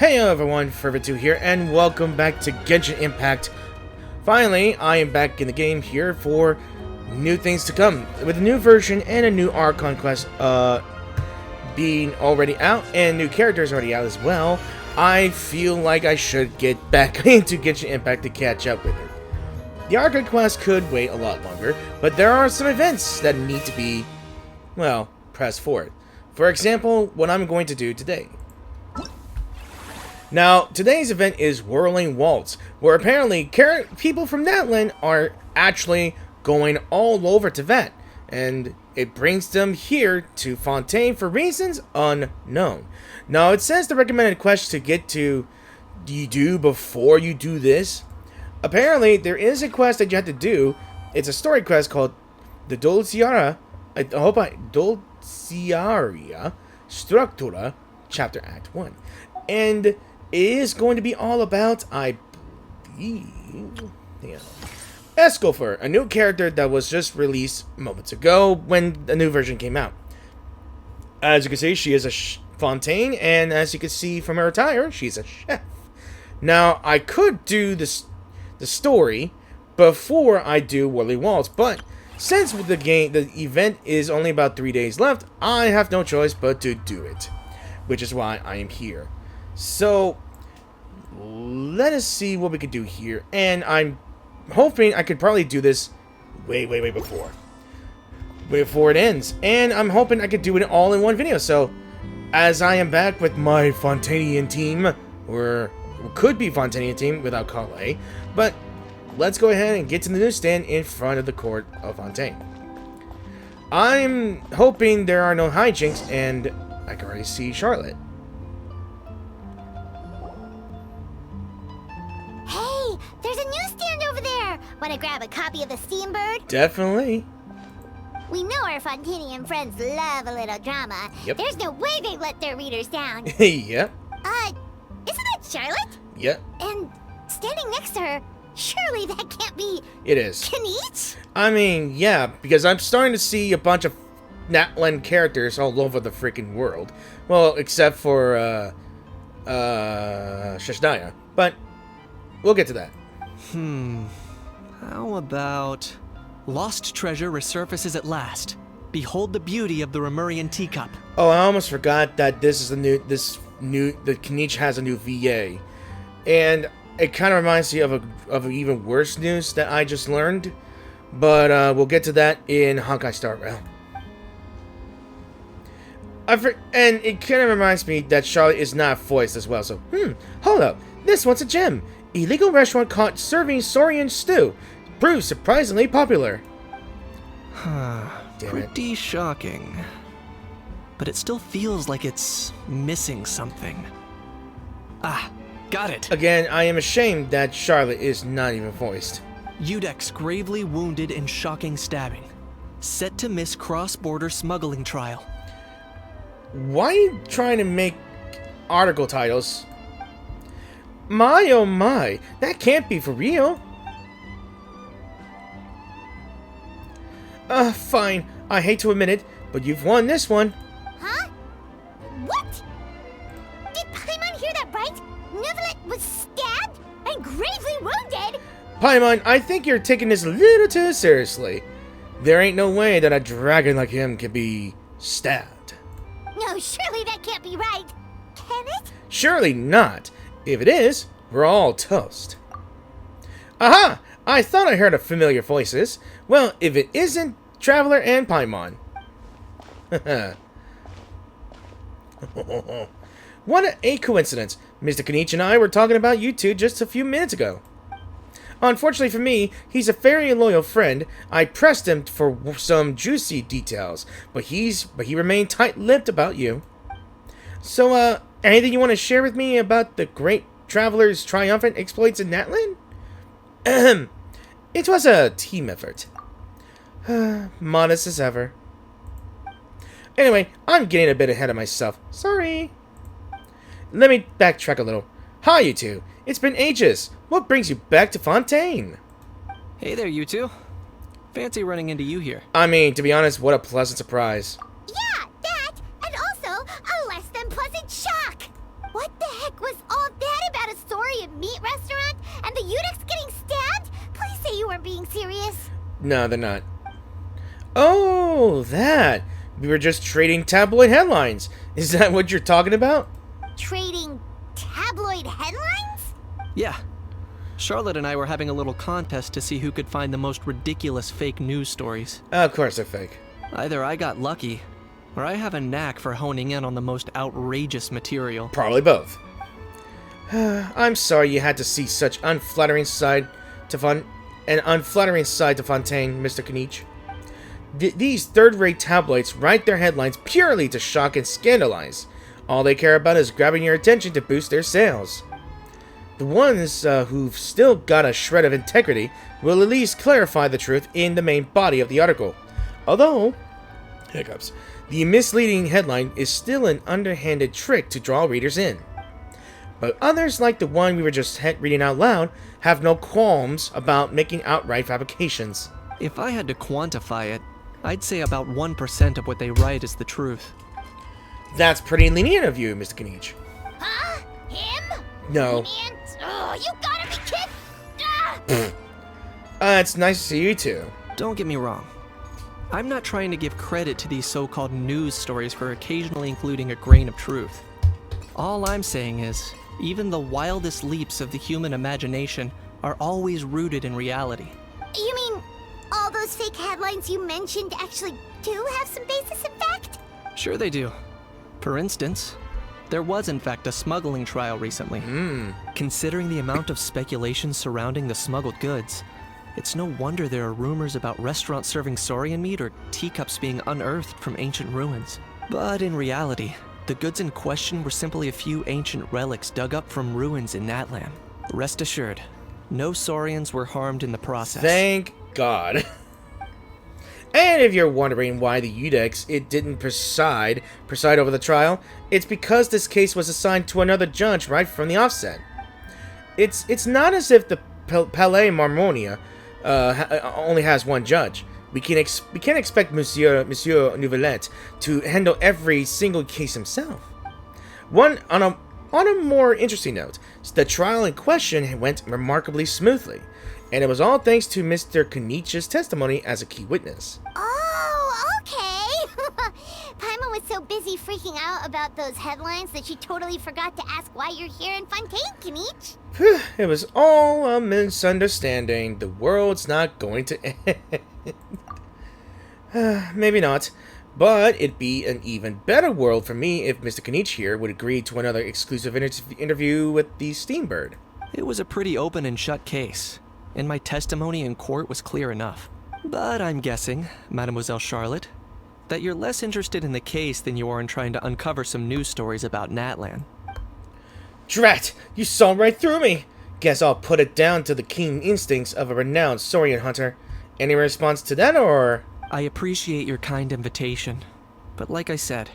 Hey everyone, Fervor2 here, and welcome back to Genshin Impact. Finally, I am back in the game here for new things to come, with a new version and a new Archon quest being already out, and new characters already out as well. I feel like I should get back into Genshin Impact to catch up with it. The Archon quest could wait a lot longer, but there are some events that need to be, well, pressed forward. For example, what I'm going to do today. Now, today's event is Whirling Waltz, where apparently people from Natlan are actually going all over Tibet, and it brings them here to Fontaine for reasons unknown. Now, it says the recommended quest to get to you do before you do this. Apparently, there is a quest that you have to do. It's a story quest called the Dulciaria Structura, Chapter Act 1. And it is going to be all about, I believe, Escoffer, a new character that was just released moments ago when the new version came out. As you can see, she is a Fontaine, and as you can see from her attire, she's a chef. Now, I could do the story before I do Whirling Waltz, but since the event is only about 3 days left, I have no choice but to do it, which is why I am here. So, let us see what we can do here. And I'm hoping I could probably do this way before it ends. And I'm hoping I could do it all in one video. So, as I am back with my Fontainian team, or could be Fontainian team without Calais, but let's go ahead and get to the newsstand in front of the court of Fontaine. I'm hoping there are no hijinks, and I can already see Charlotte. There's a newsstand over there! Want to grab a copy of the Steambird? Definitely. We know our Fontainian friends love a little drama. Yep. There's no way they let their readers down. Yep. Isn't that Charlotte? Yep. And standing next to her, surely that can't be... It is. Knight? I mean, yeah, because I'm starting to see a bunch of Natlan characters all over the freaking world. Well, except for, Shashdaya. But we'll get to that. How about... Lost treasure resurfaces at last. Behold the beauty of the Remurian teacup. Oh, I almost forgot that this is the Knight has a new VA. And it kind of reminds me of even worse news that I just learned. But we'll get to that in Honkai Star Rail. And it kind of reminds me that Charlotte is not voiced as well. So, hold up. This one's a gem. Illegal restaurant caught serving Saurian stew. Proves surprisingly popular. Pretty shocking. But it still feels like it's missing something. Ah, got it. Again, I am ashamed that Charlotte is not even voiced. Udex gravely wounded in shocking stabbing. Set to miss cross-border smuggling trial. Why are you trying to make article titles? My oh my, that can't be for real. Fine. I hate to admit it, but you've won this one. Huh? What? Did Paimon hear that right? Natlan was stabbed and gravely wounded? Paimon, I think you're taking this a little too seriously. There ain't no way that a dragon like him can be stabbed. No, surely that can't be right. Can it? Surely not. If it is, we're all toast. Aha! I thought I heard familiar voices. Well, if it isn't, Traveler and Paimon. What a coincidence. Mr. Knight and I were talking about you two just a few minutes ago. Unfortunately for me, he's a very loyal friend. I pressed him for some juicy details, but he remained tight-lipped about you. So, anything you want to share with me about the great Traveler's triumphant exploits in Natlan? It was a team effort. Modest as ever. Anyway, I'm getting a bit ahead of myself. Sorry. Let me backtrack a little. Hi, you two. It's been ages. What brings you back to Fontaine? Hey there, you two. Fancy running into you here. I mean, to be honest, what a pleasant surprise. Yeah, that, and also a less than pleasant shock. What the heck was all aren't being serious? No, they're not. Oh, that! We were just trading tabloid headlines. Is that what you're talking about? Trading tabloid headlines? Yeah. Charlotte and I were having a little contest to see who could find the most ridiculous fake news stories. Of course they're fake. Either I got lucky, or I have a knack for honing in on the most outrageous material. Probably both. I'm sorry you had to see such unflattering side to Fontaine, Mr. Kniech. These third-rate tabloids write their headlines purely to shock and scandalize. All they care about is grabbing your attention to boost their sales. The ones who've still got a shred of integrity will at least clarify the truth in the main body of the article. Although, hiccups, the misleading headline is still an underhanded trick to draw readers in. But others, like the one we were just reading out loud, have no qualms about making outright fabrications. If I had to quantify it, I'd say about 1% of what they write is the truth. That's pretty lenient of you, Mr. Kniech. Huh? Him? No. Lenient? Oh, you gotta be kidding! It's nice to see you too. Don't get me wrong. I'm not trying to give credit to these so-called news stories for occasionally including a grain of truth. All I'm saying is, even the wildest leaps of the human imagination are always rooted in reality. You mean all those fake headlines you mentioned actually do have some basis in fact? Sure they do. For instance, there was in fact a smuggling trial recently. Considering the amount of speculation surrounding the smuggled goods, it's no wonder there are rumors about restaurants serving saurian meat or teacups being unearthed from ancient ruins. But in reality, the goods in question were simply a few ancient relics dug up from ruins in Natlan. Rest assured, no saurians were harmed in the process. Thank God. And if you're wondering why the Udex didn't preside over the trial, it's because this case was assigned to another judge right from the offset. It's not as if the Palais Marmonia only has one judge. We can't expect Monsieur Nouvelet to handle every single case himself. On a more interesting note, the trial in question went remarkably smoothly, and it was all thanks to Mr. Kniech's testimony as a key witness. Oh, okay. Paimon was so busy freaking out about those headlines that she totally forgot to ask why you're here in Fontaine, Kniech. It was all a misunderstanding. The world's not going to end. Maybe not, but it'd be an even better world for me if Mr. Kniech here would agree to another exclusive interview with the Steambird. It was a pretty open and shut case, and my testimony in court was clear enough. But I'm guessing, Mademoiselle Charlotte, that you're less interested in the case than you are in trying to uncover some news stories about Natlan. Drat! You saw right through me! Guess I'll put it down to the keen instincts of a renowned saurian hunter. Any response to that, or...? I appreciate your kind invitation, but like I said,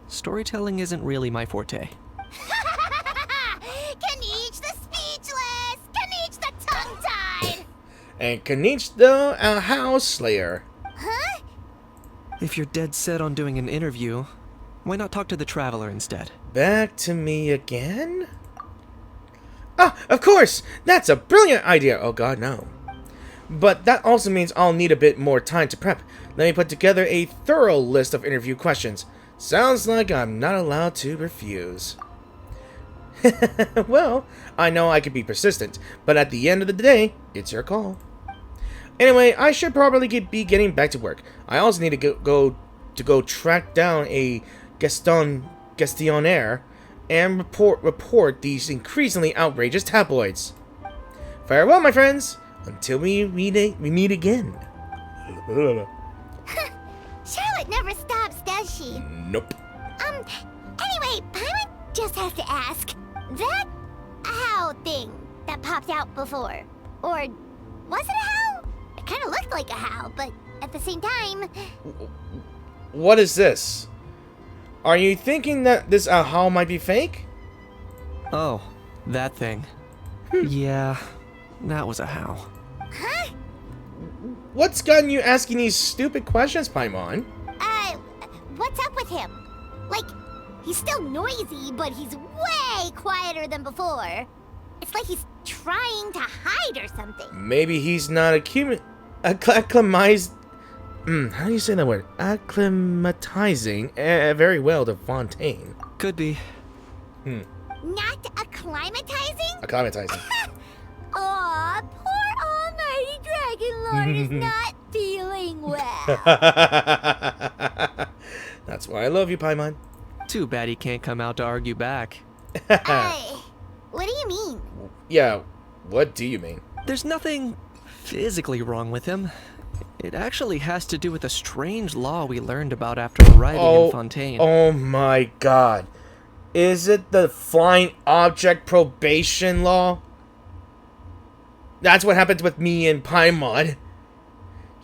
storytelling isn't really my forte. Kniech the speechless! Kniech the tongue-tied! And Kniech the house slayer. Huh? If you're dead set on doing an interview, why not talk to the Traveler instead? Back to me again? Ah, of course! That's a brilliant idea! Oh god, no. But that also means I'll need a bit more time to prep. Let me put together a thorough list of interview questions. Sounds like I'm not allowed to refuse. Well, I know I could be persistent, but at the end of the day, it's your call. Anyway, I should probably be getting back to work. I also need to go track down a Gestionnaire and report these increasingly outrageous tabloids. Farewell, my friends, until we meet again. Charlotte never stops, does she? Nope. Anyway, Paimon just has to ask. That owl thing that popped out before, or was it a howl? It kind of looked like a howl, but at the same time... What is this? Are you thinking that this howl might be fake? Oh, that thing. Yeah, that was a howl. Huh? What's gotten you asking these stupid questions, Paimon? What's up with him? Like, he's still noisy, but he's way quieter than before. It's like he's trying to hide or something. Maybe he's not acclimatized. How do you say that word? Acclimatizing very well to Fontaine. Could be. Not acclimatizing? Acclimatizing. Aw, poor Almighty Dragon Lord is not feeling well. That's why I love you, Paimon. Too bad he can't come out to argue back. Hey, what do you mean? Yeah, what do you mean? There's nothing physically wrong with him. It actually has to do with a strange law we learned about after arriving in Fontaine. Oh my god. Is it the flying object probation law? That's what happened with me and Paimon.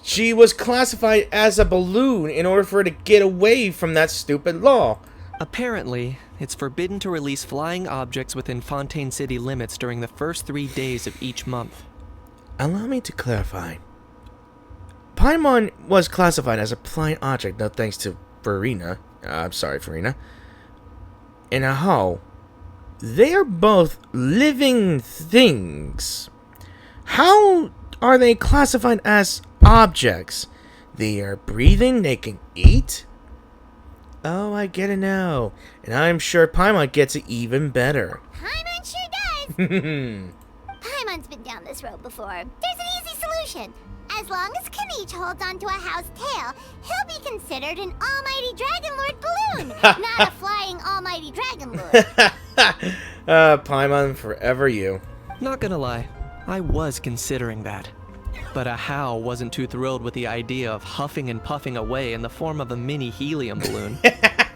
She was classified as a balloon in order for her to get away from that stupid law. Apparently, it's forbidden to release flying objects within Fontaine city limits during the first 3 days of each month. Allow me to clarify. Paimon was classified as a flying object, no thanks to Farina. I'm sorry, Farina. And how? They are both living things. How are they classified as objects? They are breathing, they can eat? Oh, I get it now. And I'm sure Paimon gets it even better. Paimon sure does. Paimon's been down this road before. There's an easy solution. As long as Kanich holds onto a house tail, he'll be considered an Almighty Dragon Lord balloon, not a flying Almighty Dragon Lord. Paimon, forever you. Not gonna lie, I was considering that. But Ahau wasn't too thrilled with the idea of huffing and puffing away in the form of a mini helium balloon.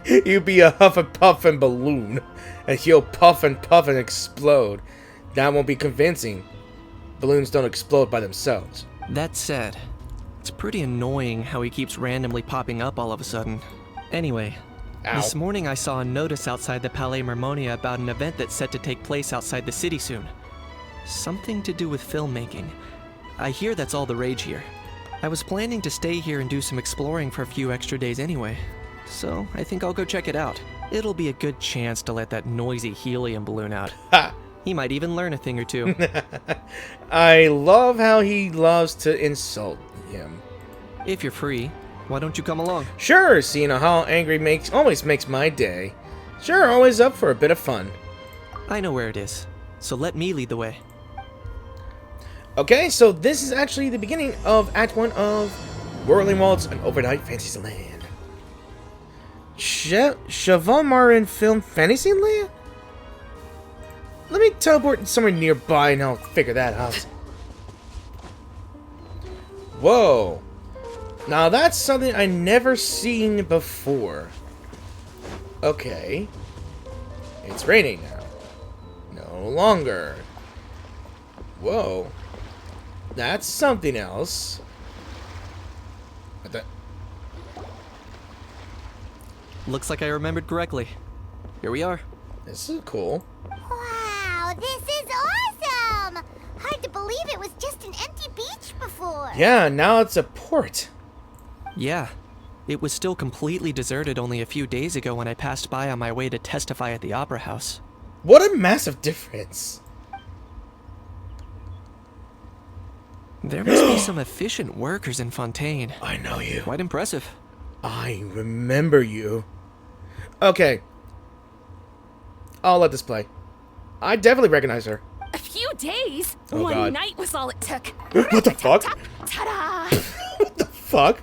You be a huff and puff and balloon, and he'll puff and explode. That won't be convincing. Balloons don't explode by themselves. That said, it's pretty annoying how he keeps randomly popping up all of a sudden. Anyway, Ow. This morning I saw a notice outside the Palais Mermonia about an event that's set to take place outside the city soon. Something to do with filmmaking. I hear that's all the rage here. I was planning to stay here and do some exploring for a few extra days anyway, so I think I'll go check it out. It'll be a good chance to let that noisy helium balloon out. Ha! He might even learn a thing or two. I love how he loves to insult him. If you're free, why don't you come along? Sure, seeing how angry always makes my day. Sure, always up for a bit of fun. I know where it is, so let me lead the way. Okay, so this is actually the beginning of Act 1 of Whirling Waltz, an overnight Fantasyland. Siobhan Marin film Fantasyland? Let me teleport somewhere nearby and I'll figure that out. Whoa. Now that's something I never seen before. Okay. It's raining now. No longer. Whoa. That's something else. What the? Looks like I remembered correctly. Here we are. This is cool. Wow, this is awesome! Hard to believe it was just an empty beach before. Yeah, now it's a port. Yeah, it was still completely deserted only a few days ago when I passed by on my way to testify at the Opera House. What a massive difference. There must be some efficient workers in Fontaine. I know you. Quite impressive. I remember you. Okay. I'll let this play. I definitely recognize her. A few days? Oh, One God. night was all it took. What the fuck? Ta-da! What the fuck?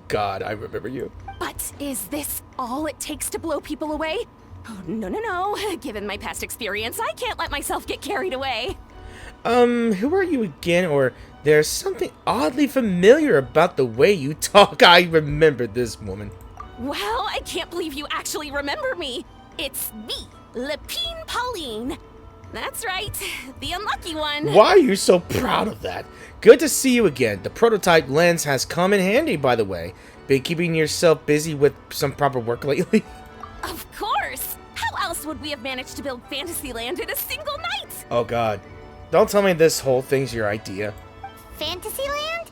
God, I remember you. But is this all it takes to blow people away? Oh, no. Given my past experience, I can't let myself get carried away. Who are you again? Or there's something oddly familiar about the way you talk. I remember this woman. Well, I can't believe you actually remember me. It's me, Lepine Pauline. That's right, the unlucky one. Why are you so proud of that? Good to see you again. The prototype lens has come in handy, by the way. Been keeping yourself busy with some proper work lately? Of course. How else would we have managed to build Fantasyland in a single night? Oh god. Don't tell me this whole thing's your idea. Fantasyland?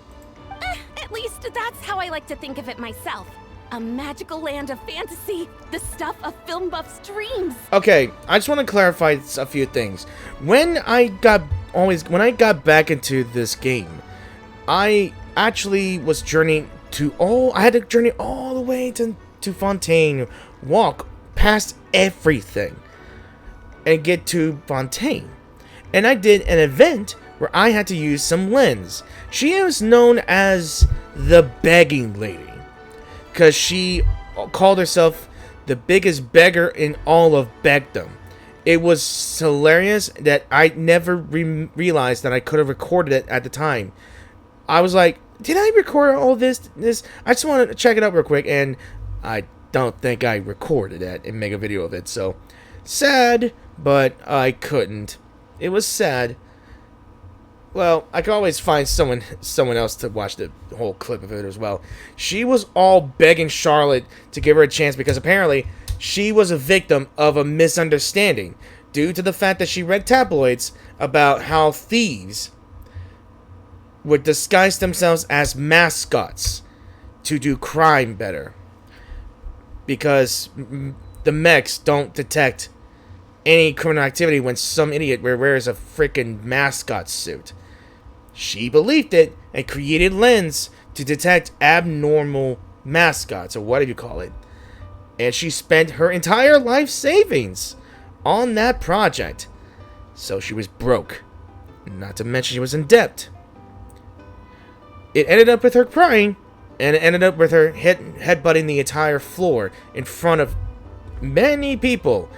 At least that's how I like to think of it myself. A magical land of fantasy, the stuff of film buffs' dreams. Okay, I just want to clarify a few things. When I got back into this game, I actually was journeying I had to journey all the way to Fontaine, walk past everything, and get to Fontaine. And I did an event where I had to use some lens. She is known as the begging lady, because she called herself the biggest beggar in all of begdom. It was hilarious that I never realized that I could have recorded it at the time. I was like, did I record all this? I just want to check it out real quick, and I don't think I recorded it and make a video of it. So, sad, but I couldn't. It was sad. Well, I could always find someone else to watch the whole clip of it as well. She was all begging Charlotte to give her a chance because apparently she was a victim of a misunderstanding due to the fact that she read tabloids about how thieves would disguise themselves as mascots to do crime better. Because the mechs don't detect any criminal activity when some idiot wears a freaking mascot suit. She believed it and created lens to detect abnormal mascots, or whatever you call it. And she spent her entire life savings on that project. So she was broke. Not to mention she was in debt. It ended up with her crying, and it ended up with her headbutting the entire floor in front of many people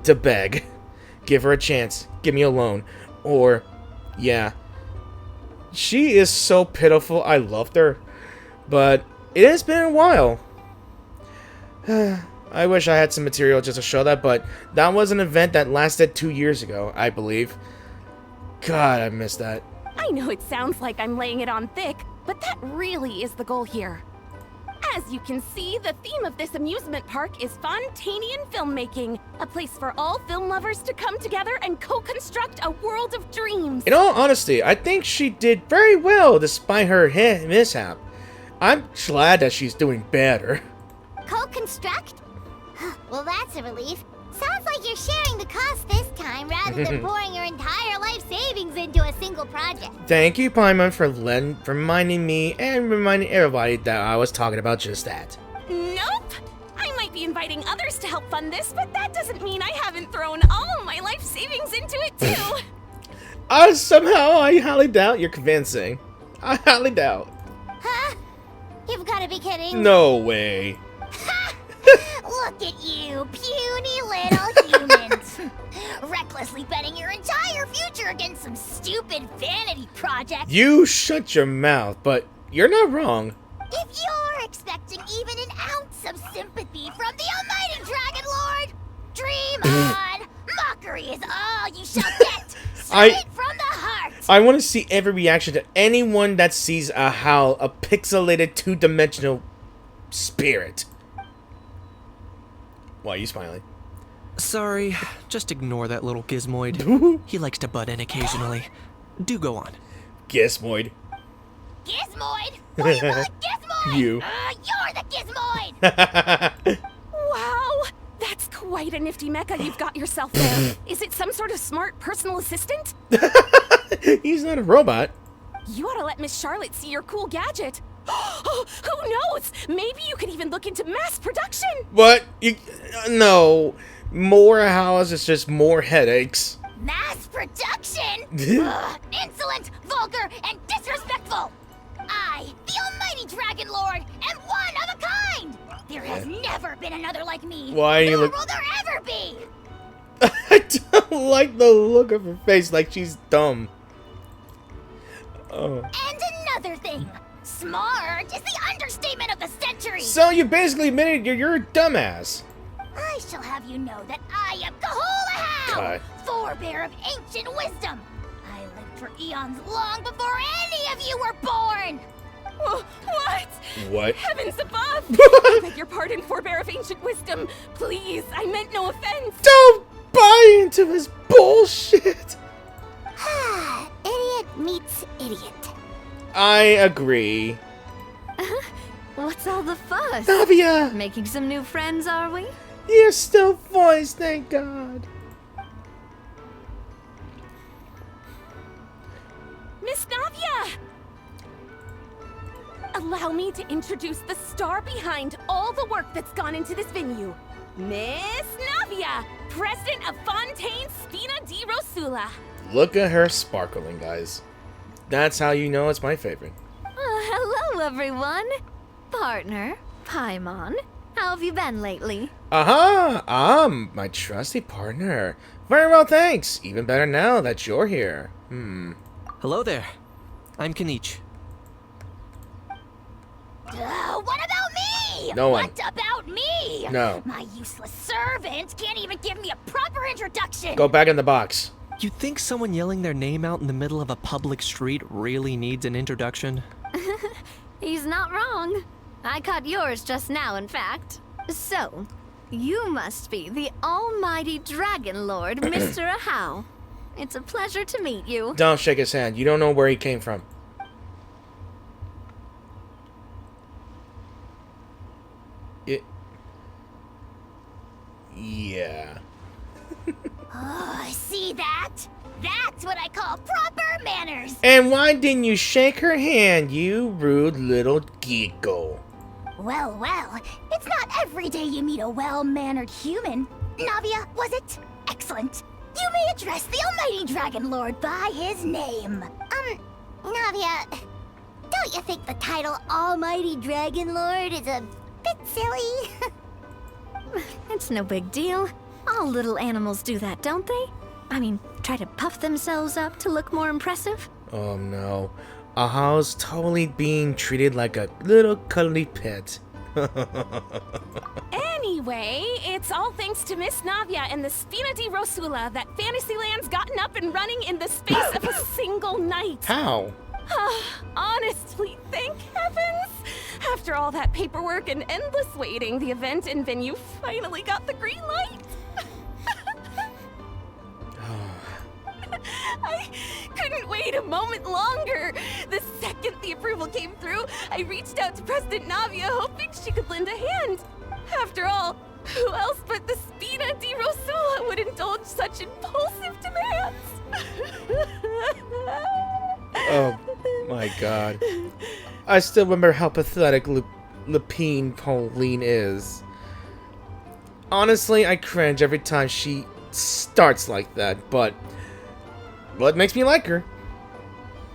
to beg. Give her a chance. Give me a loan. Or, yeah. She is so pitiful. I loved her. But it has been a while. I wish I had some material just to show that, but that was an event that lasted 2 years ago, I believe. God, I miss that. I know it sounds like I'm laying it on thick, but that really is the goal here. As you can see, the theme of this amusement park is Fontainian filmmaking, a place for all film lovers to come together and co-construct a world of dreams. In all honesty, I think she did very well despite her mishap. I'm glad that she's doing better. Co-construct? Well, that's a relief. Sounds like you're sharing the cost this time rather than pouring your entire life savings into a single project. Thank you, Paimon, for reminding me and reminding everybody that I was talking about just that. Nope! I might be inviting others to help fund this, but that doesn't mean I haven't thrown all of my life savings into it, too. Somehow, I highly doubt you're convincing. I highly doubt. Huh? You've got to be kidding. No way. Look at you, puny little humans. Recklessly betting your entire future against some stupid vanity project. You shut your mouth, but you're not wrong. If you're expecting even an ounce of sympathy from the almighty Dragon Lord, dream on. Mockery is all you shall get. Straight from the heart. I want to see every reaction to anyone that sees a pixelated two-dimensional spirit. Why are you smiling? Sorry, just ignore that little gizmoid. He likes to butt in occasionally. Do go on. Gizmoid. Gizmoid? What do you want, Gizmoid? You. You're the Gizmoid! Wow! That's quite a nifty mecha you've got yourself there. Is it some sort of smart personal assistant? He's not a robot. You ought to let Miss Charlotte see your cool gadget. Who knows? Maybe you could even look into mass production. What? No. More house is just more headaches. Mass production? Insolent, vulgar, and disrespectful! I, the almighty Dragon Lord, am one of a kind! There has never been another like me. Why Nor will there ever be! I don't like the look of her face, like she's dumb. Oh. And another thing. Smart is the understatement of the century! So you basically admitted you're a dumbass. I shall have you know that I am Kahulahau, God. forebear of ancient wisdom. I lived for eons long before any of you were born! What? What? Heavens above! I beg your pardon, forebear of ancient wisdom. Please, I meant no offense. Don't buy into his bullshit! Idiot meets idiot. I agree. What's What's all the fuss? Navia! Making some new friends, are we? You're still voiced, thank God. Miss Navia! Allow me to introduce the star behind all the work that's gone into this venue. Miss Navia, president of Fontaine Spina di Rosula. Look at her sparkling, guys. That's how you know it's my favorite. Hello, everyone. Partner, Paimon. How have you been lately? Aha! My trusty partner. Very well, thanks. Even better now that you're here. Hello there. I'm Kanich. What about me? No one. What about me? No. My useless servant can't even give me a proper introduction. Go back in the box. You think someone yelling their name out in the middle of a public street really needs an introduction? He's not wrong. I caught yours just now, in fact. So, you must be the almighty Dragon Lord, Mr. Ahau. It's a pleasure to meet you. Don't shake his hand. You don't know where he came from. Yeah. Oh, see that? That's what I call proper manners. And why didn't you shake her hand, you rude little geeko? Well, it's not every day you meet a well-mannered human. Navia, was it? Excellent. You may address the almighty Dragon Lord by his name. Navia, don't you think the title Almighty Dragon Lord is a bit silly? It's no big deal. All little animals do that, don't they? I mean, try to puff themselves up to look more impressive. Oh no. Ahau's totally being treated like a little cuddly pet. Anyway, it's all thanks to Miss Navia and the Spina di Rosula that Fantasyland's gotten up and running in the space of a single night. How? Honestly, thank heavens! After all that paperwork and endless waiting, the event and venue finally got the green light. I couldn't wait a moment longer. The second the approval came through, I reached out to President Navia, hoping she could lend a hand. After all, who else but the Spina di Rosula would indulge such impulsive demands? Oh my God. I still remember how pathetic Lapine Pauline is. Honestly, I cringe every time she starts like that, but it makes me like her.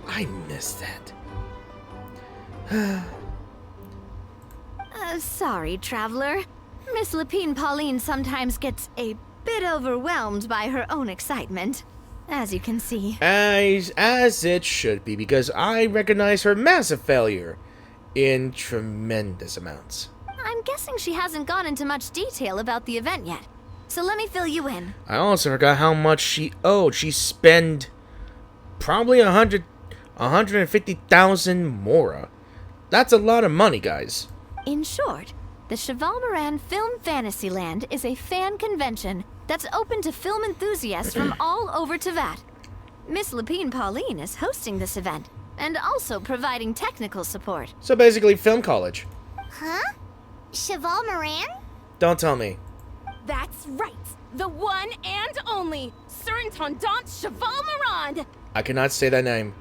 I miss that. Sorry, traveler. Miss Lapine Pauline sometimes gets a bit overwhelmed by her own excitement, as you can see. As it should be, because I recognize her massive failure in tremendous amounts. I'm guessing she hasn't gone into much detail about the event yet, so let me fill you in. I also forgot how much she owed. She spent probably 150,000 mora. That's a lot of money, guys. In short, the Cheval Moran Film Fantasyland is a fan convention that's open to film enthusiasts from all over Teyvat. Miss Lapine Pauline is hosting this event and also providing technical support. So basically, film college. Huh? Cheval Moran? Don't tell me. That's right. The one and only Surintendant Cheval Moran. I cannot say that name.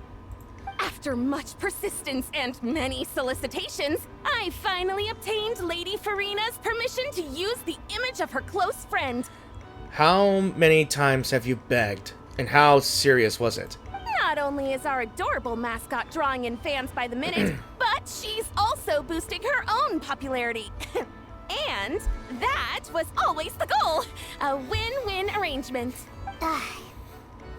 After much persistence and many solicitations, I finally obtained Lady Farina's permission to use the image of her close friend. How many times have you begged? And how serious was it? Not only is our adorable mascot drawing in fans by the minute, but she's also boosting her own popularity. And that was always the goal. A win-win arrangement.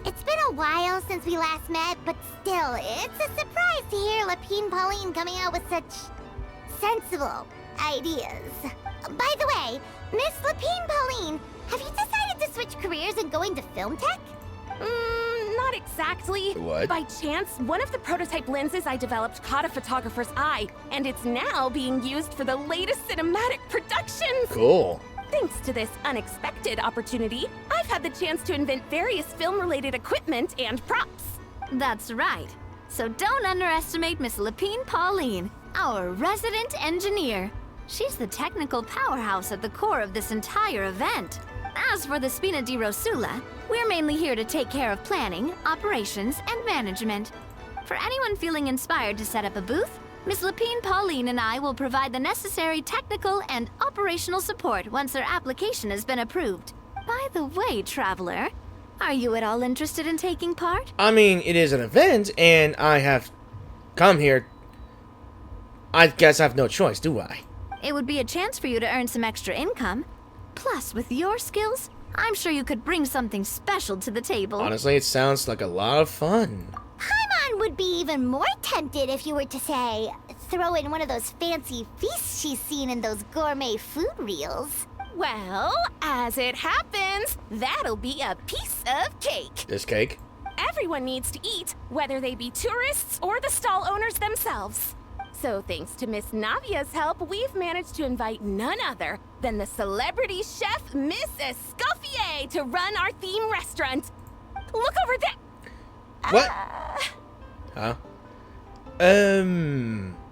It's been a while since we last met, but still, it's a surprise to hear Lapine Pauline coming out with such sensible ideas. By the way, Miss Lapine Pauline, have you decided to switch careers and go into film tech? Not exactly. What? By chance, one of the prototype lenses I developed caught a photographer's eye, and it's now being used for the latest cinematic productions. Cool. Thanks to this unexpected opportunity, I've had the chance to invent various film-related equipment and props. That's right. So don't underestimate Miss Lapine Pauline. our resident engineer. She's the technical powerhouse at the core of this entire event. As for the Spina di Rosula, we're mainly here to take care of planning, operations, and management. For anyone feeling inspired to set up a booth, Miss Lapine Pauline and I will provide the necessary technical and operational support once their application has been approved. By the way, traveler, are you at all interested in taking part? I mean, it is an event, and I have come here. I guess I have no choice, do I? It would be a chance for you to earn some extra income. Plus, with your skills, I'm sure you could bring something special to the table. Honestly, it sounds like a lot of fun. Paimon would be even more tempted if you were to, say, throw in one of those fancy feasts she's seen in those gourmet food reels. Well, as it happens, that'll be a piece of cake. This cake? Everyone needs to eat, whether they be tourists or the stall owners themselves. So thanks to Miss Navia's help, we've managed to invite none other than the celebrity chef, Miss Escoffier, to run our theme restaurant. Look over there. What? Huh?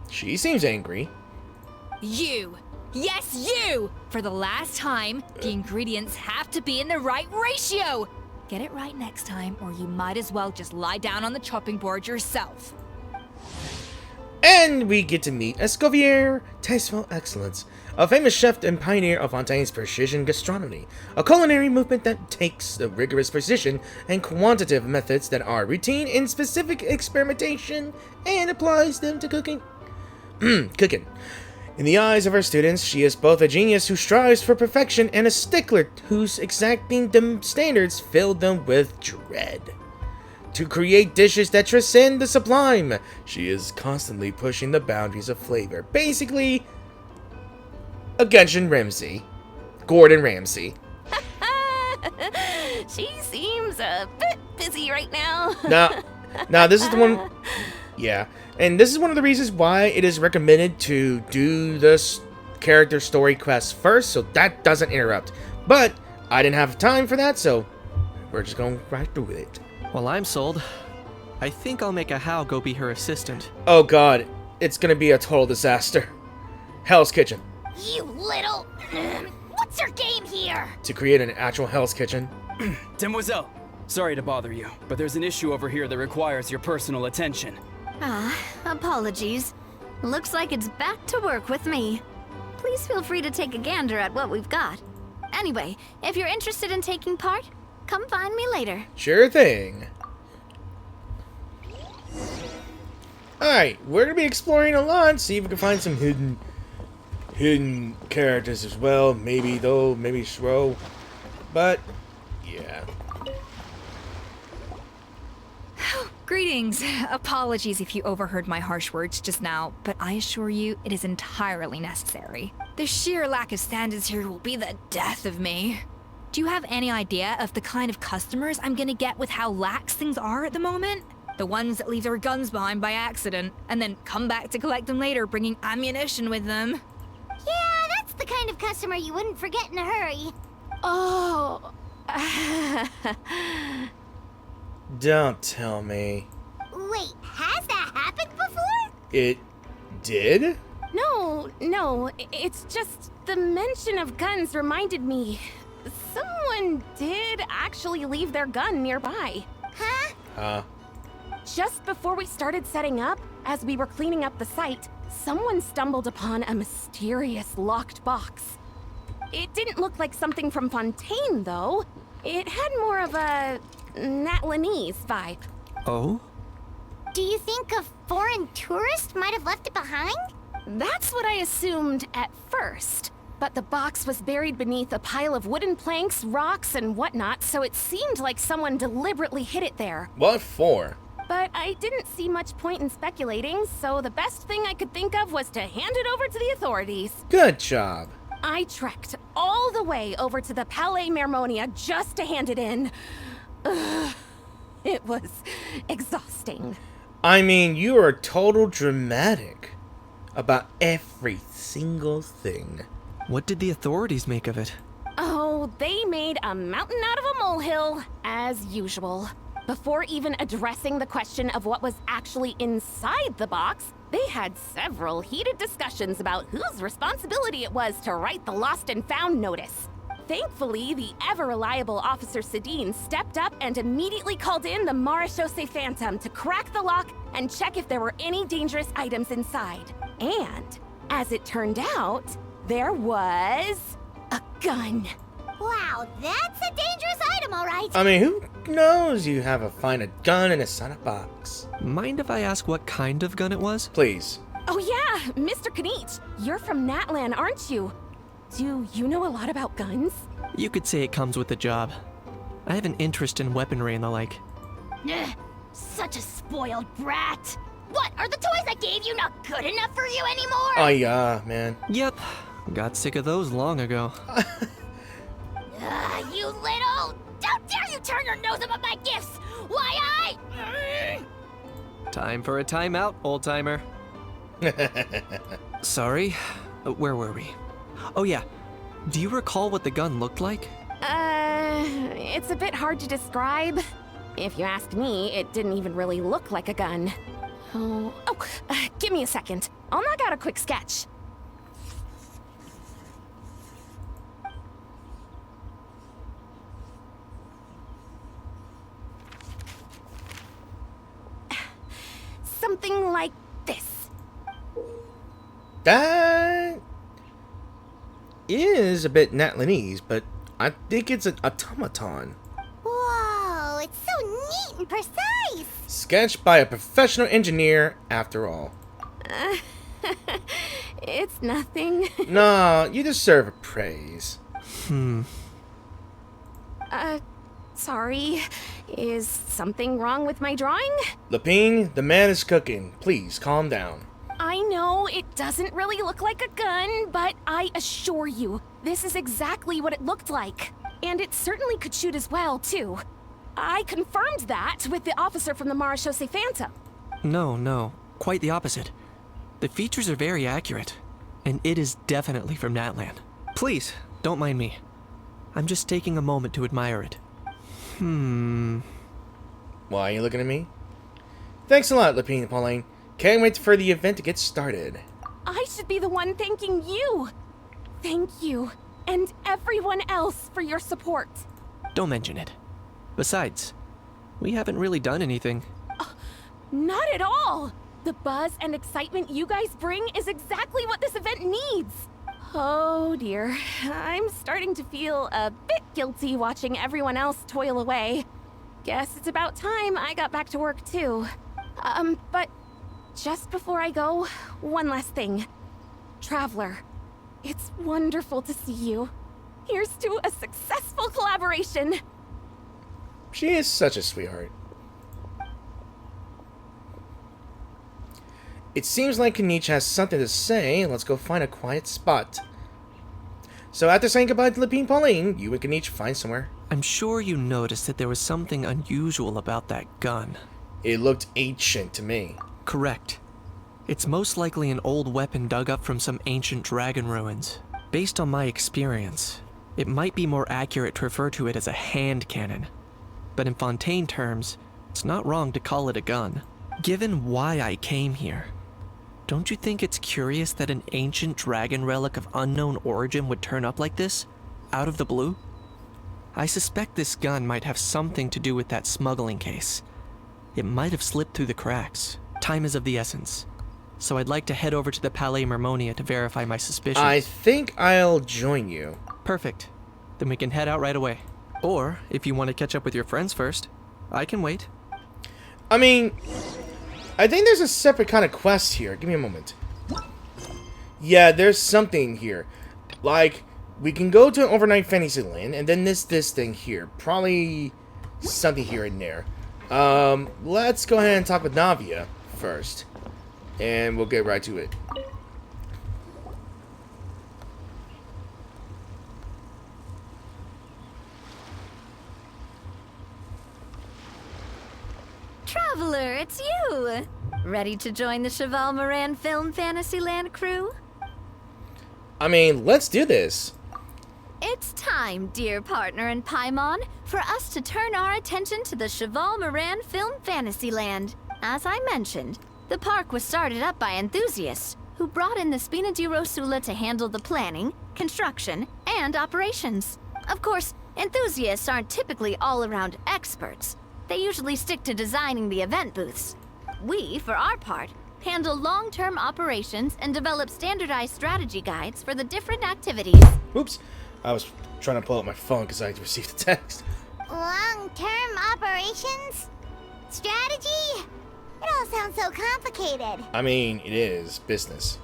She seems angry. You! Yes, you! For the last time, the ingredients have to be in the right ratio! Get it right next time, or you might as well just lie down on the chopping board yourself. And we get to meet Escoffier, Tasteful Excellence, a famous chef and pioneer of Fontaine's precision gastronomy, a culinary movement that takes the rigorous precision and quantitative methods that are routine in specific experimentation and applies them to cooking. Cooking. In the eyes of her students, she is both a genius who strives for perfection and a stickler whose exacting standards fill them with dread. To create dishes that transcend the sublime, she is constantly pushing the boundaries of flavor. Basically, a Gordon Ramsay. She seems a bit busy right now. Now this is the one. Yeah, and this is one of the reasons why it is recommended to do this character story quest first, so that doesn't interrupt. But I didn't have time for that, so we're just going right through with it. Well, I'm sold. I think I'll make a Hal go be her assistant. Oh god, it's gonna be a total disaster. Hell's Kitchen. You little... What's your game here? To create an actual Hell's Kitchen. Demoiselle, sorry to bother you, but there's an issue over here that requires your personal attention. Apologies. Looks like it's back to work with me. Please feel free to take a gander at what we've got. Anyway, if you're interested in taking part, come find me later. Sure thing. Alright, we're gonna be exploring a lot, see if we can find some hidden characters as well. Maybe though, maybe Shro. But yeah. Greetings. Apologies if you overheard my harsh words just now, but I assure you it is entirely necessary. The sheer lack of standards here will be the death of me. Do you have any idea of the kind of customers I'm gonna get with how lax things are at the moment? The ones that leave their guns behind by accident, and then come back to collect them later bringing ammunition with them. Yeah, that's the kind of customer you wouldn't forget in a hurry. Oh. Don't tell me. Wait, has that happened before? It did? No, it's just the mention of guns reminded me. Someone did actually leave their gun nearby. Huh? Just before we started setting up, as we were cleaning up the site, someone stumbled upon a mysterious locked box. It didn't look like something from Fontaine, though. It had more of a Natlanese vibe. Oh? Do you think a foreign tourist might have left it behind? That's what I assumed at first. But the box was buried beneath a pile of wooden planks, rocks, and whatnot, so it seemed like someone deliberately hid it there. What for? But I didn't see much point in speculating, so the best thing I could think of was to hand it over to the authorities. Good job. I trekked all the way over to the Palais Mermonia just to hand it in. Ugh, it was exhausting. I mean, you are total dramatic about every single thing. What did the authorities make of it? Oh, they made a mountain out of a molehill, as usual. Before even addressing the question of what was actually inside the box, they had several heated discussions about whose responsibility it was to write the lost and found notice. Thankfully, the ever-reliable Officer Sedine stepped up and immediately called in the Marechaussee Phantom to crack the lock and check if there were any dangerous items inside. And, as it turned out, there was a gun. Wow, that's a dangerous item, all right. I mean, who knows you find a gun inside a box? Mind if I ask what kind of gun it was? Please. Oh yeah, Mr. Kanich, you're from Natlan, aren't you? Do you know a lot about guns? You could say it comes with the job. I have an interest in weaponry and the like. Ugh, such a spoiled brat. What, are the toys I gave you not good enough for you anymore? Oh yeah, man. Yep, got sick of those long ago. You little... How dare you turn your nose up at my gifts? Why Time for a timeout, old-timer. Sorry, where were we? Oh yeah, do you recall what the gun looked like? It's a bit hard to describe. If you ask me, it didn't even really look like a gun. Give me a second. I'll knock out a quick sketch. Something like this. That is a bit Natlanese, but I think it's an automaton. Whoa, it's so neat and precise. Sketched by a professional engineer, after all. It's nothing. No, you deserve a praise. Sorry. Is something wrong with my drawing? Lapine, the man is cooking. Please, calm down. I know it doesn't really look like a gun, but I assure you, this is exactly what it looked like. And it certainly could shoot as well, too. I confirmed that with the officer from the Marechaussee Phantom. No, quite the opposite. The features are very accurate, and it is definitely from Natlan. Please, don't mind me. I'm just taking a moment to admire it. Why are you looking at me? Thanks a lot, Lapine and Pauline. Can't wait for the event to get started. I should be the one thanking you. Thank you, and everyone else for your support. Don't mention it. Besides, we haven't really done anything. Not at all. The buzz and excitement you guys bring is exactly what this event needs. Oh dear, I'm starting to feel a bit guilty watching everyone else toil away. Guess it's about time I got back to work too. But just before I go, one last thing. Traveler, it's wonderful to see you. Here's to a successful collaboration. She is such a sweetheart. It seems like Kanich has something to say. Let's go find a quiet spot. So after saying goodbye to Lapine and Pauline, you and Kanich find somewhere. I'm sure you noticed that there was something unusual about that gun. It looked ancient to me. Correct. It's most likely an old weapon dug up from some ancient dragon ruins. Based on my experience, it might be more accurate to refer to it as a hand cannon. But in Fontaine terms, it's not wrong to call it a gun. Given why I came here, don't you think it's curious that an ancient dragon relic of unknown origin would turn up like this, out of the blue? I suspect this gun might have something to do with that smuggling case. It might have slipped through the cracks. Time is of the essence, so I'd like to head over to the Palais Mermonia to verify my suspicions. I think I'll join you. Perfect. Then we can head out right away. Or, if you want to catch up with your friends first, I can wait. I mean, I think there's a separate kind of quest here. Give me a moment. Yeah, there's something here. Like, we can go to an overnight Fantasyland, and then this thing here. Probably something here and there. Let's go ahead and talk with Navia first. And we'll get right to it. Traveler, it's you! Ready to join the Cheval Moran Film Fantasyland crew? I mean, let's do this. It's time, dear partner and Paimon, for us to turn our attention to the Cheval Moran Film Fantasyland. As I mentioned, the park was started up by enthusiasts who brought in the Spina di Rosula to handle the planning, construction, and operations. Of course, enthusiasts aren't typically all-around experts. They usually stick to designing the event booths. We, for our part, handle long-term operations and develop standardized strategy guides for the different activities. Oops. I was trying to pull up my phone because I received a text. Long-term operations? Strategy? It all sounds so complicated. I mean, it is business.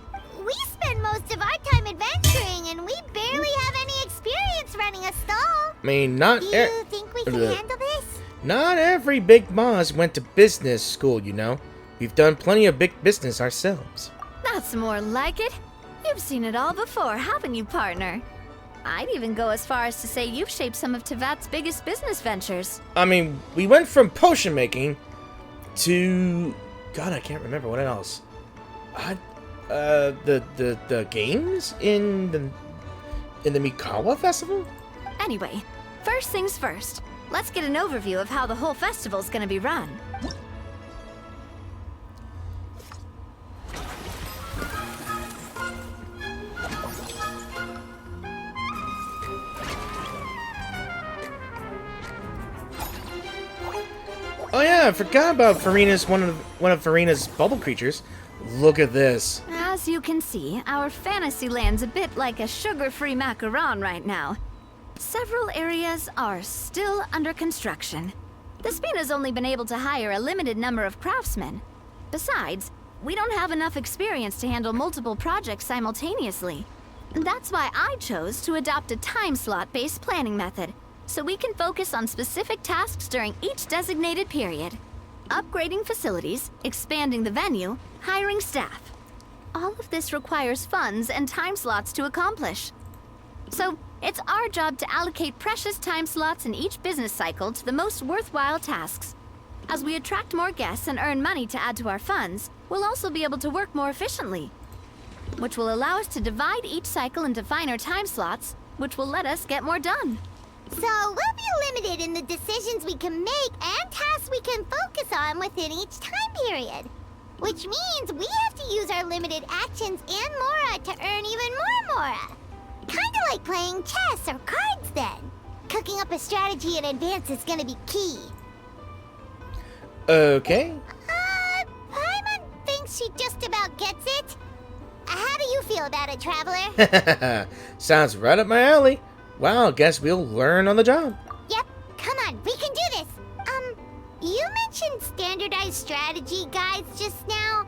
We spend most of our time adventuring, and we barely have any experience running a stall. I mean, not Do you think we can handle this? Not every big boss went to business school, you know. We've done plenty of big business ourselves. That's more like it. You've seen it all before, haven't you, partner? I'd even go as far as to say you've shaped some of Tevat's biggest business ventures. I mean, we went from potion making to... God, I can't remember what else. The games in the Mikawa festival? Anyway, first things first. Let's get an overview of how the whole festival's gonna be run. Oh yeah, I forgot about Farina's one of Farina's bubble creatures. Look at this. As you can see, our fantasy land's a bit like a sugar-free macaron right now. Several areas are still under construction. The Spina's only been able to hire a limited number of craftsmen. Besides, we don't have enough experience to handle multiple projects simultaneously. That's why I chose to adopt a time slot-based planning method, so we can focus on specific tasks during each designated period. Upgrading facilities, expanding the venue, hiring staff. All of this requires funds and time slots to accomplish. So, it's our job to allocate precious time slots in each business cycle to the most worthwhile tasks. As we attract more guests and earn money to add to our funds, we'll also be able to work more efficiently, which will allow us to divide each cycle into finer time slots, which will let us get more done. So we'll be limited in the decisions we can make and tasks we can focus on within each time period. Which means we have to use our limited actions and Mora to earn even more Mora. Kinda like playing chess or cards then. Cooking up a strategy in advance is gonna be key. Okay. Paimon thinks she just about gets it. How do you feel about it, Traveler? Sounds right up my alley. Wow, guess we'll learn on the job. Yep, come on, we can do this. You mentioned standardized strategy guides just now.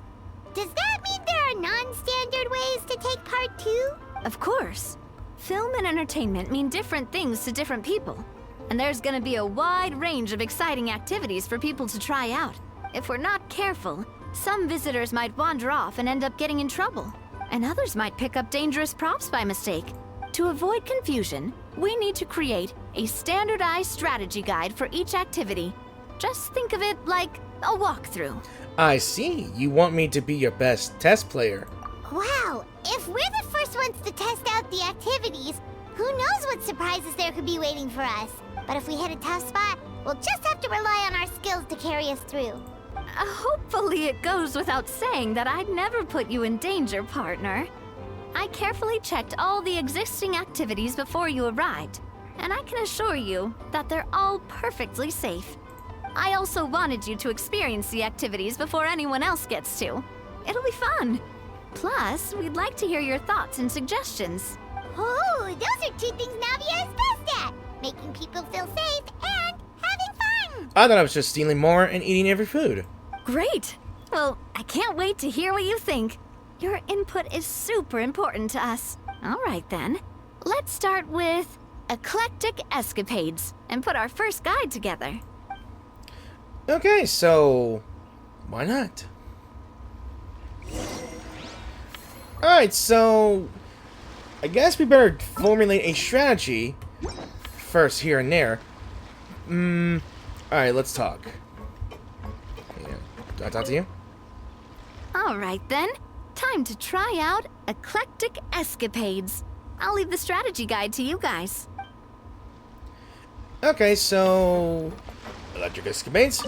Does that mean there are non-standard ways to take part too? Of course. Film and entertainment mean different things to different people. And there's gonna be a wide range of exciting activities for people to try out. If we're not careful, some visitors might wander off and end up getting in trouble. And others might pick up dangerous props by mistake. To avoid confusion, we need to create a standardized strategy guide for each activity. Just think of it like a walkthrough. I see. You want me to be your best test player. Wow, if we're the first ones to test out the activities, who knows what surprises there could be waiting for us. But if we hit a tough spot, we'll just have to rely on our skills to carry us through. Hopefully it goes without saying that I'd never put you in danger, partner. I carefully checked all the existing activities before you arrived, and I can assure you that they're all perfectly safe. I also wanted you to experience the activities before anyone else gets to. It'll be fun. Plus, we'd like to hear your thoughts and suggestions. Oh, those are two things Navia is best at. Making people feel safe and having fun. I thought I was just stealing more and eating every food. Great! Well, I can't wait to hear what you think. Your input is super important to us. All right then. Let's start with eclectic escapades and put our first guide together. Okay, so why not? Alright, so I guess we better formulate a strategy first here and there. Alright, let's talk. Yeah. Do I talk to you? All right then. Time to try out eclectic escapades. I'll leave the strategy guide to you guys. Okay, so electric escapades.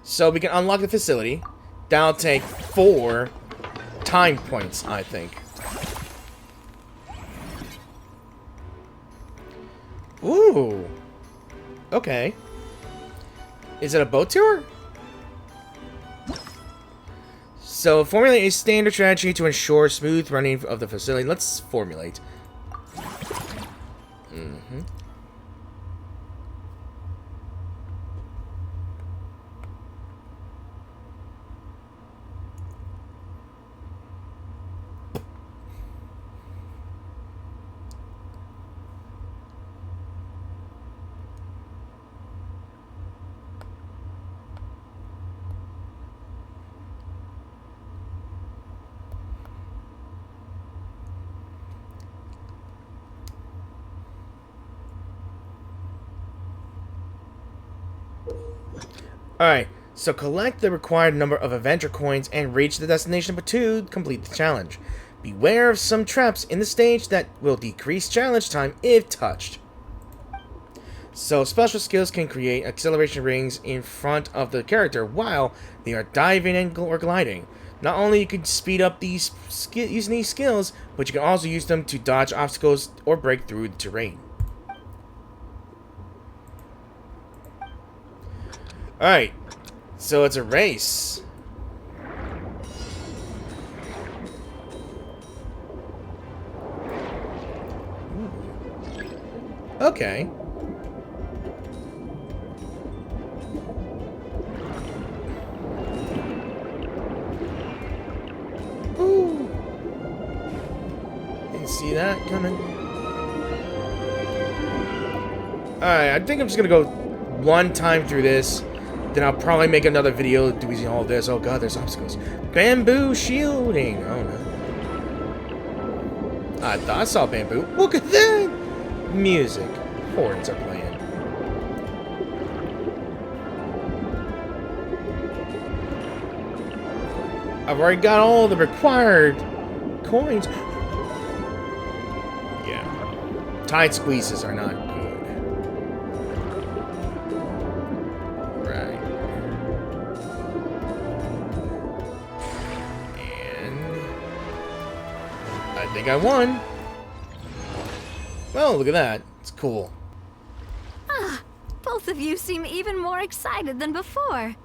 So we can unlock the facility. That'll take 4 time points, I think. Ooh. Okay. Is it a boat tour? So formulate a standard strategy to ensure smooth running of the facility. Let's formulate. Alright, so collect the required number of adventure coins and reach the destination to complete the challenge. Beware of some traps in the stage that will decrease challenge time if touched. So special skills can create acceleration rings in front of the character while they are diving and or gliding. Not only you can speed up using these skills, but you can also use them to dodge obstacles or break through the terrain. Alright, so it's a race. Ooh. Okay. Ooh. Didn't see that coming. Alright, I think I'm just gonna go one time through this. Then I'll probably make another video doing all this. Oh god, there's obstacles. Bamboo shielding. Oh no. I thought I saw bamboo. Look at that! Music. Horns are playing. I've already got all the required coins. Yeah. Tide squeezes are not good. I think I won. Well, look at that. It's cool. Both of you seem even more excited than before.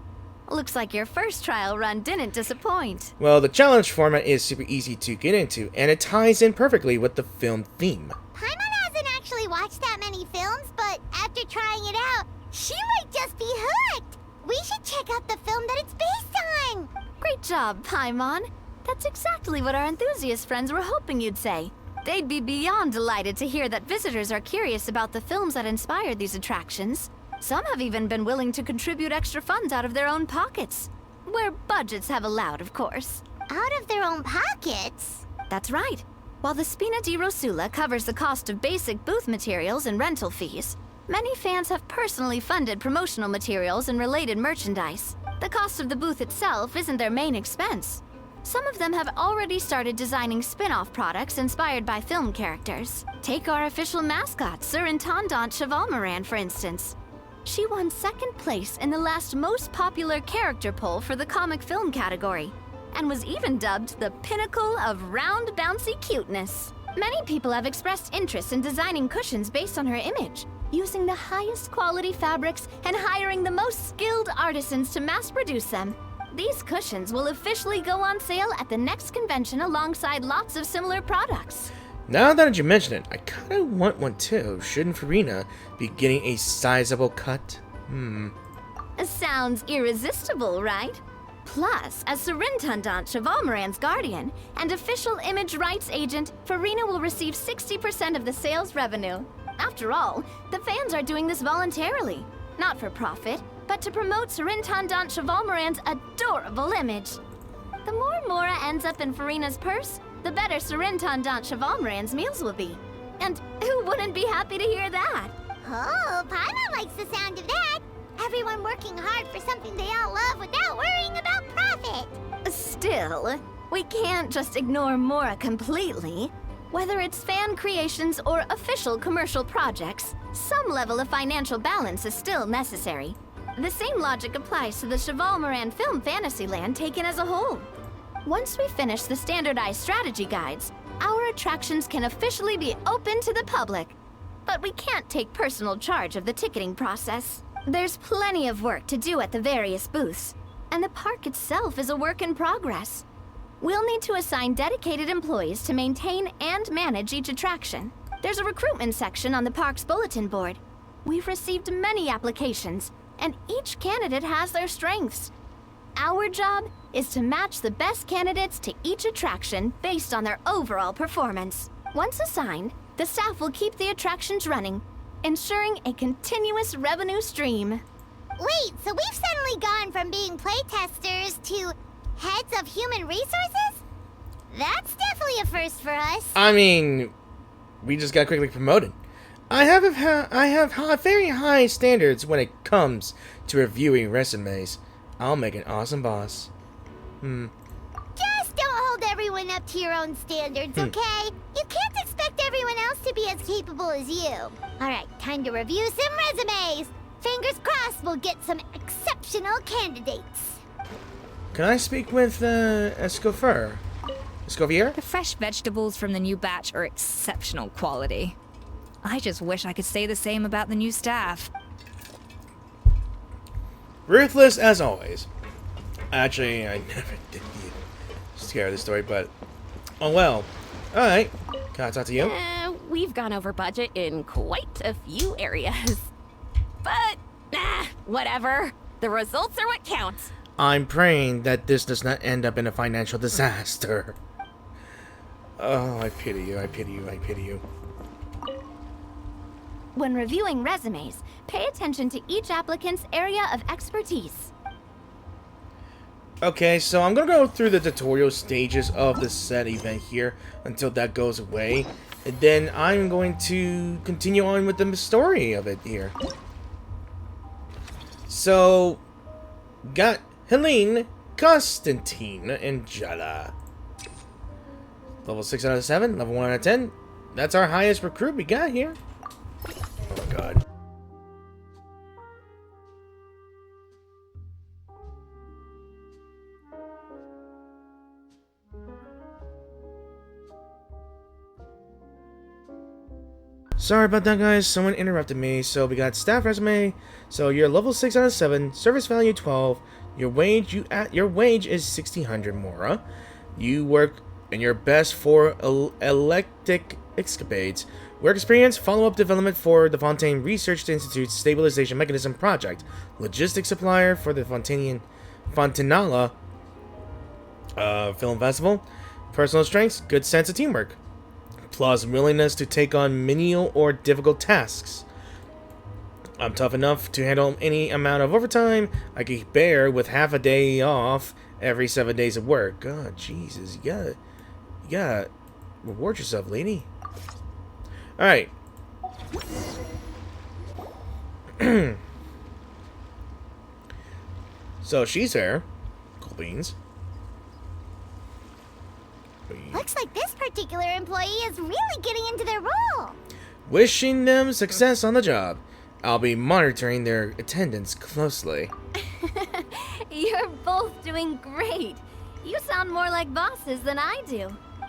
Looks like your first trial run didn't disappoint. Well, the challenge format is super easy to get into, and it ties in perfectly with the film theme. Paimon hasn't actually watched that many films, but after trying it out, she might just be hooked. We should check out the film that it's based on. Great job, Paimon. That's exactly what our enthusiast friends were hoping you'd say. They'd be beyond delighted to hear that visitors are curious about the films that inspired these attractions. Some have even been willing to contribute extra funds out of their own pockets. Where budgets have allowed, of course. Out of their own pockets? That's right. While the Spina di Rosula covers the cost of basic booth materials and rental fees, many fans have personally funded promotional materials and related merchandise. The cost of the booth itself isn't their main expense. Some of them have already started designing spin-off products inspired by film characters. Take our official mascot, Surintendant Chevalmoran, for instance. She won second place in the last most popular character poll for the comic film category, and was even dubbed the pinnacle of round, bouncy cuteness. Many people have expressed interest in designing cushions based on her image, using the highest quality fabrics and hiring the most skilled artisans to mass produce them. These cushions will officially go on sale at the next convention alongside lots of similar products. Now that you mention it, I kinda want one too. Shouldn't Farina be getting a sizable cut? Sounds irresistible, right? Plus, as Surintendant Chevalmoran's guardian and official image rights agent, Farina will receive 60% of the sales revenue. After all, the fans are doing this voluntarily, not for profit, but to promote Surintendant Chevalmoran's adorable image. The more Mora ends up in Farina's purse, the better Surintendant Chevalmoran's meals will be. And who wouldn't be happy to hear that? Oh, Paimon likes the sound of that. Everyone working hard for something they all love without worrying about profit. Still, we can't just ignore Mora completely. Whether it's fan creations or official commercial projects, some level of financial balance is still necessary. The same logic applies to the Cheval Moran Film Fantasyland taken as a whole. Once we finish the standardized strategy guides, our attractions can officially be open to the public. But we can't take personal charge of the ticketing process. There's plenty of work to do at the various booths, and the park itself is a work in progress. We'll need to assign dedicated employees to maintain and manage each attraction. There's a recruitment section on the park's bulletin board. We've received many applications, and each candidate has their strengths. Our job is to match the best candidates to each attraction based on their overall performance. Once assigned, the staff will keep the attractions running, ensuring a continuous revenue stream. Wait, so we've suddenly gone from being playtesters to heads of human resources? That's definitely a first for us. I mean, we just got quickly promoted. I have very high standards when it comes to reviewing resumes. I'll make an awesome boss. Just don't hold everyone up to your own standards, okay? You can't expect everyone else to be as capable as you. Alright, time to review some resumes. Fingers crossed we'll get some exceptional candidates. Can I speak with, Escoffier? The fresh vegetables from the new batch are exceptional quality. I just wish I could say the same about the new staff. Ruthless as always. Actually, I never did scare the story, but oh well. Alright, can I talk to you? We've gone over budget in quite a few areas. But, whatever. The results are what counts. I'm praying that this does not end up in a financial disaster. Oh, I pity you, I pity you, I pity you. When reviewing resumes, pay attention to each applicant's area of expertise. Okay, so I'm gonna go through the tutorial stages of the set event here until that goes away. And then I'm going to continue on with the story of it here. So, got Helene, Constantine, and Jada. Level 6 out of 7, level 1 out of 10. That's our highest recruit we got here. Oh my god. Sorry about that, guys. Someone interrupted me. So we got staff resume. So you're level 6 out of 7, service value 12. Your wage is 1,600 mora. You work in your best for electric escapades. Work experience, follow-up development for the Fontaine Research Institute's Stabilization Mechanism Project. Logistics supplier for the Fontanella Film Festival. Personal strengths, good sense of teamwork. Plus willingness to take on menial or difficult tasks. I'm tough enough to handle any amount of overtime. I can bear with half a day off every 7 days of work. God, Jesus, you gotta reward yourself, lady. Alright. So she's there. Cool beans. Looks like this particular employee is really getting into their role. Wishing them success on the job. I'll be monitoring their attendance closely. You're both doing great. You sound more like bosses than I do.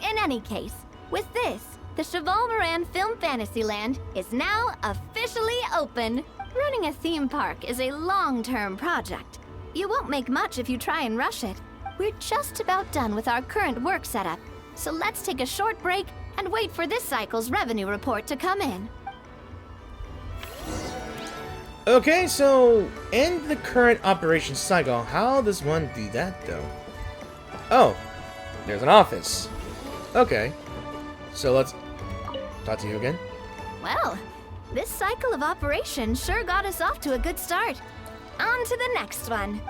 In any case, with this, the Cheval Moran Film Fantasyland is now officially open. Running a theme park is a long-term project. You won't make much if you try and rush it. We're just about done with our current work setup, so let's take a short break and wait for this cycle's revenue report to come in. Okay, so end the current operation cycle. How does one do that, though? Oh, there's an office. Okay, so let's talk to you again. Well, this cycle of operation sure got us off to a good start. On to the next one.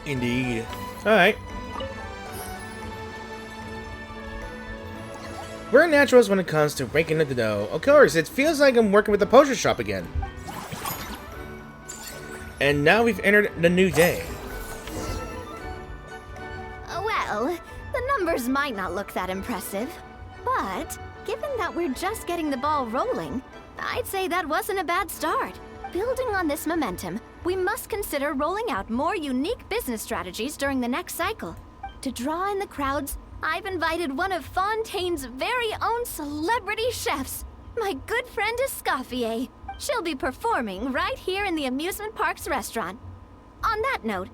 Indeed. Alright. We're naturals when it comes to breaking the dough. Of course, it feels like I'm working with the poster shop again. And now we've entered the new day. Well, the numbers might not look that impressive, but given that we're just getting the ball rolling, I'd say that wasn't a bad start. Building on this momentum, we must consider rolling out more unique business strategies during the next cycle. To draw in the crowds, I've invited one of Fontaine's very own celebrity chefs, my good friend Escoffier. She'll be performing right here in the amusement park's restaurant. On that note,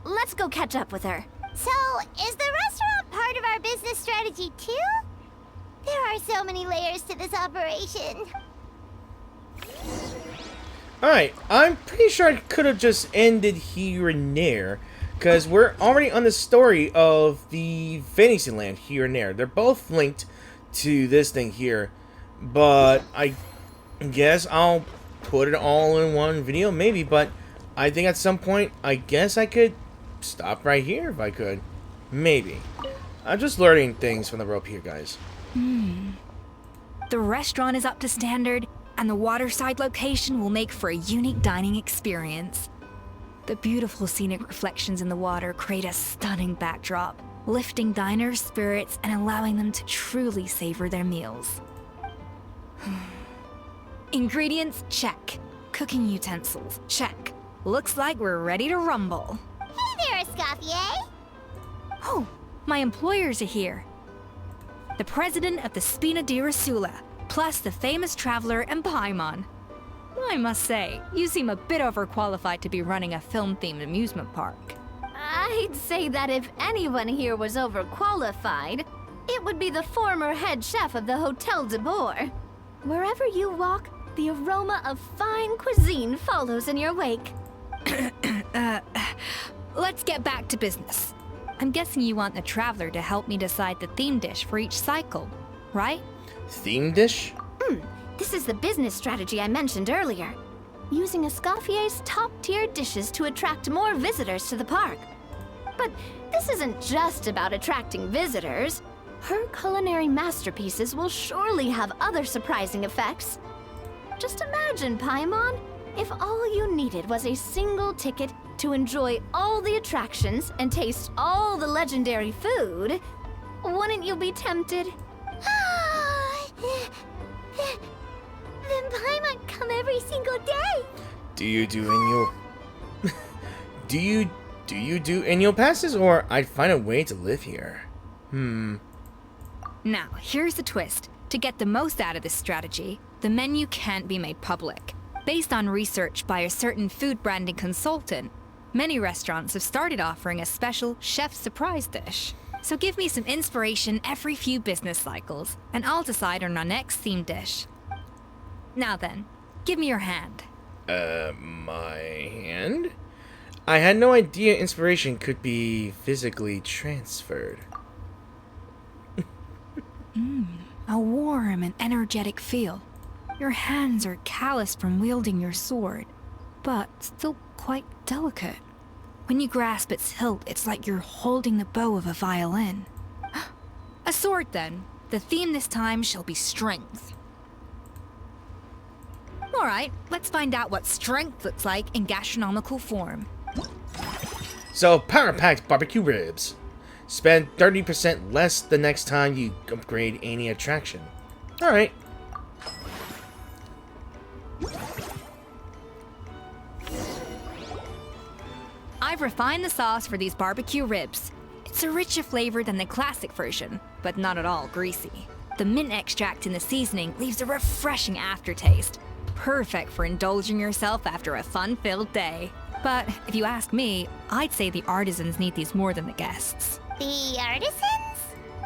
let's go catch up with her. So, is the restaurant part of our business strategy too? There are so many layers to this operation. Alright, I'm pretty sure I could have just ended here and there, because we're already on the story of the Fantasyland here and there. They're both linked to this thing here, but I guess I'll put it all in one video, maybe, but I think at some point, I guess I could stop right here if I could. Maybe. I'm just learning things from the rope here, guys. The restaurant is up to standard, and the waterside location will make for a unique dining experience. The beautiful scenic reflections in the water create a stunning backdrop, lifting diners' spirits and allowing them to truly savor their meals. Ingredients, check. Cooking utensils, check. Looks like we're ready to rumble. Hey there, Escoffier! Oh, my employers are here. The president of the Spina di Rasula, plus the famous traveler and Paimon. I must say, you seem a bit overqualified to be running a film-themed amusement park. I'd say that if anyone here was overqualified, it would be the former head chef of the Hotel de Bourg. Wherever you walk, the aroma of fine cuisine follows in your wake. Let's get back to business. I'm guessing you want the traveler to help me decide the theme dish for each cycle, right? Theme dish? This is the business strategy I mentioned earlier. Using Escoffier's top-tier dishes to attract more visitors to the park. But this isn't just about attracting visitors. Her culinary masterpieces will surely have other surprising effects. Just imagine, Paimon, if all you needed was a single ticket to enjoy all the attractions and taste all the legendary food. Wouldn't you be tempted? Then Paimon come every single day. Do you do annual... do you do annual passes, or I'd find a way to live here? Now, here's the twist. To get the most out of this strategy, the menu can't be made public. Based on research by a certain food branding consultant, many restaurants have started offering a special chef surprise dish. So give me some inspiration every few business cycles, and I'll decide on our next theme dish. Now then, give me your hand. My hand? I had no idea inspiration could be physically transferred. A warm and energetic feel. Your hands are calloused from wielding your sword, but still quite delicate. When you grasp its hilt, it's like you're holding the bow of a violin. A sword, then. The theme this time shall be strength. Alright, let's find out what strength looks like in gastronomical form. So, power-packed barbecue ribs. Spend 30% less the next time you upgrade any attraction. Alright. I've refined the sauce for these barbecue ribs. It's a richer flavor than the classic version, but not at all greasy. The mint extract in the seasoning leaves a refreshing aftertaste, perfect for indulging yourself after a fun-filled day. But if you ask me, I'd say the artisans need these more than the guests. The artisans?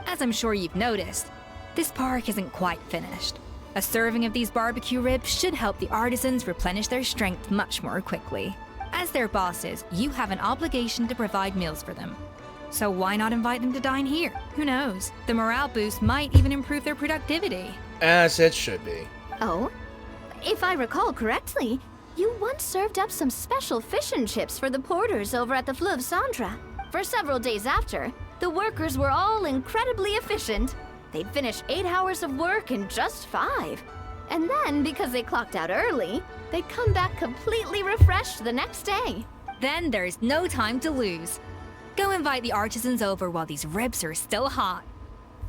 As I'm sure you've noticed, this park isn't quite finished. A serving of these barbecue ribs should help the artisans replenish their strength much more quickly. As their bosses, you have an obligation to provide meals for them. So why not invite them to dine here? Who knows? The morale boost might even improve their productivity. As it should be. Oh? If I recall correctly, you once served up some special fish and chips for the porters over at the Fleuve Centre. For several days after, the workers were all incredibly efficient. They'd finish 8 hours of work in just 5. And then, because they clocked out early, they'd come back completely refreshed the next day. Then there's no time to lose. Go invite the artisans over while these ribs are still hot.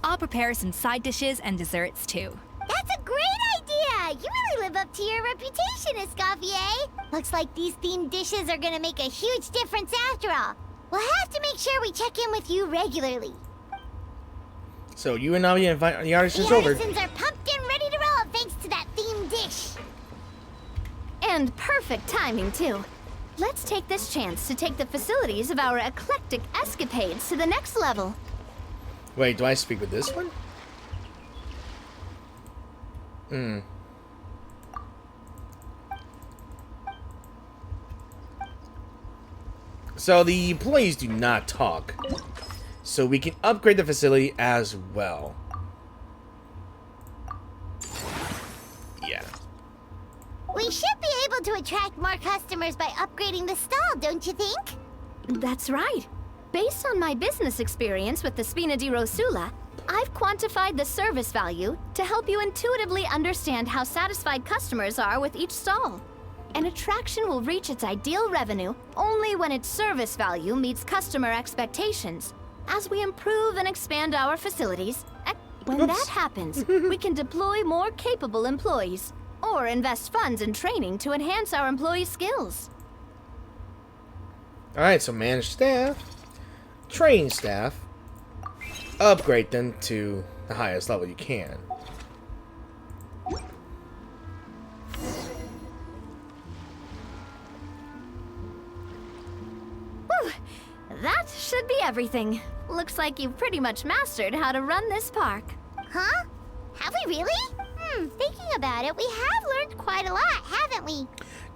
I'll prepare some side dishes and desserts too. That's a great idea! You really live up to your reputation, Escoffier. Looks like these themed dishes are gonna make a huge difference after all. We'll have to make sure we check in with you regularly. So you and Navi invite the artisans The over. artisans are pumped and ready to roll thanks to that themed dish. And perfect timing, too. Let's take this chance to take the facilities of our eclectic escapades to the next level. Wait, do I speak with this one? So the employees do not talk. So we can upgrade the facility as well. Yeah. We should be able to attract more customers by upgrading the stall, don't you think? That's right. Based on my business experience with the Spina di Rosula, I've quantified the service value to help you intuitively understand how satisfied customers are with each stall. An attraction will reach its ideal revenue only when its service value meets customer expectations. As we improve and expand our facilities, when that happens, we can deploy more capable employees or invest funds in training to enhance our employees' skills. Alright, so manage staff, train staff, upgrade them to the highest level you can. Whew, that should be everything. Looks like you've pretty much mastered how to run this park. Huh? Have we really? Thinking about it, we have learned quite a lot, haven't we?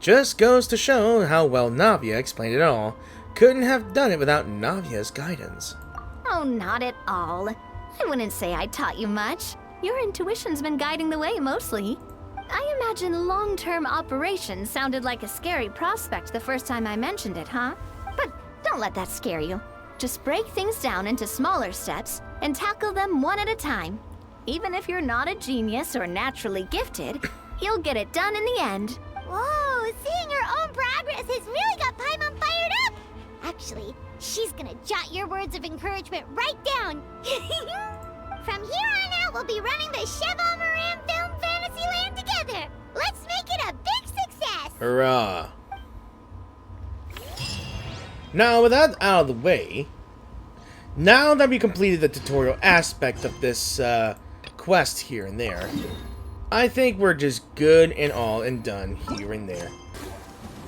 Just goes to show how well Navia explained it all. Couldn't have done it without Navia's guidance. Oh, not at all. I wouldn't say I taught you much. Your intuition's been guiding the way mostly. I imagine long-term operations sounded like a scary prospect the first time I mentioned it, huh? But don't let that scare you. Just break things down into smaller steps and tackle them one at a time. Even if you're not a genius or naturally gifted, you'll get it done in the end. Whoa, seeing your own progress has really got Paimon fired up! Actually, she's gonna jot your words of encouragement right down. From here on out, we'll be running the Cheval Moran Film Fantasyland together. Let's make it a big success! Hurrah! Now, with that out of the way, now that we completed the tutorial aspect of this quest here and there, I think we're just good and all and done here and there.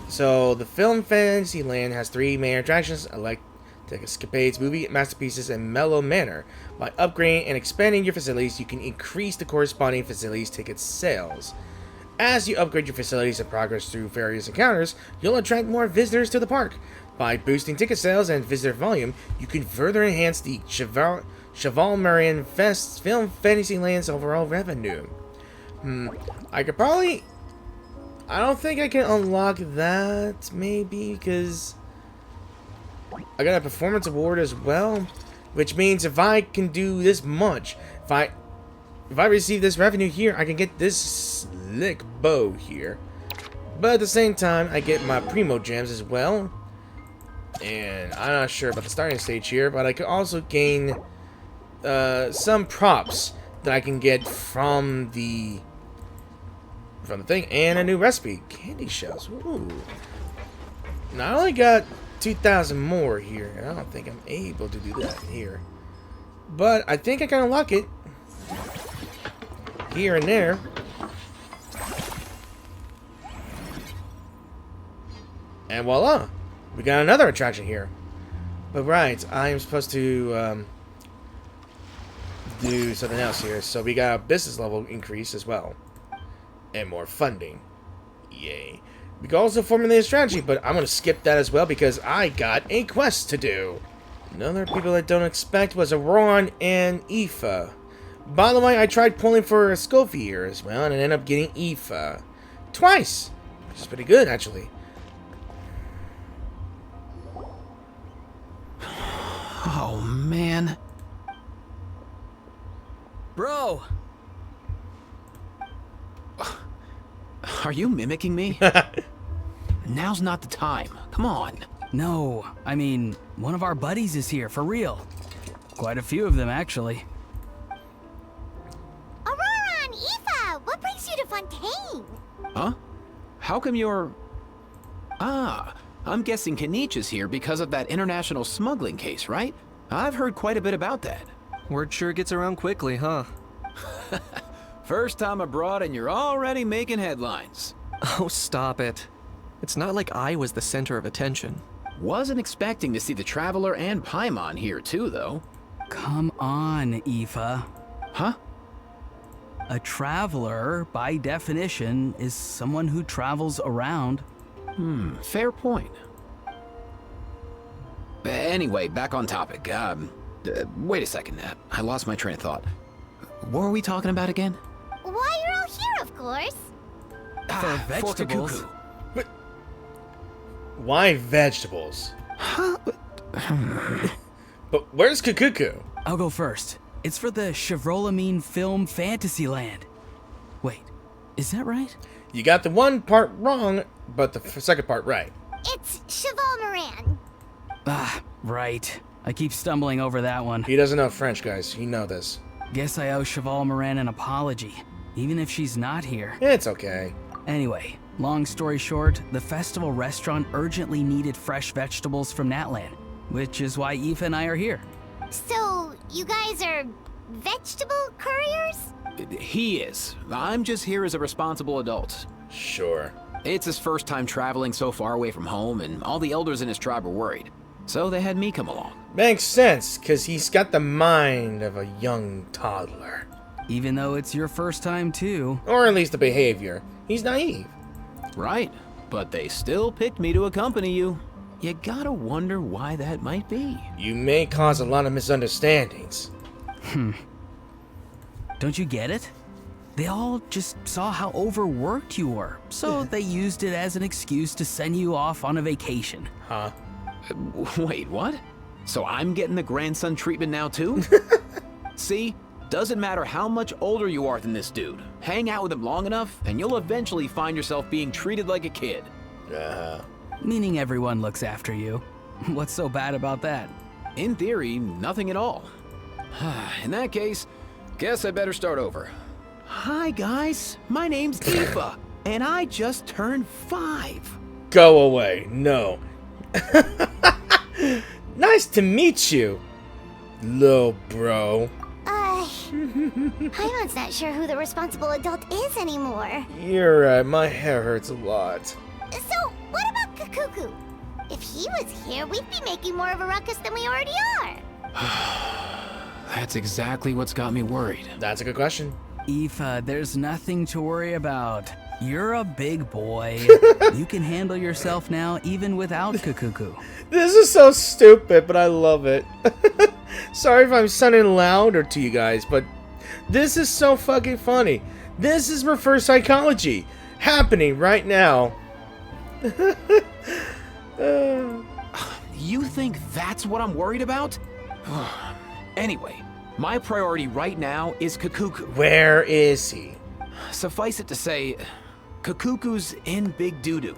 So, the Film Fantasyland has 3 main attractions: Electric Escapades, Movie Masterpieces, and Mellow Manor. By upgrading and expanding your facilities, you can increase the corresponding facilities ticket sales. As you upgrade your facilities and progress through various encounters, you'll attract more visitors to the park. By boosting ticket sales and visitor volume, you can further enhance the Cheval Moran Film Fantasyland's overall revenue. I could probably... I don't think I can unlock that, maybe, because I got a performance award as well, which means if I can do this much, if I receive this revenue here, I can get this slick bow here. But at the same time, I get my Primo Gems as well. And I'm not sure about the starting stage here, but I could also gain some props that I can get from the thing, and a new recipe, candy shells. Ooh. Now I only got 2,000 more here. I don't think I'm able to do that here, but I think I can unlock it here and there. And voila, we got another attraction here. But right, I am supposed to do something else here. So we got a business level increase as well. And more funding. Yay. We can also formulate a strategy, but I'm going to skip that as well because I got a quest to do. Another people I don't expect was Ron and Aoife. By the way, I tried pulling for a Escoffier as well, and I ended up getting Aoife. Twice! Which is pretty good, actually. Oh, man. Bro! Are you mimicking me? Now's not the time. Come on. No, I mean, one of our buddies is here, for real. Quite a few of them, actually. Aurora and Aoife, what brings you to Fontaine? Huh? How come you're... Ah, I'm guessing Kanich is here because of that international smuggling case, right? I've heard quite a bit about that. Word sure gets around quickly, huh? First time abroad and you're already making headlines. Oh, stop it. It's not like I was the center of attention. Wasn't expecting to see the Traveler and Paimon here too, though. Come on, Aoife. Huh? A traveler, by definition, is someone who travels around. Fair point. Anyway, back on topic. Wait a second. I lost my train of thought. What were we talking about again? Why you're all here, of course. For vegetables. Kakuku. Why vegetables? Huh? But where's Kakuku? I'll go first. It's for the Chevrolamine Film Fantasyland. Wait, is that right? You got the one part wrong, but the second part right. It's Cheval Moran. Ah, right. I keep stumbling over that one. He doesn't know French, guys. You know this. Guess I owe Cheval Moran an apology, even if she's not here. It's okay. Anyway, long story short, the festival restaurant urgently needed fresh vegetables from Natlan, which is why Aoife and I are here. So, you guys are vegetable couriers? He is. I'm just here as a responsible adult. Sure. It's his first time traveling so far away from home, and all the elders in his tribe were worried. So they had me come along. Makes sense, because he's got the mind of a young toddler. Even though it's your first time too. Or at least the behavior. He's naive. Right, but they still picked me to accompany you. You gotta wonder why that might be. You may cause a lot of misunderstandings. Don't you get it? They all just saw how overworked you were, so they used it as an excuse to send you off on a vacation. Huh? Wait, what? So I'm getting the grandson treatment now too? See? Doesn't matter how much older you are than this dude. Hang out with him long enough, and you'll eventually find yourself being treated like a kid. Meaning everyone looks after you. What's so bad about that? In theory, nothing at all. In that case, guess I better start over. Hi guys, my name's Aoife, and I just turned 5. Go away. No. Nice to meet you, little bro. Paimon's not sure who the responsible adult is anymore. You're right. My hair hurts a lot. So, what about Kakuku? If he was here, we'd be making more of a ruckus than we already are. That's exactly what's got me worried. That's a good question. Aoife, there's nothing to worry about. You're a big boy. You can handle yourself now even without Kakuku. This is so stupid, but I love it. Sorry if I'm sounding louder to you guys, but this is so fucking funny. This is reverse psychology happening right now. You think that's what I'm worried about? Anyway, my priority right now is Kakuku. Where is he? Suffice it to say, Kakuku's in Big Doo-Doo.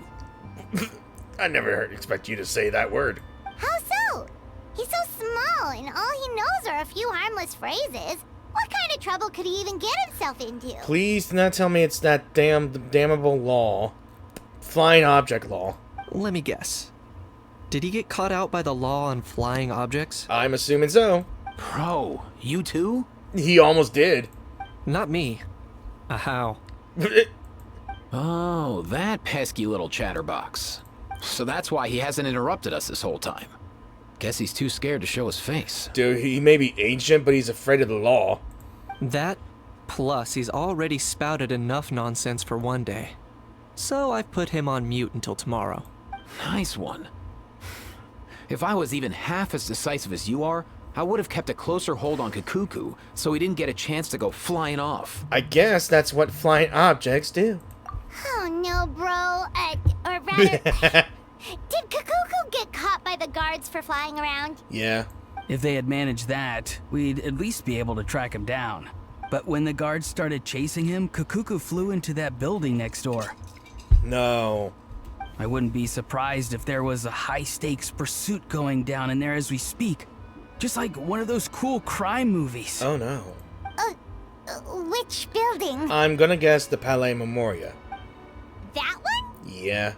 I never expect you to say that word. How so? He's so small, and all he knows are a few harmless phrases. What kind of trouble could he even get himself into? Please do not tell me it's that damnable law. Flying object law. Let me guess. Did he get caught out by the law on flying objects? I'm assuming so. Bro, you too? He almost did. Not me. How? Oh, that pesky little chatterbox. So that's why he hasn't interrupted us this whole time. Guess he's too scared to show his face. Dude, he may be ancient, but he's afraid of the law. That, plus he's already spouted enough nonsense for one day. So I've put him on mute until tomorrow. Nice one. If I was even half as decisive as you are, I would have kept a closer hold on Kakuku so he didn't get a chance to go flying off. I guess that's what flying objects do. Oh no, bro. Or rather, did Kakuku get caught by the guards for flying around? Yeah. If they had managed that, we'd at least be able to track him down. But when the guards started chasing him, Kakuku flew into that building next door. No. I wouldn't be surprised if there was a high-stakes pursuit going down in there as we speak. Just like one of those cool crime movies. Oh no. Which building? I'm gonna guess the Palais Memoria. That one? Yeah.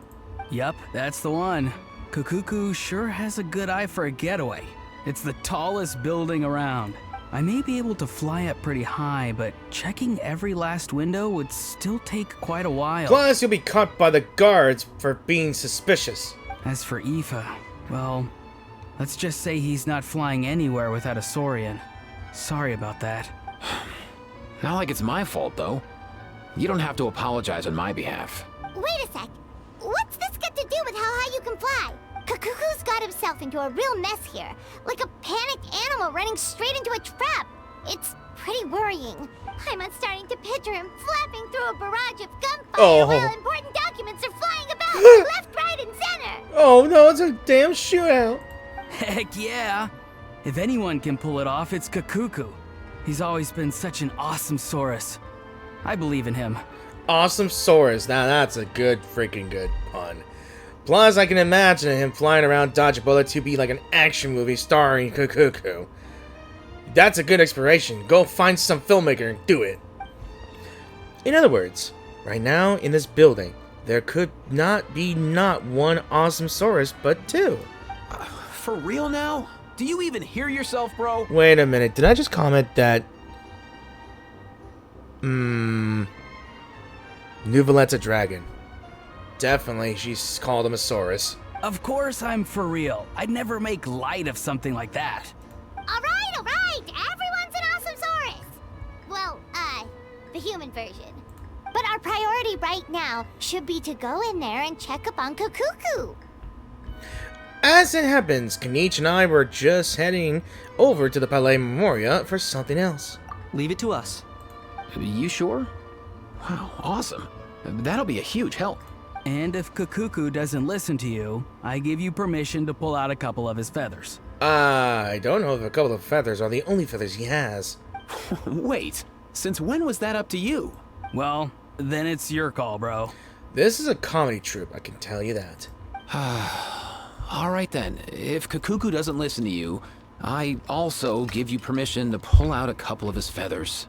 Yup, that's the one. Kukuku sure has a good eye for a getaway. It's the tallest building around. I may be able to fly up pretty high, but checking every last window would still take quite a while. Plus, you'll be caught by the guards for being suspicious. As for Aoife, well, let's just say he's not flying anywhere without a Saurian. Sorry about that. Not like it's my fault, though. You don't have to apologize on my behalf. Wait a sec. What's this got to do with how high you can fly? Kukuku's got himself into a real mess here. Like a panicked animal running straight into a trap. It's pretty worrying. I'm starting to picture him flapping through a barrage of gunfire while important documents are flying about left, right, and center. Oh no, it's a damn shootout. Heck yeah! If anyone can pull it off, it's Kukuku. He's always been such an awesome Saurus. I believe in him. Awesome Saurus. Now that's a good freaking good pun. Plus, I can imagine him flying around dodge a bullet to be like an action movie starring Kukuku. That's a good inspiration. Go find some filmmaker and do it. In other words, right now in this building, there could not be not one awesome Saurus, but two. For real now? Do you even hear yourself, bro? Wait a minute, did I just comment that... Nouvelette's a dragon. Definitely, she's called him a Saurus. Of course I'm for real. I'd never make light of something like that. Alright, everyone's an awesome Saurus. Well, the human version. But our priority right now should be to go in there and check up on Kukuku. As it happens, Kanichi and I were just heading over to the Palais Memoria for something else. Leave it to us. You sure? Wow, awesome. That'll be a huge help. And if Kukuku doesn't listen to you, I give you permission to pull out a couple of his feathers. I don't know if a couple of feathers are the only feathers he has. Wait, since when was that up to you? Well, then it's your call, bro. This is a comedy troupe, I can tell you that. Alright then, if Kukuku doesn't listen to you, I also give you permission to pull out a couple of his feathers.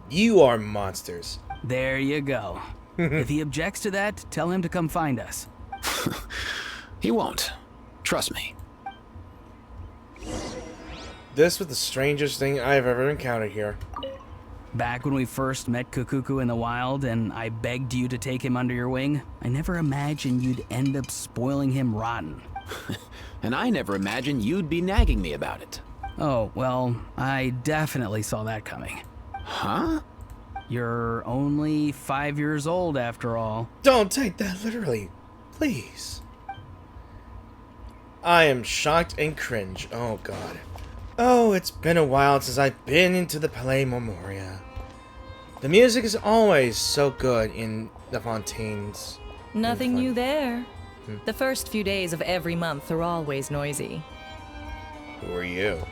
You are monsters. There you go. If he objects to that, tell him to come find us. He won't. Trust me. This was the strangest thing I've ever encountered here. Back when we first met Kukuku in the wild and I begged you to take him under your wing, I never imagined you'd end up spoiling him rotten. And I never imagined you'd be nagging me about it. Oh, well, I definitely saw that coming. Huh? You're only 5 years old after all. Don't take that literally, please. I am shocked and cringe. Oh god. Oh, it's been a while since I've been into the Palais Memoria. The music is always so good in the Fontaines. Nothing new there. The first few days of every month are always noisy. Who are you?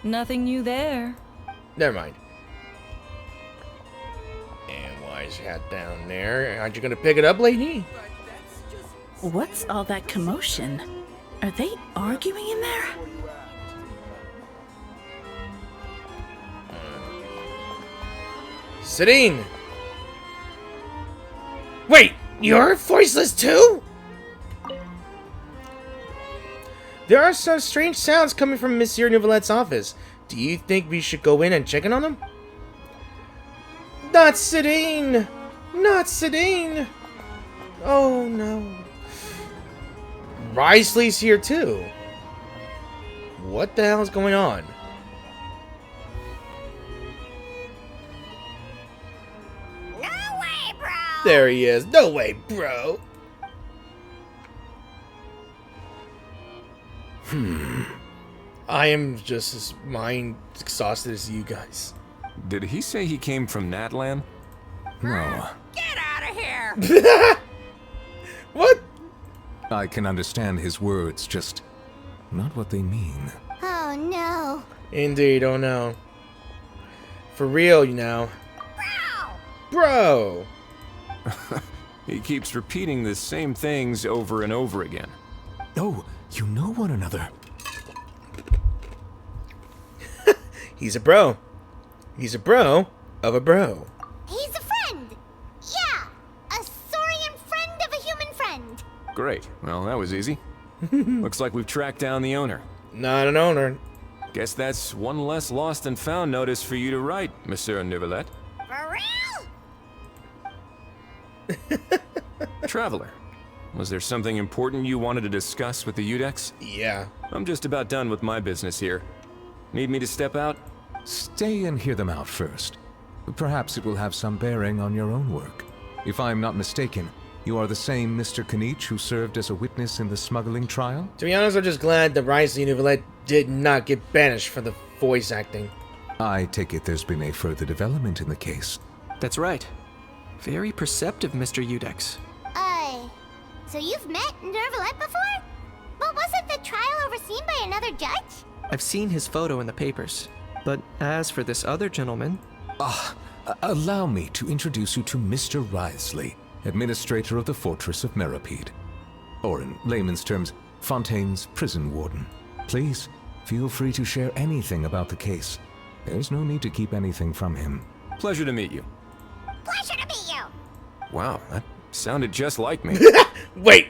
Nothing new there. Never mind. And why is your hat down there? Aren't you gonna pick it up, lady? What's all that commotion? Are they arguing in there? Sidine! Wait, you're voiceless too? There are some strange sounds coming from Monsieur Nouvelette's office. Do you think we should go in and check in on them? Not Sidine! Not Sidine! Oh no. Risley's here too. What the hell is going on? No way, bro! There he is. No way, bro. I am just as mind exhausted as you guys. Did he say he came from Natlan? No. Get out of here! What? I can understand his words, just not what they mean. Oh no. Indeed, oh no. For real, you know. Bro! He keeps repeating the same things over and over again. Oh, you know one another. He's a bro. He's a bro of a bro. He's a friend. Yeah, a saurian friend of a human friend. Great. Well, that was easy. Looks like we've tracked down the owner. Not an owner. Guess that's one less lost and found notice for you to write, Monsieur Neuvillette. For real? Traveler, was there something important you wanted to discuss with the Udex? Yeah. I'm just about done with my business here. Need me to step out? Stay and hear them out first. Perhaps it will have some bearing on your own work. If I'm not mistaken, you are the same Mr. Kanich who served as a witness in the smuggling trial? To be honest, I'm just glad that Risley Neuvillette did not get banished for the voice acting. I take it there's been a further development in the case. That's right. Very perceptive, Mr. Udex. So you've met Neuvillette before? But wasn't the trial overseen by another judge? I've seen his photo in the papers. But as for this other gentleman... Allow me to introduce you to Mr. Risley, administrator of the Fortress of Meripede. Or in layman's terms, Fontaine's prison warden. Please, feel free to share anything about the case. There's no need to keep anything from him. Pleasure to meet you. Pleasure to meet you. Wow, that sounded just like me. Wait!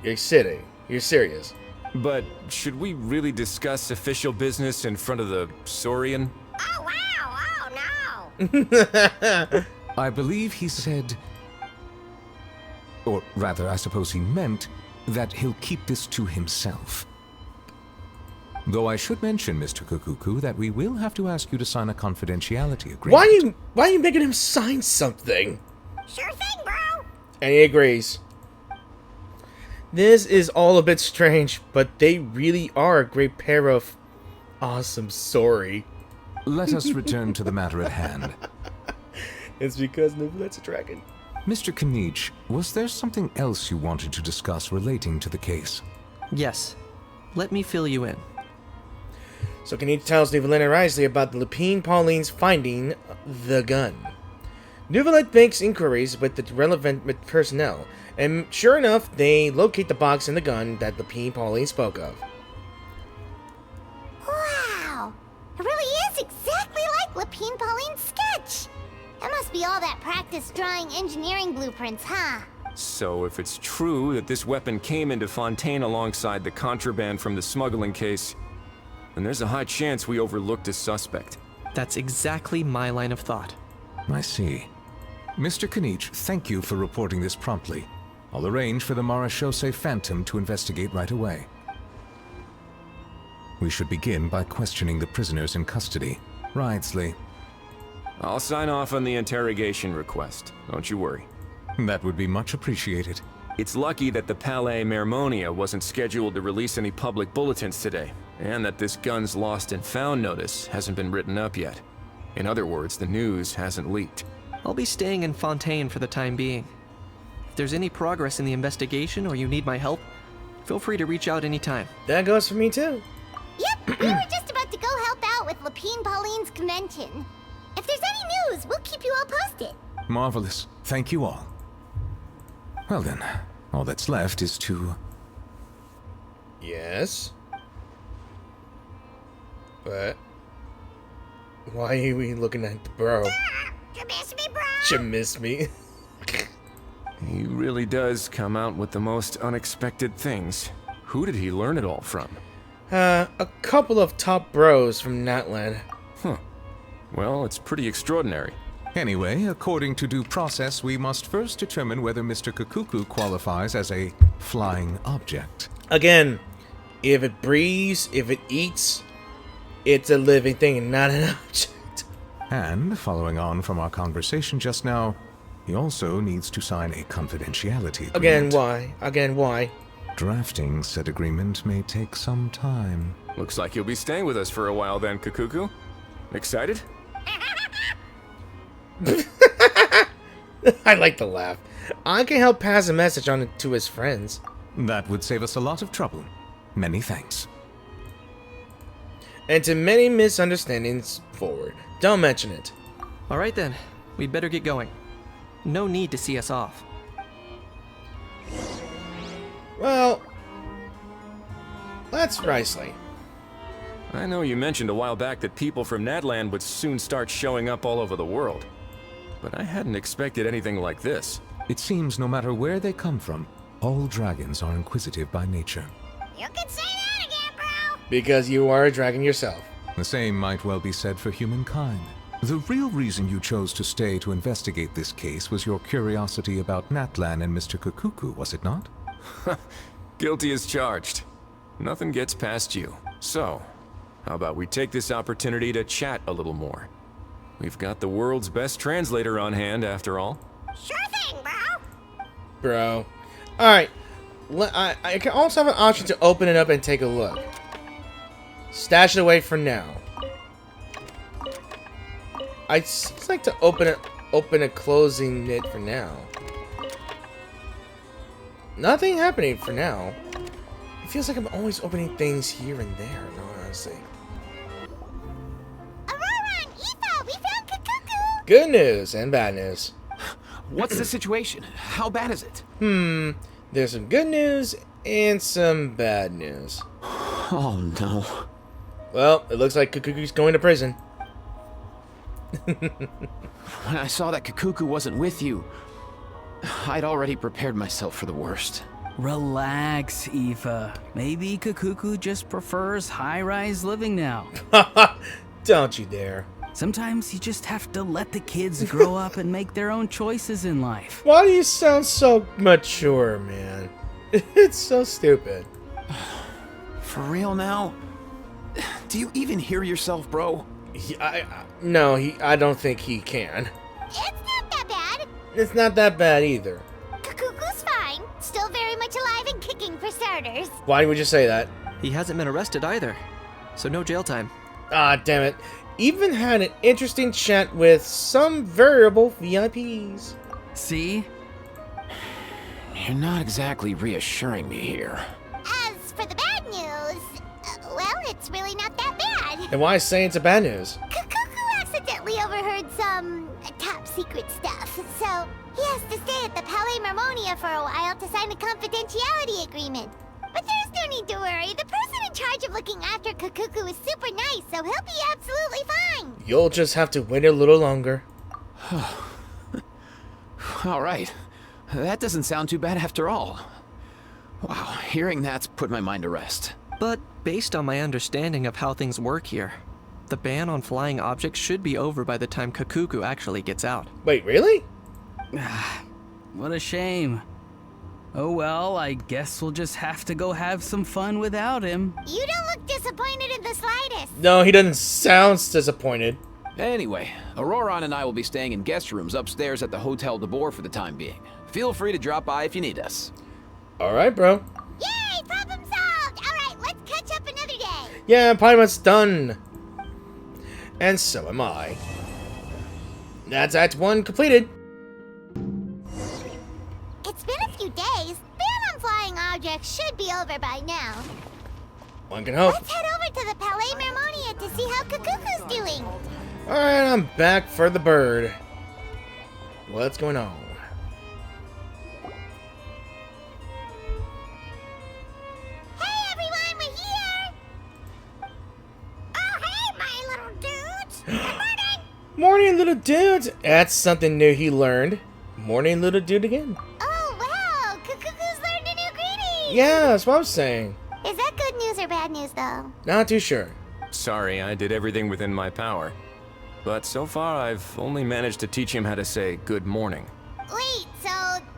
You're kidding. You're serious. But should we really discuss official business in front of the Saurian? Oh, wow. Oh, no. I believe he said... Or rather, I suppose he meant that he'll keep this to himself. Though I should mention, Mr. Kukuku, that we will have to ask you to sign a confidentiality agreement. Why are you making him sign something? Sure thing, bro. And he agrees. This is all a bit strange, but they really are a great pair of awesome sorry. Let us return to the matter at hand. It's because Neuvillette's a dragon. Mr. Kanich, was there something else you wanted to discuss relating to the case? Yes. Let me fill you in. So Kanich tells Neuvillette and Risley about the Lapine Pauline's finding the gun. Neuvillette makes inquiries with the relevant personnel, and sure enough, they locate the box and the gun that Lapine Pauline spoke of. Wow. It really is exactly like Lapine Pauline's sketch. That must be all that practice drawing engineering blueprints, huh? So if it's true that this weapon came into Fontaine alongside the contraband from the smuggling case, then there's a high chance we overlooked a suspect. That's exactly my line of thought. I see. Mr. Kanich, thank you for reporting this promptly. I'll arrange for the Marechaussee Phantom to investigate right away. We should begin by questioning the prisoners in custody. Risley. I'll sign off on the interrogation request. Don't you worry. That would be much appreciated. It's lucky that the Palais Mermonia wasn't scheduled to release any public bulletins today, and that this gun's lost and found notice hasn't been written up yet. In other words, the news hasn't leaked. I'll be staying in Fontaine for the time being. If there's any progress in the investigation or you need my help, feel free to reach out anytime. That goes for me too. Yep, we were just about to go help out with Lapine Pauline's convention. If there's any news, we'll keep you all posted. Marvelous. Thank you all. Well then, all that's left is to... Yes? But... why are we looking at the bro? You miss me, bro? You miss me? He really does come out with the most unexpected things. Who did he learn it all from? A couple of top bros from Natlan. Huh. Well, it's pretty extraordinary. Anyway, according to due process, we must first determine whether Mr. Kukuku qualifies as a flying object. Again, if it breathes, if it eats, it's a living thing and not an object. And, following on from our conversation just now, he also needs to sign a confidentiality agreement. Again, why? Again, why? Drafting said agreement may take some time. Looks like you'll be staying with us for a while then, Kukuku. Excited? I like the laugh. I can help pass a message on to his friends. That would save us a lot of trouble. Many thanks. And to many misunderstandings forward. Don't mention it. Alright then, we'd better get going. No need to see us off. Well, that's Risley. I know you mentioned a while back that people from Natlan would soon start showing up all over the world. But I hadn't expected anything like this. It seems no matter where they come from, all dragons are inquisitive by nature. You can say that again, bro. Because you are a dragon yourself. The same might well be said for humankind. The real reason you chose to stay to investigate this case was your curiosity about Natlan and Mr. Kukuku, was it not? Guilty as charged. Nothing gets past you. So, how about we take this opportunity to chat a little more? We've got the world's best translator on hand, after all. Sure thing, bro. Bro. Alright. I can also have an option to open it up and take a look. Stash it away for now. I'd just like to open it, closing it for now. Nothing happening for now. It feels like I'm always opening things here and there, no, honestly. Aurora and Aoife, we found Kukuku. Good news and bad news. What's the situation? How bad is it? There's some good news and some bad news. Oh no. Well, it looks like Kukuku's going to prison. When I saw that Kukuku wasn't with you, I'd already prepared myself for the worst. Relax, Aoife. Maybe Kukuku just prefers high-rise living now. Don't you dare. Sometimes you just have to let the kids grow up and make their own choices in life. Why do you sound so mature, man? It's so stupid. For real now? Do you even hear yourself, bro? No, I don't think he can. It's not that bad. It's not that bad either. Kukuku's fine. Still very much alive and kicking for starters. Why would you say that? He hasn't been arrested either, so no jail time. Ah, damn it. Even had an interesting chat with some variable VIPs. See? You're not exactly reassuring me here. As for the bad news, well, it's really not that bad. And why say it's a bad news? Kukuku accidentally overheard some top secret stuff, so he has to stay at the Palais Marmonia for a while to sign a confidentiality agreement. But there's no need to worry. The person in charge of looking after Kukuku is super nice, so he'll be absolutely fine. You'll just have to wait a little longer. All right. That doesn't sound too bad after all. Wow, hearing that's put my mind to rest. But based on my understanding of how things work here, the ban on flying objects should be over by the time Kukuku actually gets out. Wait, really? What a shame. Oh well, I guess we'll just have to go have some fun without him. You don't look disappointed in the slightest. No, he doesn't sound disappointed. Anyway, Auroron and I will be staying in guest rooms upstairs at the Hotel de Boer for the time being. Feel free to drop by if you need us. Alright, bro. Yay, problem solved! Alright, let's catch up another day. Yeah, Pinewood's done. And so am I. That's Act 1 completed. It's been a few days. Ban on flying objects should be over by now. One can hope. Let's head over to the Palais Marmonia to see how Kukuku's doing. Alright, I'm back for the bird. What's going on? Hey everyone, we're here! Oh hey, my little dudes! Good morning! Morning, little dudes! That's something new he learned. Morning, little dude again. Oh wow, Kukuku's learned a new greeting! Yeah, that's what I'm saying. Is that good news or bad news though? Not too sure. Sorry, I did everything within my power. But so far, I've only managed to teach him how to say good morning. Wait, so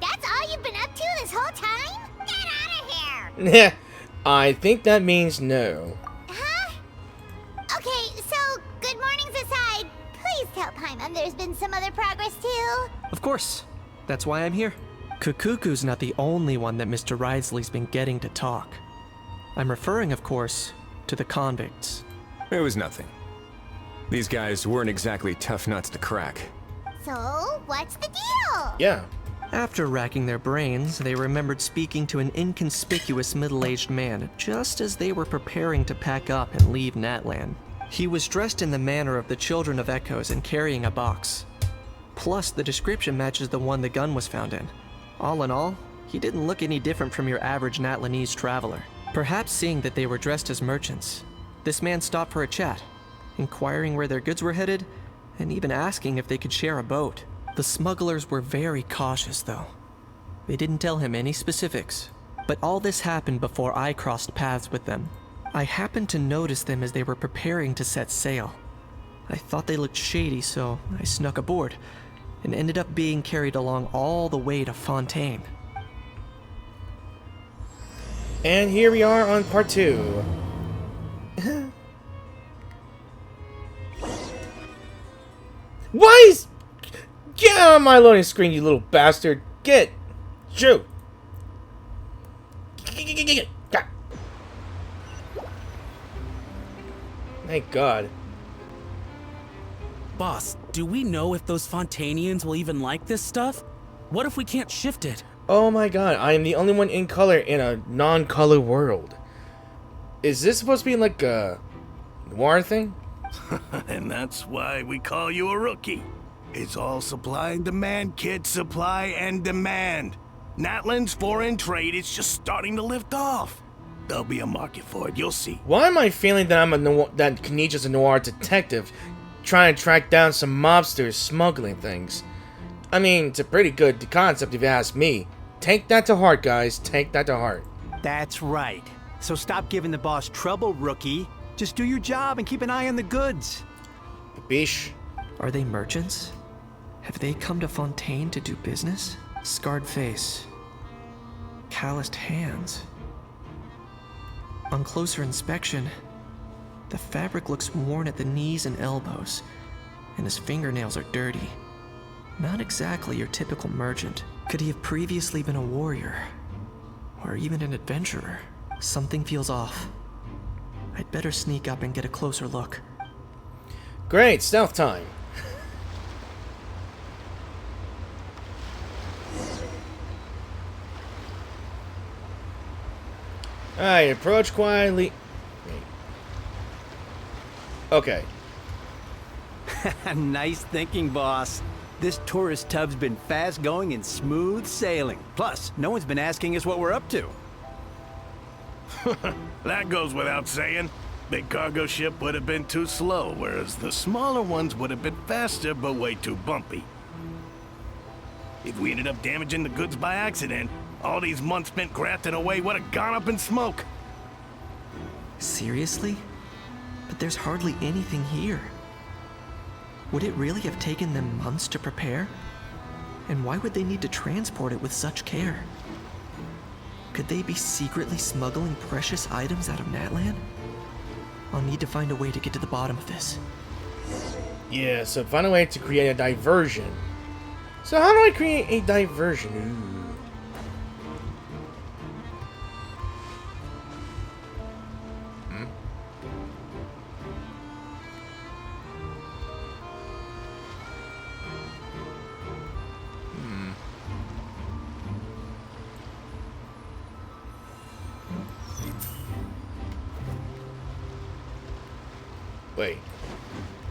that's all you've been up to this whole time? Get out of here! Yeah, I think that means no. Huh? Okay, so good mornings aside, please tell Paimon there's been some other progress too. Of course. That's why I'm here. Kukuku's not the only one that Mr. Risley's been getting to talk. I'm referring, of course, to the convicts. It was nothing. These guys weren't exactly tough nuts to crack. So, what's the deal? Yeah. After racking their brains, they remembered speaking to an inconspicuous middle-aged man just as they were preparing to pack up and leave Natlan. He was dressed in the manner of the Children of Echoes and carrying a box. Plus, the description matches the one the gun was found in. All in all, He didn't look any different from your average Natlanese traveler. Perhaps seeing that they were dressed as merchants, this man stopped for a chat, inquiring where their goods were headed, and even asking if they could share a boat. The smugglers were very cautious, though. They didn't tell him any specifics, but all this happened before I crossed paths with them. I happened to notice them as they were preparing to set sail. I thought they looked shady, so I snuck aboard, and ended up being carried along all the way to Fontaine. And here we are on part 2. Why is... Get out of my loading screen, you little bastard! Get! Shoot! Get. Thank God. Boss, do we know if those Fontainians will even like this stuff? What if we can't shift it? Oh my God, I am the only one in color in a non-color world. Is this supposed to be like a noir thing? And that's why we call you a rookie. It's all supply and demand, kid. Supply and demand. Natlan's foreign trade is just starting to lift off. There'll be a market for it, you'll see. Why am I feeling that that Kenichi's a noir detective trying to track down some mobsters smuggling things? I mean, it's a pretty good concept if you ask me. Take that to heart, guys. Take that to heart. That's right. So stop giving the boss trouble, rookie. Just do your job and keep an eye on the goods. Bish. Are they merchants? Have they come to Fontaine to do business? Scarred face. Calloused hands. On closer inspection, the fabric looks worn at the knees and elbows, and his fingernails are dirty. Not exactly your typical merchant. Could he have previously been a warrior? Or even an adventurer? Something feels off. I'd better sneak up and get a closer look. Great, stealth time. Alright, approach quietly. Okay. Nice thinking, boss. This tourist tub's been fast going and smooth sailing. Plus, no one's been asking us what we're up to. That goes without saying. Big cargo ship would have been too slow, whereas the smaller ones would have been faster but way too bumpy. If we ended up damaging the goods by accident, all these months spent grafting away would have gone up in smoke. Seriously? But there's hardly anything here. Would it really have taken them months to prepare? And why would they need to transport it with such care? Could they be secretly smuggling precious items out of Natlan? I'll need to find a way to get to the bottom of this. Yeah, so find a way to create a diversion. So how do I create a diversion? Ooh.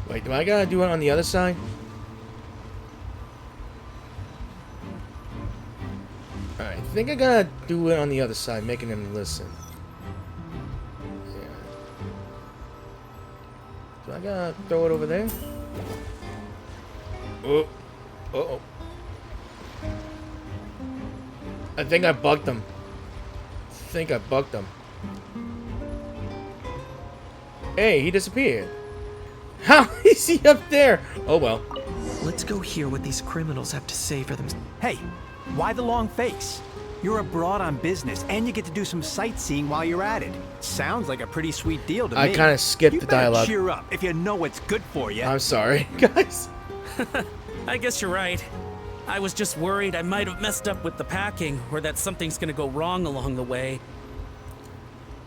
Wait, do I gotta do it on the other side? Alright, I think I gotta do it on the other side, making them listen. Yeah. Do I gotta throw it over there? Oh. Uh-oh. I think I bugged them. Hey, he disappeared. How is he up there? Oh well. Let's go hear what these criminals have to say for them. Hey, why the long face? You're abroad on business, and you get to do some sightseeing while you're at it. Sounds like a pretty sweet deal to me. I kind of skipped the dialogue. Cheer up if you know what's good for you. I'm sorry, guys. I guess you're right. I was just worried I might have messed up with the packing, or that something's gonna go wrong along the way.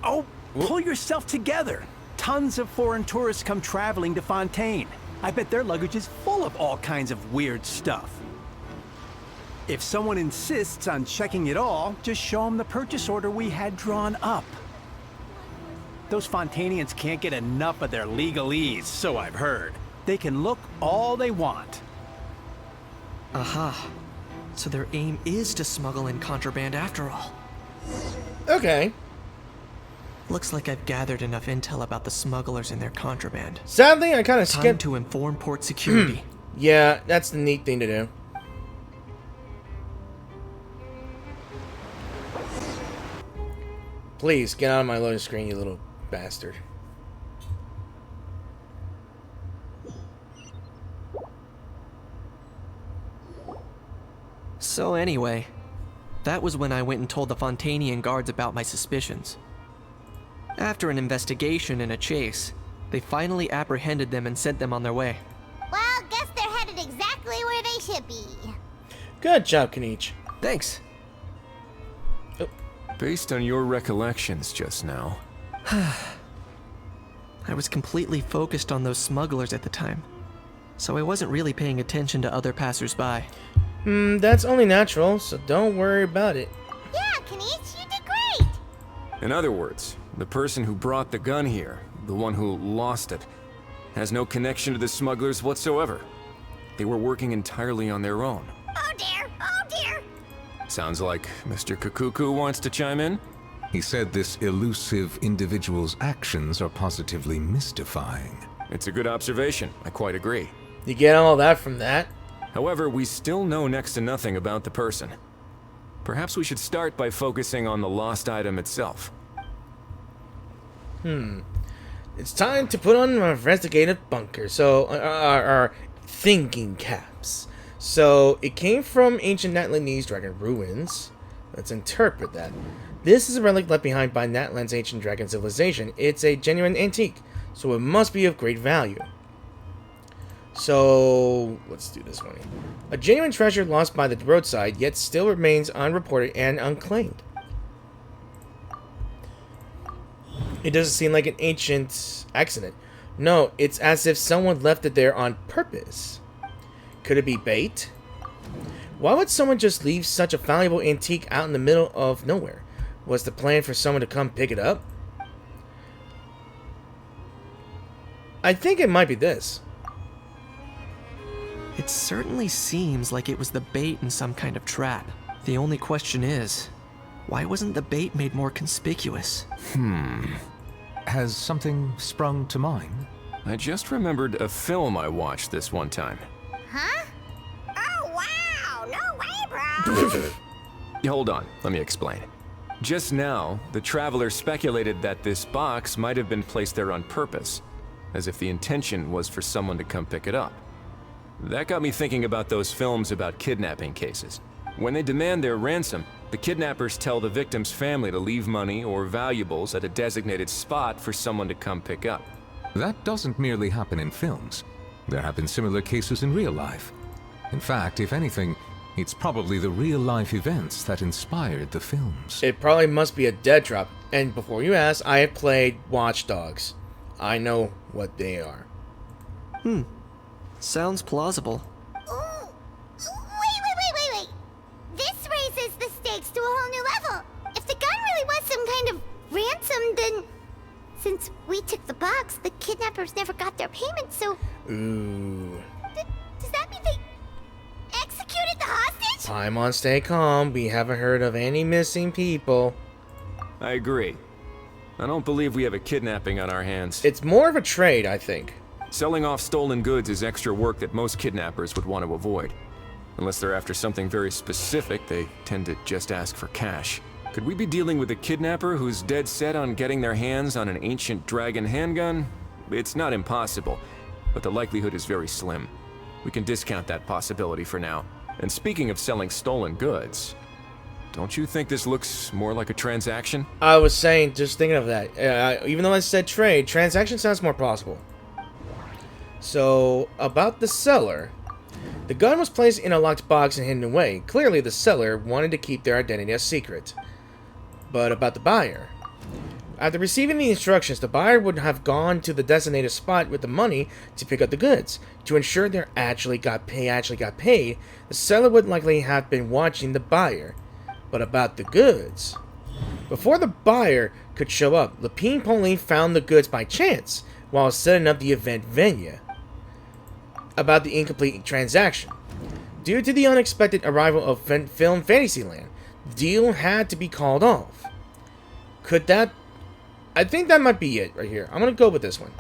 Oh, pull yourself together. Tons of foreign tourists come traveling to Fontaine. I bet their luggage is full of all kinds of weird stuff. If someone insists on checking it all, just show them the purchase order we had drawn up. Those Fontainians can't get enough of their legalese, so I've heard. They can look all they want. Aha. So their aim is to smuggle in contraband after all. Okay. Looks like I've gathered enough intel about the smugglers and their contraband. Sadly, I kind of Time skipped. to inform port security. Yeah, that's the neat thing to do. Please, get out of my loading screen, you little bastard. So anyway, that was when I went and told the Fontainian guards about my suspicions. After an investigation and a chase, they finally apprehended them and sent them on their way. Well, guess they're headed exactly where they should be. Good job, Kanichi. Thanks. Based on your recollections just now. I was completely focused on those smugglers at the time, so I wasn't really paying attention to other passers-by. That's only natural, so don't worry about it. Yeah, Kanichi, you did great! In other words, the person who brought the gun here, the one who lost it, has no connection to the smugglers whatsoever. They were working entirely on their own. Oh dear, oh dear! Sounds like Mr. Kakuku wants to chime in? He said this elusive individual's actions are positively mystifying. It's a good observation. I quite agree. You get all that from that? However, we still know next to nothing about the person. Perhaps we should start by focusing on the lost item itself. It's time to put on our investigative bunker. So, our thinking caps. So, it came from ancient Natlanese dragon ruins. Let's interpret that. This is a relic left behind by Natlan's ancient dragon civilization. It's a genuine antique, so it must be of great value. So, let's do this one. A genuine treasure lost by the roadside, yet still remains unreported and unclaimed. It doesn't seem like an ancient accident. No, it's as if someone left it there on purpose. Could it be bait? Why would someone just leave such a valuable antique out in the middle of nowhere? Was the plan for someone to come pick it up? I think it might be this. It certainly seems like it was the bait in some kind of trap. The only question is, why wasn't the bait made more conspicuous? Has something sprung to mind? I just remembered a film I watched this one time. Huh? Oh wow, no way, bro! Hold on, let me explain. Just now, the traveler speculated that this box might have been placed there on purpose, as if the intention was for someone to come pick it up. That got me thinking about those films about kidnapping cases. When they demand their ransom, the kidnappers tell the victim's family to leave money or valuables at a designated spot for someone to come pick up. That doesn't merely happen in films. There have been similar cases in real life. In fact, if anything, it's probably the real-life events that inspired the films. It probably must be a dead drop. And before you ask, I have played Watch Dogs. I know what they are. Sounds plausible. Ooh. Wait. This raises the stakes to a whole new level. If the gun really was some kind of ransom, then since we took the box, the kidnappers never got their payment, so... Ooh. Does that mean they executed the hostage? Paimon, stay calm. We haven't heard of any missing people. I agree. I don't believe we have a kidnapping on our hands. It's more of a trade, I think. Selling off stolen goods is extra work that most kidnappers would want to avoid. Unless they're after something very specific, they tend to just ask for cash. Could we be dealing with a kidnapper who's dead set on getting their hands on an ancient dragon handgun? It's not impossible, but the likelihood is very slim. We can discount that possibility for now. And speaking of selling stolen goods, don't you think this looks more like a transaction? I was saying, just thinking of that. Even though I said trade, transaction sounds more plausible. So, about the seller. The gun was placed in a locked box and hidden away. Clearly, the seller wanted to keep their identity a secret. But about the buyer. After receiving the instructions, the buyer would have gone to the designated spot with the money to pick up the goods. To ensure they actually got paid, the seller would likely have been watching the buyer. But about the goods. Before the buyer could show up, Lapine Pauline found the goods by chance while setting up the event venue. About the incomplete transaction. Due to the unexpected arrival of Film Fantasyland, the deal had to be called off. Could that... I think that might be it right here. I'm gonna go with this one.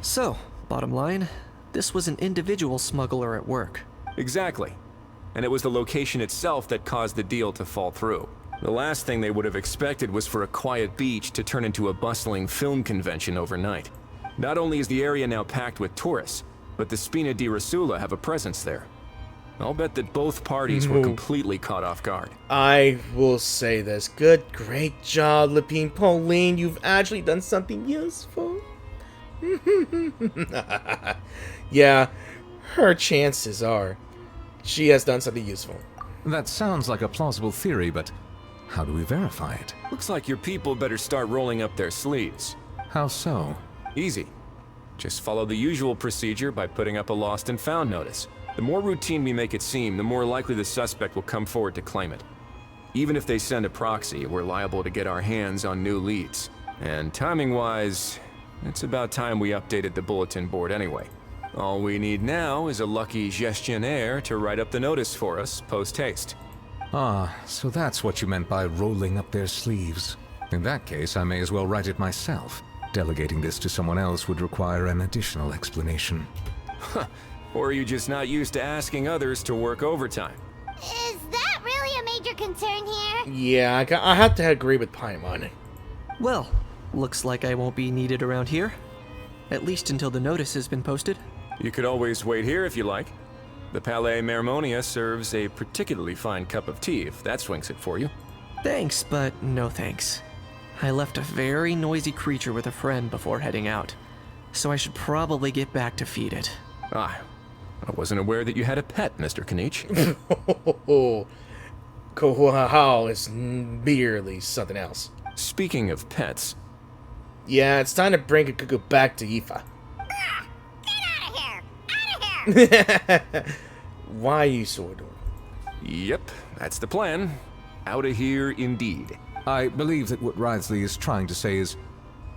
So, bottom line, this was an individual smuggler at work. Exactly. And it was the location itself that caused the deal to fall through. The last thing they would have expected was for a quiet beach to turn into a bustling film convention overnight. Not only is the area now packed with tourists, but the Spina di Rosula have a presence there. I'll bet that both parties were completely caught off guard. I will say this. Great job, Lepine Pauline. You've actually done something useful. Yeah, her chances are she has done something useful. That sounds like a plausible theory, but how do we verify it? Looks like your people better start rolling up their sleeves. How so? Easy. Just follow the usual procedure by putting up a lost and found notice. The more routine we make it seem, the more likely the suspect will come forward to claim it. Even if they send a proxy, we're liable to get our hands on new leads. And timing-wise, it's about time we updated the bulletin board anyway. All we need now is a lucky gestionnaire to write up the notice for us post-haste. Ah, so that's what you meant by rolling up their sleeves. In that case, I may as well write it myself. Delegating this to someone else would require an additional explanation. Or are you just not used to asking others to work overtime? Is that really a major concern here? Yeah, I have to agree with Paimon. Well, looks like I won't be needed around here. At least until the notice has been posted. You could always wait here if you like. The Palais Mermonia serves a particularly fine cup of tea, if that swings it for you. Thanks, but no thanks. I left a very noisy creature with a friend before heading out, so I should probably get back to feed it. Ah, I wasn't aware that you had a pet, Mr. Kanich. Kohuahao is merely something else. Speaking of pets... Yeah, it's time to bring Kuku back to Ifa. Get out of here! Out of here! Why are you so adorable? Yep, that's the plan. Out of here indeed. I believe that what Wriothesley is trying to say is,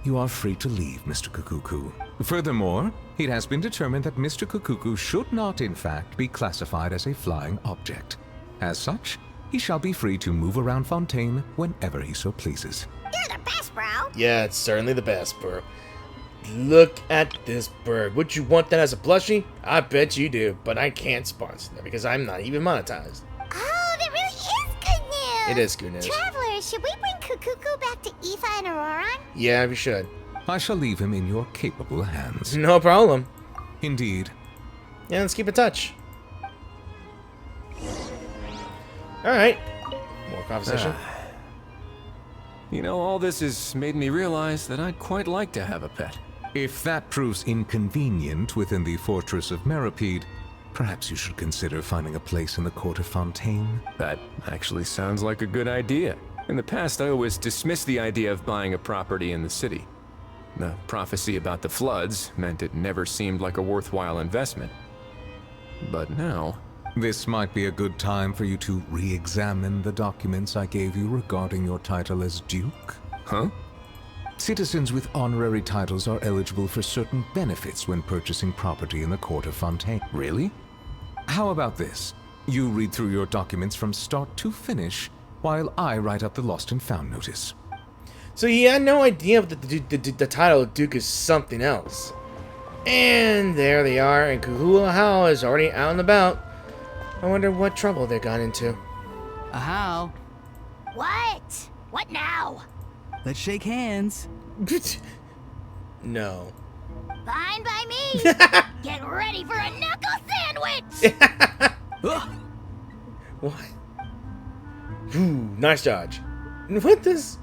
you are free to leave, Mr. Kukuku. Furthermore, it has been determined that Mr. Kukuku should not, in fact, be classified as a flying object. As such, he shall be free to move around Fontaine whenever he so pleases. You're the best, bro. Yeah, it's certainly the best, bro. Look at this bird. Would you want that as a plushie? I bet you do, but I can't sponsor that because I'm not even monetized. Oh, that really is good news. It is good news. Travelers, should we bring Kukuku back to Ifa and Auroran? Yeah, we should. I shall leave him in your capable hands. No problem. Indeed. Yeah, let's keep in touch. Alright. More conversation. You know, all this has made me realize that I'd quite like to have a pet. If that proves inconvenient within the fortress of Meripede, perhaps you should consider finding a place in the court of Fontaine. That actually sounds like a good idea. In the past, I always dismissed the idea of buying a property in the city. The prophecy about the floods meant it never seemed like a worthwhile investment. But now... This might be a good time for you to re-examine the documents I gave you regarding your title as Duke. Huh? Citizens with honorary titles are eligible for certain benefits when purchasing property in the court of Fontaine. Really? How about this? You read through your documents from start to finish, while I write up the lost and found notice. So he had no idea that the title of Duke is something else. And there they are, and Kuhuahao is already out and about. I wonder what trouble they got into. Ahau. What? What now? Let's shake hands. No. Fine by me. Get ready for a knuckle sandwich. What? Ooh, nice dodge. What this?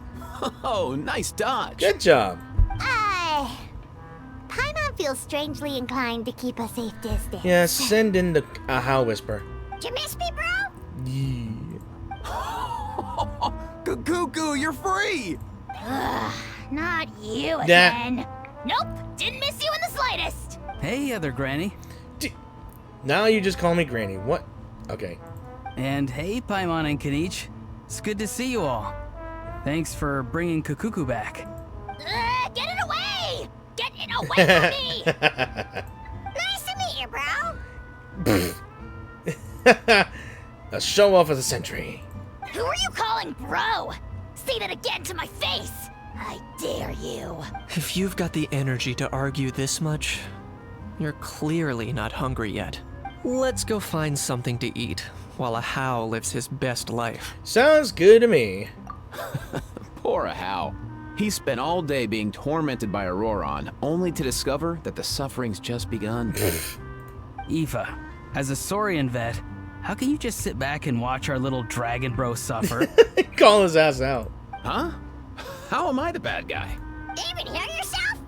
Oh, nice dodge. Good job. Paimon feels strangely inclined to keep a safe distance. Yeah, send in the Ahau whisper. Did you miss me, bro? Yeah. Cuckoo, you're free! Not you again. Nope, didn't miss you in the slightest. Hey, other granny. Now you just call me Granny. What? Okay. And hey, Paimon and Kanich. It's good to see you all. Thanks for bringing Kukuku back. Get it away! Get it away from me! Nice to meet you, bro. A show-off of the century. Who are you calling bro? Say that again to my face! I dare you. If you've got the energy to argue this much, you're clearly not hungry yet. Let's go find something to eat while a How lives his best life. Sounds good to me. Poor How. He spent all day being tormented by Auroron, only to discover that the suffering's just begun. Eva, as a Saurian vet, how can you just sit back and watch our little dragon bro suffer? Call his ass out. Huh? How am I the bad guy? Even hear yourself?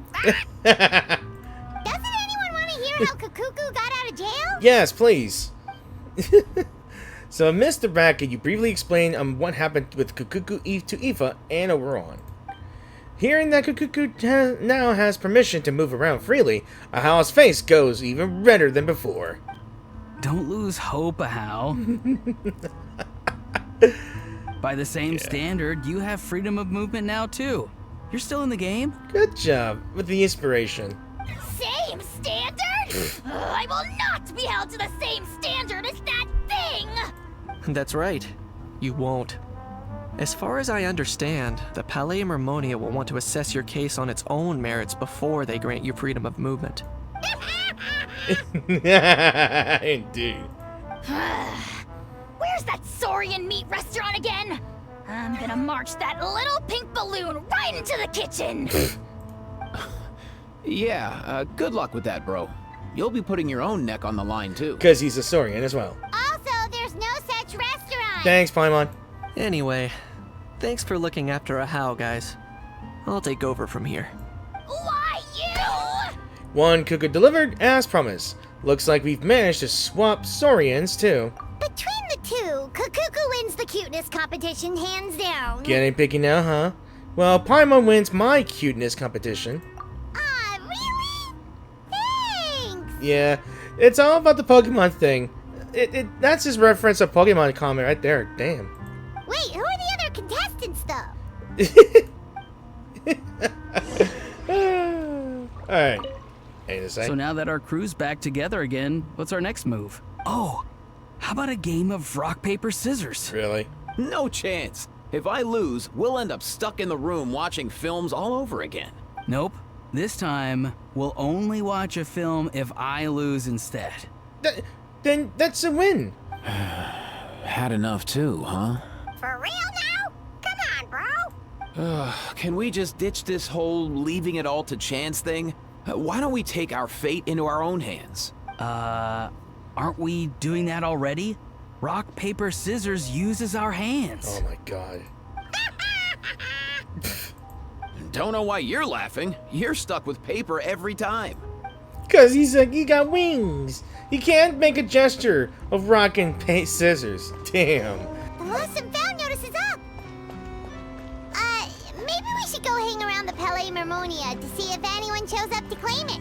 Doesn't anyone want to hear how Kakuku got out of jail? Yes, please. So, Mr. Brackett, you briefly explained what happened with Kakuku to Eva and Auroron. Hearing that Kakuku now has permission to move around freely, Ahao's face goes even redder than before. Don't lose hope, Ahao. By the same standard, you have freedom of movement now, too. You're still in the game? Good job with the inspiration. Same standard? I will not be held to the same standard as that thing! That's right. You won't. As far as I understand, the Palais Mermonia will want to assess your case on its own merits before they grant you freedom of movement. Indeed. Where's that Saurian meat restaurant again? I'm gonna march that little pink balloon right into the kitchen! Yeah, good luck with that, bro. You'll be putting your own neck on the line, too. Because he's a Saurian as well. Also, there's no such restaurant! Thanks, Paimon. Anyway, thanks for looking after Ahao, guys. I'll take over from here. Why, you? One Cuckoo delivered, as promised. Looks like we've managed to swap Saurians, too. Between the two, Kakuku wins the cuteness competition hands down. Getting picky now, huh? Well, Paimon wins my cuteness competition. Really? Thanks! Yeah, it's all about the Pokemon thing. That's his reference to Pokemon comment right there. Damn. Wait, who are the other contestants, though? Alright. Ain't to say. So now that our crew's back together again, what's our next move? Oh, how about a game of rock, paper, scissors? Really? No chance. If I lose, we'll end up stuck in the room watching films all over again. Nope. This time, we'll only watch a film if I lose instead. Then that's a win. Had enough too, huh? For real now? Come on, bro! Can we just ditch this whole leaving it all to chance thing? Why don't we take our fate into our own hands? Aren't we doing that already? Rock, paper, scissors uses our hands. Oh my god. Don't know why you're laughing. You're stuck with paper every time. Cause he got wings. He can't make a gesture of rock and scissors. Damn. The lost and found notice is up. Maybe we should go hang around the Palais Mermonia to see if anyone shows up to claim it.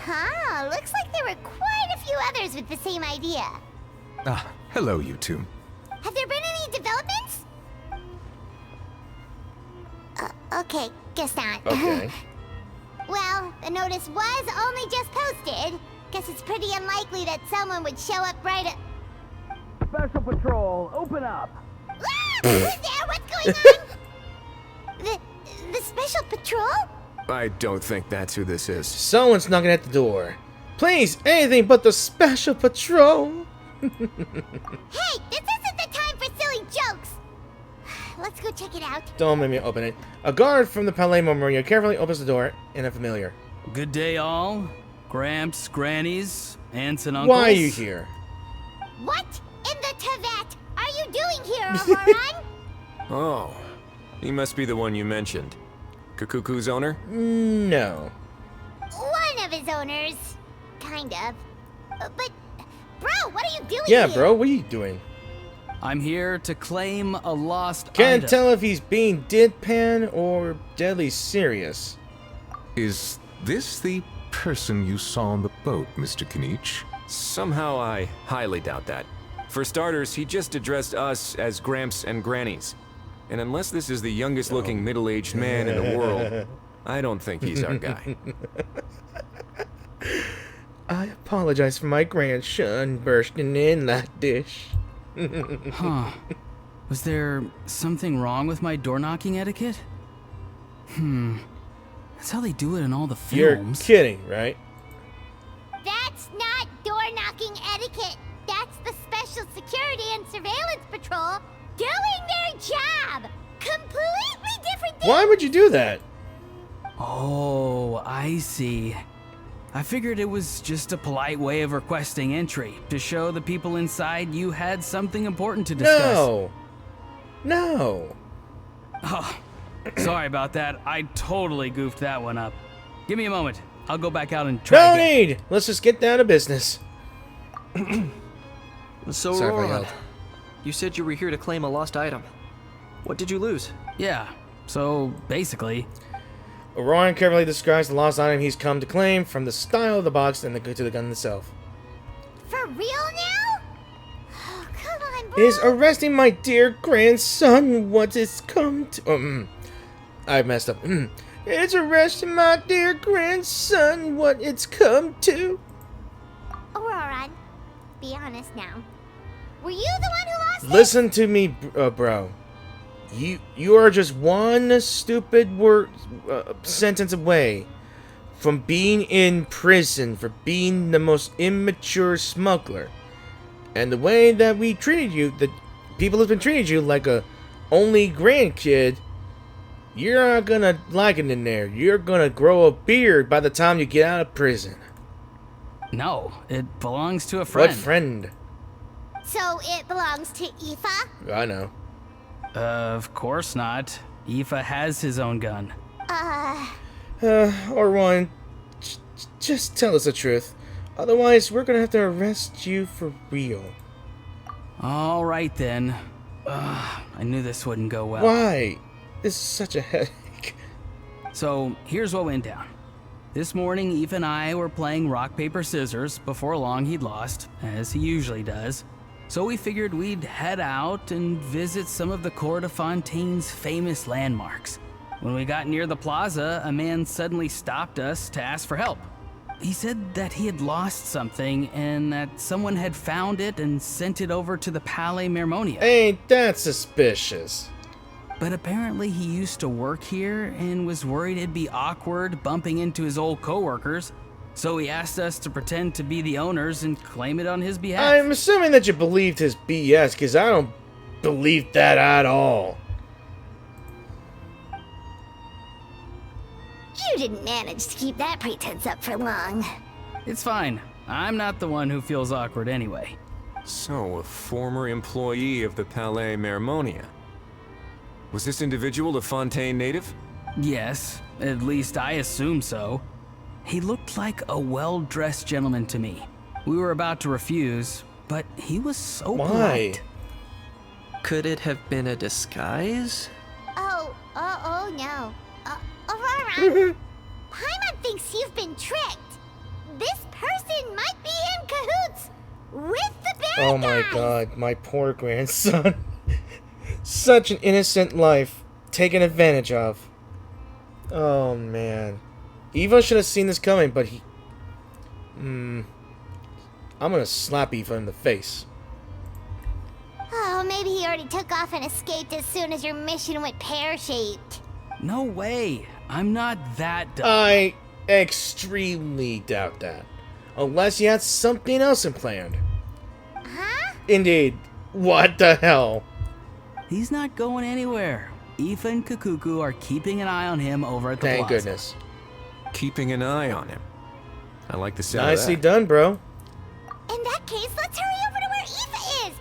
Huh, looks like there were quite a few others with the same idea. Ah, hello, you two. Have there been any developments? Okay, guess not. Okay. Well, the notice was only just posted. Guess it's pretty unlikely that someone would show up right at... Special Patrol, open up! Ah! Who's there? What's going on? The Special Patrol? I don't think that's who this is. Someone's knocking at the door. Please, anything but the Special Patrol. Hey, this isn't the time for silly jokes. Let's go check it out. Don't make me open it. A guard from the Palais Mermonia carefully opens the door, and a familiar. Good day, all. Gramps, grannies, aunts, and uncles. Why are you here? What in the Tevat are you doing here, Auroron? Oh, he must be the one you mentioned. Kakuku's owner? No. One of his owners. Kind of. But, bro, what are you doing Yeah, here? bro, what are you doing? I'm here to claim a lost Can't item. tell if he's being deadpan or deadly serious. Is this the person you saw on the boat, Mr. Kinich? Somehow I highly doubt that. For starters, he just addressed us as Gramps and Grannies. And unless this is the youngest looking middle-aged man in the world, I don't think he's our guy. apologize for my grandson bursting in that dish. Huh. Was there something wrong with my door-knocking etiquette? That's how they do it in all the films. You're kidding, right? That's not door-knocking etiquette. That's the Special Security and Surveillance Patrol doing their job. Completely different thing. Why would you do that? Oh, I see. I figured it was just a polite way of requesting entry to show the people inside you had something important to discuss. No. Oh, sorry about that. I totally goofed that one up. Give me a moment. I'll go back out and try No again. need. Let's just get down to business. So, Sorry if I Roran, yelled. you said you were here to claim a lost item. What did you lose? Yeah, so basically... Orion carefully describes the lost item he's come to claim, from the style of the box and to the gun itself. For real now? Oh, come on, bro. Is arresting my dear grandson what it's come to... I messed up. It's arresting my dear grandson what it's come to. Auroran, be honest now. Were you the one who lost it? Listen to me, bro. You are just one stupid word sentence away from being in prison for being the most immature smuggler. And the way that we treated you, the people have been treating you like a only grandkid, you're not gonna like it in there. You're gonna grow a beard by the time you get out of prison. No, it belongs to a friend. What friend? So it belongs to Aoife? I know. Of course not. Aoife has his own gun. Orion, just tell us the truth. Otherwise, we're gonna have to arrest you for real. All right then. I knew this wouldn't go well. Why? This is such a headache. So here's what went down. This morning, Aoife and I were playing rock, paper, scissors. Before long, he'd lost, as he usually does. So we figured we'd head out and visit some of the court of Fontaine's famous landmarks. When we got near the plaza, a man suddenly stopped us to ask for help. He said that he had lost something and that someone had found it and sent it over to the Palais Mermonia. Ain't that suspicious? But apparently he used to work here and was worried it'd be awkward bumping into his old coworkers. So he asked us to pretend to be the owners and claim it on his behalf. I'm assuming that you believed his BS, because I don't believe that at all. You didn't manage to keep that pretense up for long. It's fine. I'm not the one who feels awkward anyway. So, a former employee of the Palais Mermonia. Was this individual a Fontaine native? Yes, at least I assume so. He looked like a well-dressed gentleman to me. We were about to refuse, but he was so polite. Could it have been a disguise? Oh no. Auroran, Paimon thinks you've been tricked. This person might be in cahoots with the bad Oh my guys. god, my poor grandson. Such an innocent life, taken advantage of. Oh man. Eva should have seen this coming, but he... I'm gonna slap Eva in the face. Oh, maybe he already took off and escaped as soon as your mission went pear-shaped. No way. I'm not that dumb. I extremely doubt that. Unless he had something else in plan. Huh? Indeed. What the hell? He's not going anywhere. Aoife and Kakuku are keeping an eye on him over at the Thank plaza. goodness. Keeping an eye on him. I like the sound Nicely of that. done, bro. In that case, let's hurry over to where Aoife is.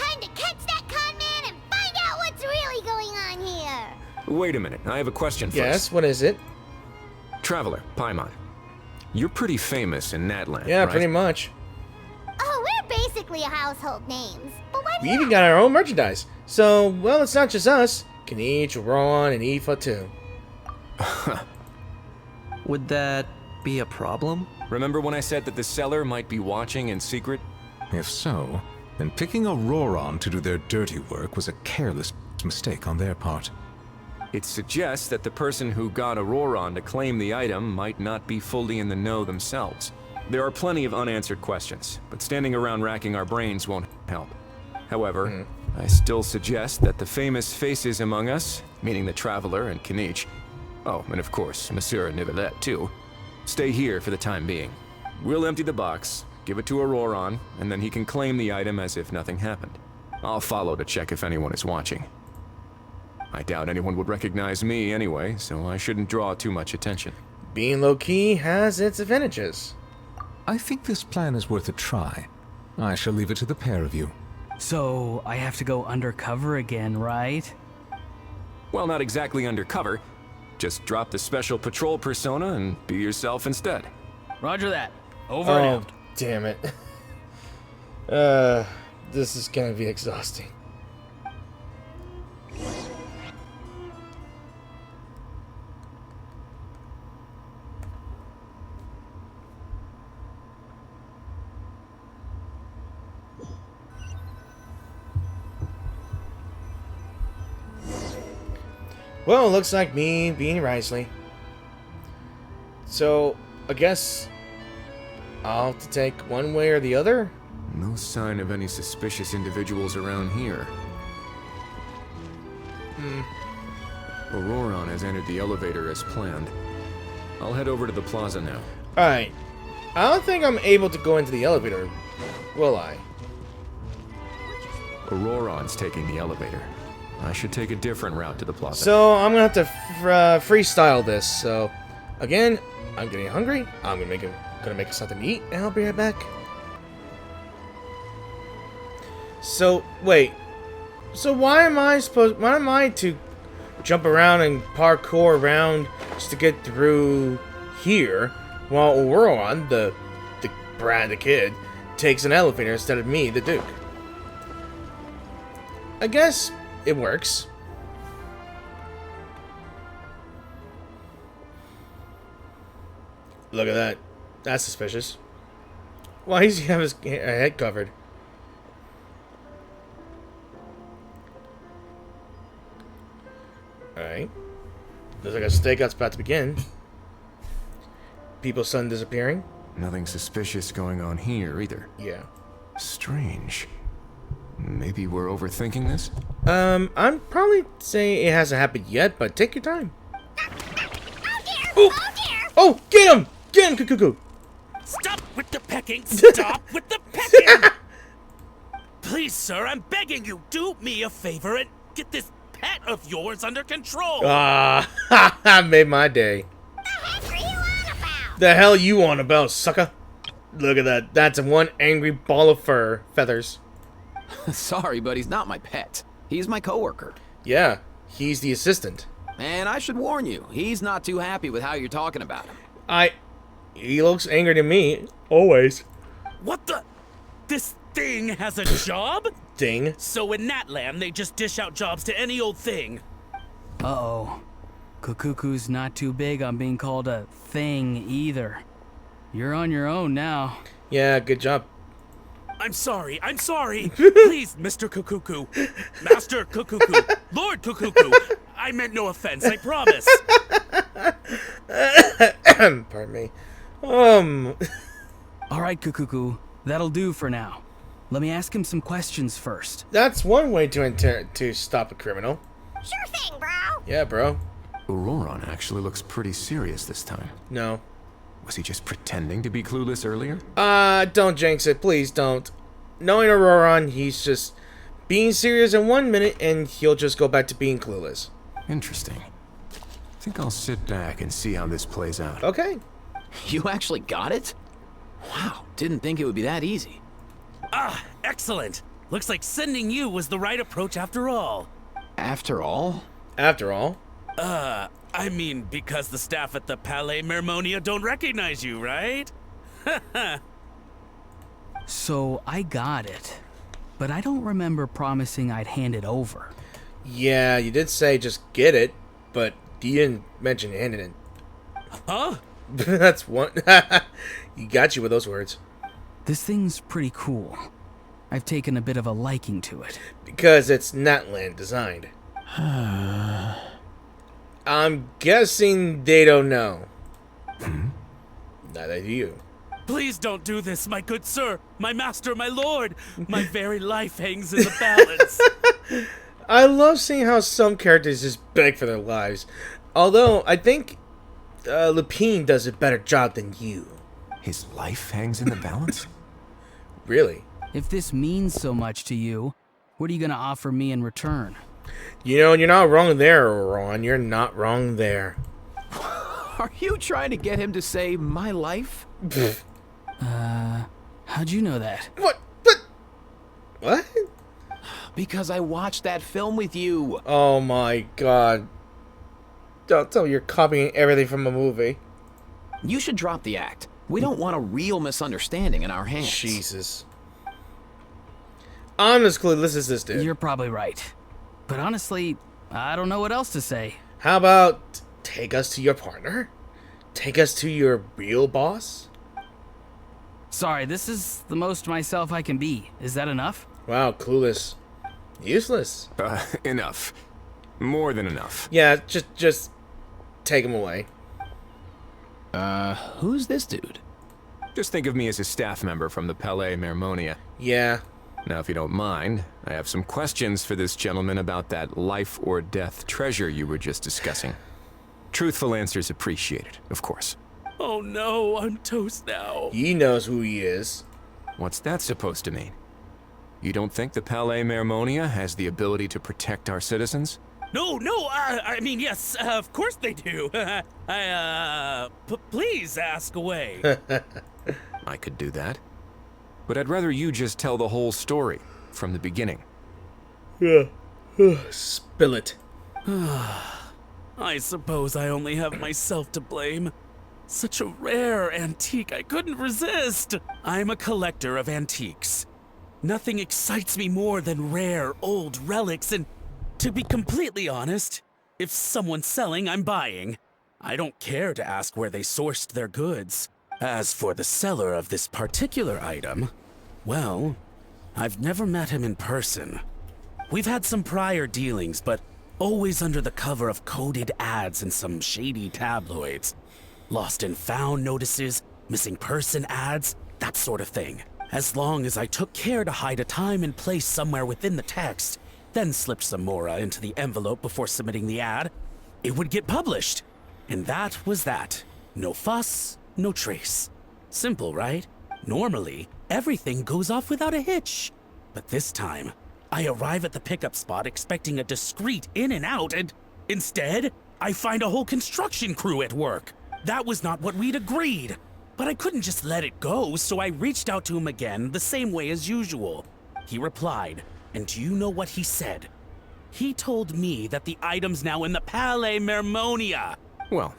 Time to catch that con man and find out what's really going on here. Wait a minute, I have a question first. Yes, what is it? Traveler, Paimon. You're pretty famous in Natlan, Yeah, right? pretty much. Oh, we're basically household names. But why We even got our own merchandise. So, well, it's not just us. Kanich, Ron, and Aoife, too. Would that be a problem? Remember when I said that the seller might be watching in secret? If so, then picking Auroran to do their dirty work was a careless mistake on their part. It suggests that the person who got Auroran to claim the item might not be fully in the know themselves. There are plenty of unanswered questions, but standing around racking our brains won't help. However, I still suggest that the famous faces among us, meaning the Traveler and Kinich, oh, and of course, Monsieur Nivelette too, stay here for the time being. We'll empty the box, give it to Auroron, and then he can claim the item as if nothing happened. I'll follow to check if anyone is watching. I doubt anyone would recognize me anyway, so I shouldn't draw too much attention. Being low-key has its advantages. I think this plan is worth a try. I shall leave it to the pair of you. So, I have to go undercover again, right? Well, not exactly undercover. Just drop the special patrol persona and be yourself instead. Roger that. Over and out. Damn it. This is gonna be exhausting. Well, it looks like me being Risley. So, I guess I'll have to take one way or the other? No sign of any suspicious individuals around here. Auroron has entered the elevator as planned. I'll head over to the plaza now. Alright. I don't think I'm able to go into the elevator, will I? Auroron's taking the elevator. I should take a different route to the plaza. So, I'm gonna have to freestyle this. So, again, I'm getting hungry. I'm gonna make something to eat, and I'll be right back. So, wait. So why am I to jump around and parkour around just to get through here, while Auroron, the kid, takes an elevator instead of me, the Duke? I guess it works. Look at that. That's suspicious. Why does he have his head covered? Alright. Looks like a stakeout's about to begin. People's son disappearing. Nothing suspicious going on here either. Yeah. Strange. Maybe we're overthinking this? I'm probably saying it hasn't happened yet, but take your time. Oh, get him! Get him, Cuckoo! Stop with the pecking! Stop with the pecking! Please, sir, I'm begging you, do me a favor and get this pet of yours under control! I made my day. The hell you on about, sucker? Look at that. That's one angry ball of feathers. Sorry, but he's not my pet. He's my coworker. Yeah, he's the assistant. And I should warn you, he's not too happy with how you're talking about him. He looks angry to me, always. What the? This thing has a job? Ding. So in Natlan, they just dish out jobs to any old thing. Uh-oh. Kukuku's not too big on being called a thing either. You're on your own now. Yeah, good job. I'm sorry. Please, Mr. Kukuku. Master Kukuku. Lord Kukuku. I meant no offense, I promise. Pardon me. Alright, Kukuku. That'll do for now. Let me ask him some questions first. That's one way to stop a criminal. Sure thing, bro. Yeah, bro. Auroron actually looks pretty serious this time. No. Was he just pretending to be clueless earlier? Don't jinx it. Please don't. Knowing Auroron, he's just being serious in 1 minute, and he'll just go back to being clueless. Interesting. I think I'll sit back and see how this plays out. Okay. You actually got it? Wow, didn't think it would be that easy. Ah, excellent. Looks like sending you was the right approach after all. After all? After all? I mean, because the staff at the Palais Mermonia don't recognize you, right? So, I got it. But I don't remember promising I'd hand it over. Yeah, you did say just get it, but you didn't mention handing it. Huh? That's one. You got you with those words. This thing's pretty cool. I've taken a bit of a liking to it. Because it's Natlan designed. I'm guessing they don't know. Neither do you. Please don't do this, my good sir, my master, my lord. My very life hangs in the balance. I love seeing how some characters just beg for their lives. Although, I think Lupin does a better job than you. His life hangs in the balance? Really? If this means so much to you, what are you gonna offer me in return? You know, you're not wrong there, Ron. You're not wrong there. Are you trying to get him to say my life? How'd you know that? What? Because I watched that film with you. Oh my god. Don't tell me you're copying everything from a movie. You should drop the act. We don't want a real misunderstanding in our hands. Jesus. I'm as clueless as this dude. You're probably right. But honestly, I don't know what else to say. How about take us to your partner? Take us to your real boss? Sorry, this is the most myself I can be. Is that enough? Wow, clueless. Useless. Enough. More than enough. Yeah, just take him away. Who's this dude? Just think of me as a staff member from the Palais Mermonia. Yeah. Now, if you don't mind, I have some questions for this gentleman about that life or death treasure you were just discussing. Truthful answers appreciated, of course. Oh no, I'm toast now. He knows who he is. What's that supposed to mean? You don't think the Palais Mermonia has the ability to protect our citizens? No, I mean, yes, of course they do. Please ask away. I could do that. But I'd rather you just tell the whole story, from the beginning. Yeah. Spill it. I suppose I only have myself to blame. Such a rare antique, I couldn't resist. I'm a collector of antiques. Nothing excites me more than rare, old relics, and to be completely honest, if someone's selling, I'm buying. I don't care to ask where they sourced their goods. As for the seller of this particular item, well, I've never met him in person. We've had some prior dealings, but always under the cover of coded ads in some shady tabloids. Lost and found notices, missing person ads, that sort of thing. As long as I took care to hide a time and place somewhere within the text, then slipped some more into the envelope before submitting the ad, it would get published. And that was that. No fuss, no trace. Simple, right? Normally, everything goes off without a hitch. But this time, I arrive at the pickup spot expecting a discreet in and out, and instead, I find a whole construction crew at work. That was not what we'd agreed. But I couldn't just let it go, so I reached out to him again the same way as usual. He replied, and do you know what he said? He told me that the item's now in the Palais Mermonia. Well,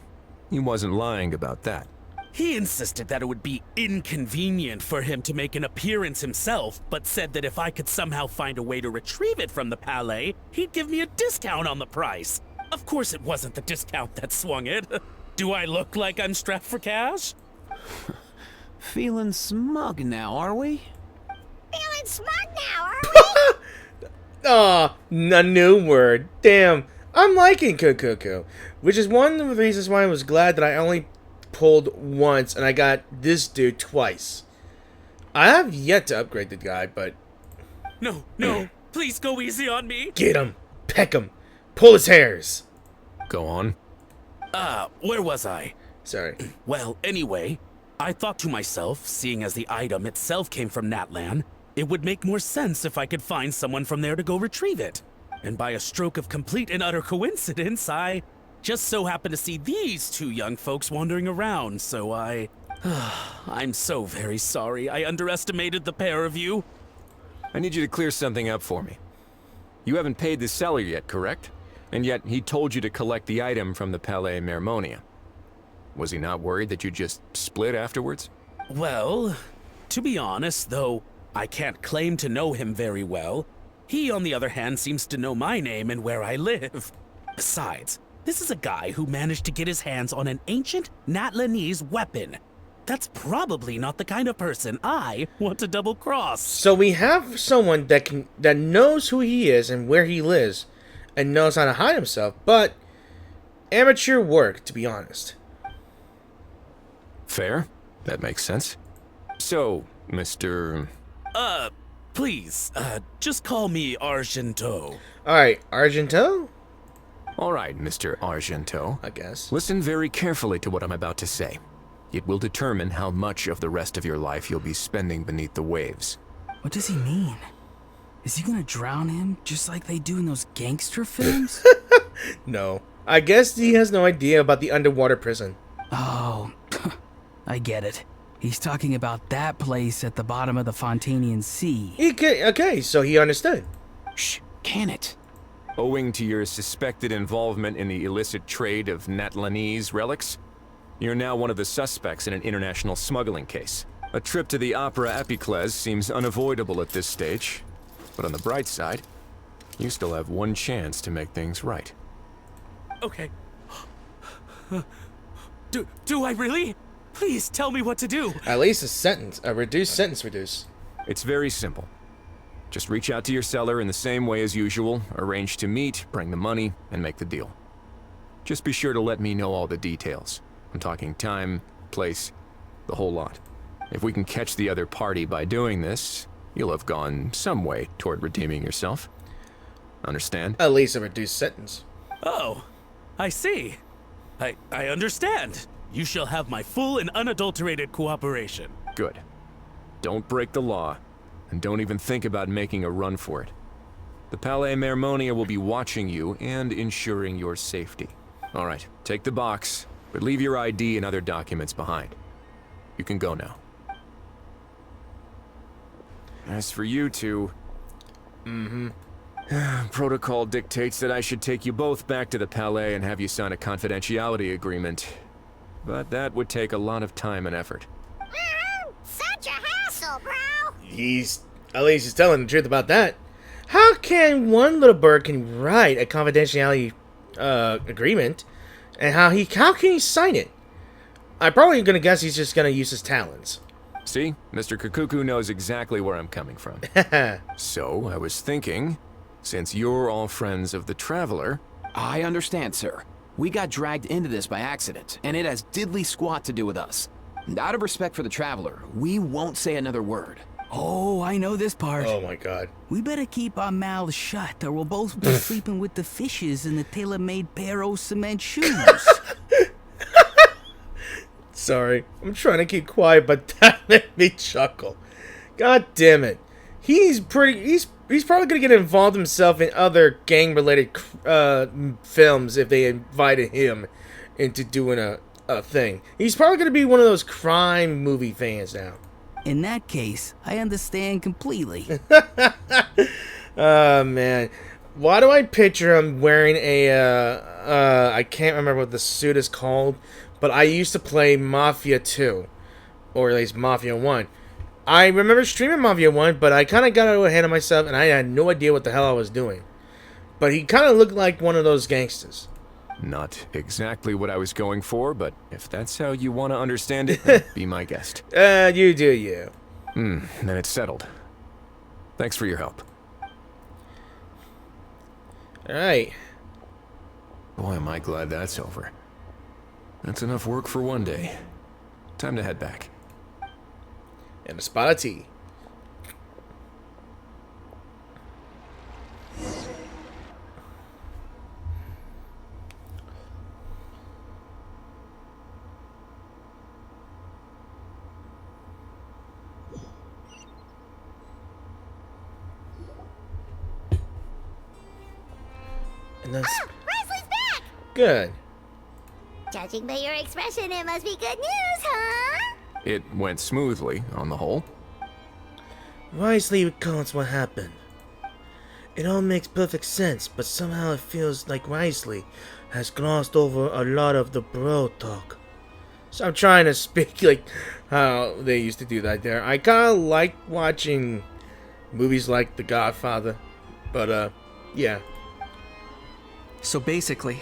he wasn't lying about that. He insisted that it would be inconvenient for him to make an appearance himself, but said that if I could somehow find a way to retrieve it from the Palais, he'd give me a discount on the price. Of course it wasn't the discount that swung it. Do I look like I'm strapped for cash? Feeling smug now, are we? Feeling smug now, are we? Aw, a new word. Damn, I'm liking Kukuku, which is one of the reasons why I was glad that I only pulled once and I got this dude twice. I have yet to upgrade the guy, but... No, please go easy on me. Get him, peck him, pull his hairs. Go on. Where was I? Sorry. Well, anyway, I thought to myself, seeing as the item itself came from Natlan, it would make more sense if I could find someone from there to go retrieve it. And by a stroke of complete and utter coincidence, I just so happened to see these two young folks wandering around, so I'm so very sorry. I underestimated the pair of you. I need you to clear something up for me. You haven't paid the seller yet, correct? And yet he told you to collect the item from the Palais Mermonia. Was he not worried that you'd just split afterwards? Well, to be honest, though I can't claim to know him very well, he, on the other hand, seems to know my name and where I live. Besides, this is a guy who managed to get his hands on an ancient Natlanese weapon. That's probably not the kind of person I want to double-cross. So we have someone that knows who he is and where he lives, and knows how to hide himself, but amateur work, to be honest. Fair. That makes sense. So, Mr. Please, just call me Argento. Alright, Argento? Alright, Mr. Argento. I guess. Listen very carefully to what I'm about to say. It will determine how much of the rest of your life you'll be spending beneath the waves. What does he mean? Is he gonna drown him just like they do in those gangster films? No. I guess he has no idea about the underwater prison. Oh, I get it. He's talking about that place at the bottom of the Fontainian Sea. Okay, so he understood. Shh, can it? Owing to your suspected involvement in the illicit trade of Natlanese relics, you're now one of the suspects in an international smuggling case. A trip to the Opera Epicles seems unavoidable at this stage, but on the bright side, you still have one chance to make things right. Okay. Do I really? Please tell me what to do. At least a reduced sentence. It's very simple. Just reach out to your seller in the same way as usual, arrange to meet, bring the money, and make the deal. Just be sure to let me know all the details. I'm talking time, place, the whole lot. If we can catch the other party by doing this, you'll have gone some way toward redeeming yourself. Understand? At least a reduced sentence. Oh, I see. I understand. You shall have my full and unadulterated cooperation. Good. Don't break the law, and don't even think about making a run for it. The Palais Mermonia will be watching you and ensuring your safety. All right, take the box, but leave your ID and other documents behind. You can go now. As for you two... Protocol dictates that I should take you both back to the Palais and have you sign a confidentiality agreement. But that would take a lot of time and effort. Such a hassle, bro. At least he's telling the truth about that. How can one little bird can write a confidentiality agreement, and how can he sign it? I'm probably gonna guess he's just gonna use his talents. See, Mr. Kukuku knows exactly where I'm coming from. So I was thinking, since you're all friends of the Traveler... I understand, sir. We got dragged into this by accident, and it has diddly squat to do with us. And out of respect for the Traveler, we won't say another word. Oh, I know this part. Oh my god. We better keep our mouths shut, or we'll both be sleeping with the fishes in the tailor-made pair of cement shoes. Sorry, I'm trying to keep quiet, but that made me chuckle. God damn it. He's probably gonna get involved himself in other gang-related films if they invited him into doing a thing. He's probably gonna be one of those crime movie fans now. In that case, I understand completely. Oh man, why do I picture him wearing I can't remember what the suit is called, but I used to play Mafia 2, or at least Mafia 1. I remember streaming Mafia 1, but I kind of got ahead of myself, and I had no idea what the hell I was doing. But he kind of looked like one of those gangsters. Not exactly what I was going for, but if that's how you want to understand it, then be my guest. You do you. Then it's settled. Thanks for your help. Alright. Boy, am I glad that's over. That's enough work for one day. Time to head back. And a spot of tea. And that's Wesley's back! good. Judging by your expression, it must be good news, huh? It went smoothly, on the whole. Wisely recounts what happened. It all makes perfect sense, but somehow it feels like Wisely has glossed over a lot of the bro talk. So I'm trying to speak like how they used to do that there. I kind of like watching movies like The Godfather, but yeah. So basically,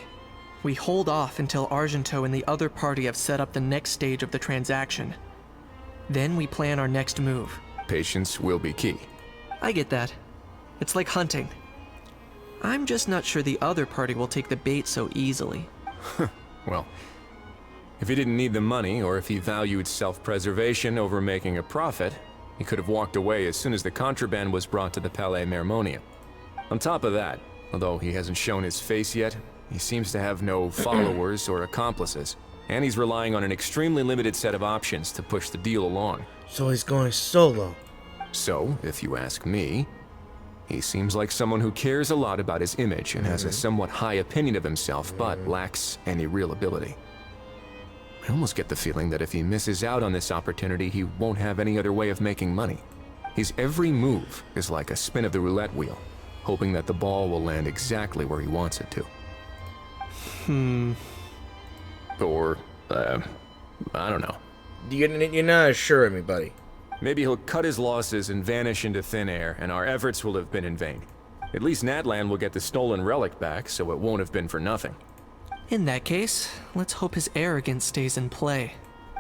we hold off until Argento and the other party have set up the next stage of the transaction. Then we plan our next move. Patience will be key. I get that. It's like hunting. I'm just not sure the other party will take the bait so easily. Well, If he didn't need the money, or if he valued self-preservation over making a profit, he could have walked away as soon as the contraband was brought to the Palais Mermonia. On top of that, although he hasn't shown his face yet, he seems to have no followers or accomplices, and he's relying on an extremely limited set of options to push the deal along. So he's going solo. So, if you ask me, he seems like someone who cares a lot about his image and has a somewhat high opinion of himself, but lacks any real ability. I almost get the feeling that if he misses out on this opportunity, he won't have any other way of making money. His every move is like a spin of the roulette wheel, hoping that the ball will land exactly where he wants it to. Or, I don't know. You're not assuring me, buddy. Maybe he'll cut his losses and vanish into thin air, and our efforts will have been in vain. At least Natlan will get the stolen relic back, so it won't have been for nothing. In that case, let's hope his arrogance stays in play.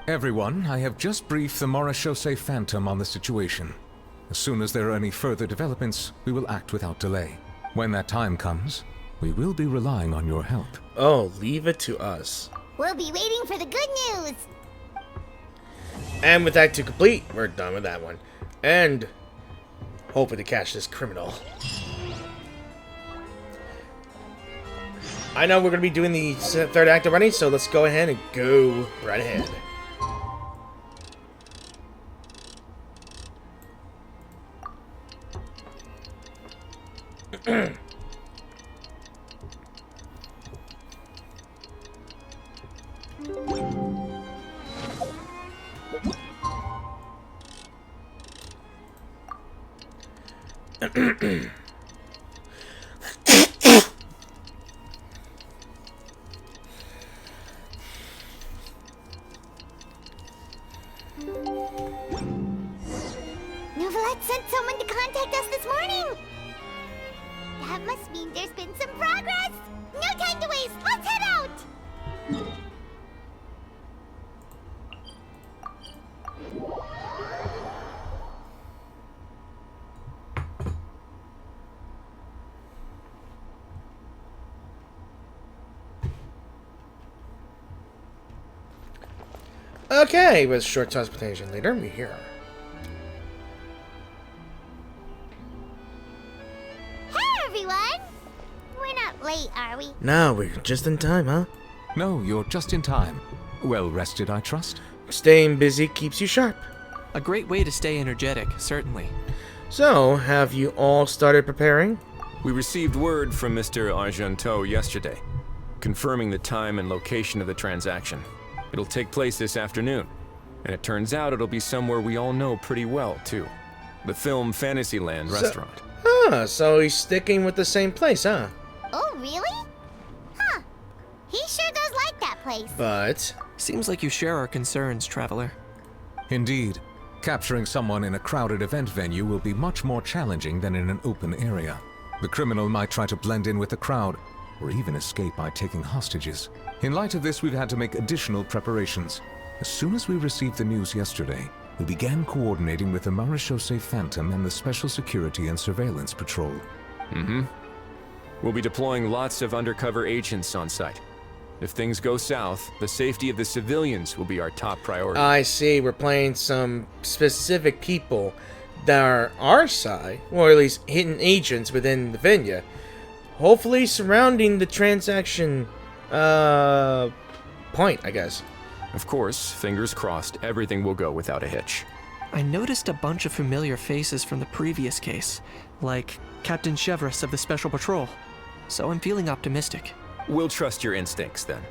Everyone, I have just briefed the Marechaussee Phantom on the situation. As soon as there are any further developments, we will act without delay. When that time comes, we will be relying on your help. Oh, leave it to us. We'll be waiting for the good news. And with that to complete, we're done with that one. And hoping to catch this criminal. I know we're going to be doing the third act already, so let's go ahead and go right ahead. Novelette sent someone to contact us this morning. That must mean there's been some progress. No time to waste. Let's head out. Okay, with short transportation later, we're here. Hey, everyone. We're not late, are we? No, we're just in time, huh? No, you're just in time. Well rested, I trust? Staying busy keeps you sharp. A great way to stay energetic, certainly. So, have you all started preparing? We received word from Mr. Argenteau yesterday, confirming the time and location of the transaction. It'll take place this afternoon, and it turns out it'll be somewhere we all know pretty well, too. The Film Fantasyland restaurant. So he's sticking with the same place, huh? Oh, really? Huh. He sure does like that place. But... Seems like you share our concerns, Traveler. Indeed. Capturing someone in a crowded event venue will be much more challenging than in an open area. The criminal might try to blend in with the crowd, or even escape by taking hostages. In light of this, we've had to make additional preparations. As soon as we received the news yesterday, we began coordinating with the Marechaussee Phantom and the Special Security and Surveillance Patrol. We'll be deploying lots of undercover agents on site. If things go south, the safety of the civilians will be our top priority. I see, we're playing some specific people that are our side, or at least hidden agents within the venue. Hopefully surrounding the transaction, point, I guess. Of course, fingers crossed, everything will go without a hitch. I noticed a bunch of familiar faces from the previous case, like Captain Chevres of the Special Patrol. So I'm feeling optimistic. We'll trust your instincts, then.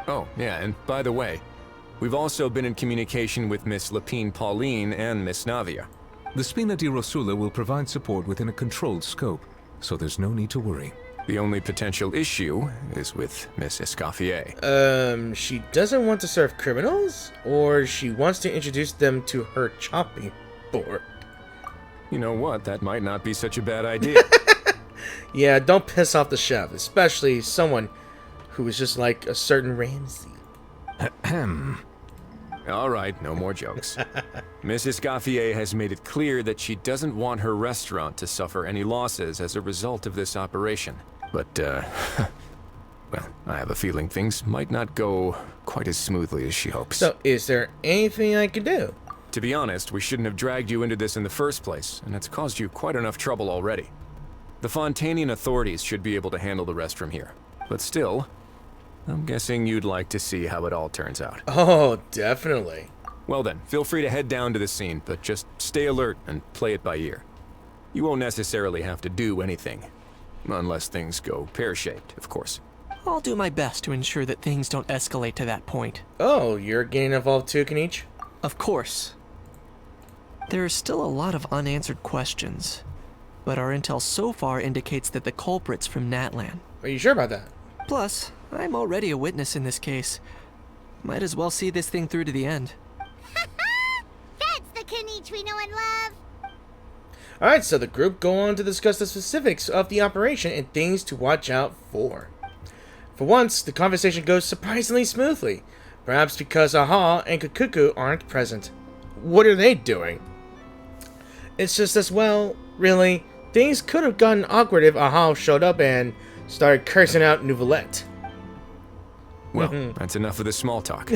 Oh, yeah, and by the way, we've also been in communication with Miss Lapine Pauline and Miss Navia. The Spina di Rosula will provide support within a controlled scope, so there's no need to worry. The only potential issue is with Miss Escoffier. She doesn't want to serve criminals? Or she wants to introduce them to her chopping board? You know what, that might not be such a bad idea. Yeah, don't piss off the chef, especially someone who is just like a certain Ramsay. All right, no more jokes. Miss Escoffier has made it clear that she doesn't want her restaurant to suffer any losses as a result of this operation. But, well, I have a feeling things might not go quite as smoothly as she hopes. So, is there anything I can do? To be honest, we shouldn't have dragged you into this in the first place, and it's caused you quite enough trouble already. The Fontainian authorities should be able to handle the rest from here. But still, I'm guessing you'd like to see how it all turns out. Oh, definitely. Well then, feel free to head down to the scene, but just stay alert and play it by ear. You won't necessarily have to do anything. Unless things go pear-shaped, of course. I'll do my best to ensure that things don't escalate to that point. Oh, you're getting involved too, Kenichi? Of course. There are still a lot of unanswered questions, but our intel so far indicates that the culprit's from Natlan. Are you sure about that? Plus, I'm already a witness in this case. Might as well see this thing through to the end. That's the Kenichi we know and love. Alright, so the group go on to discuss the specifics of the operation and things to watch out for. For once, the conversation goes surprisingly smoothly. Perhaps because Aha and Kukuku aren't present. What are they doing? It's just as well, really. Things could have gotten awkward if Aha showed up and started cursing out Nouvellette. Well, that's enough of the small talk.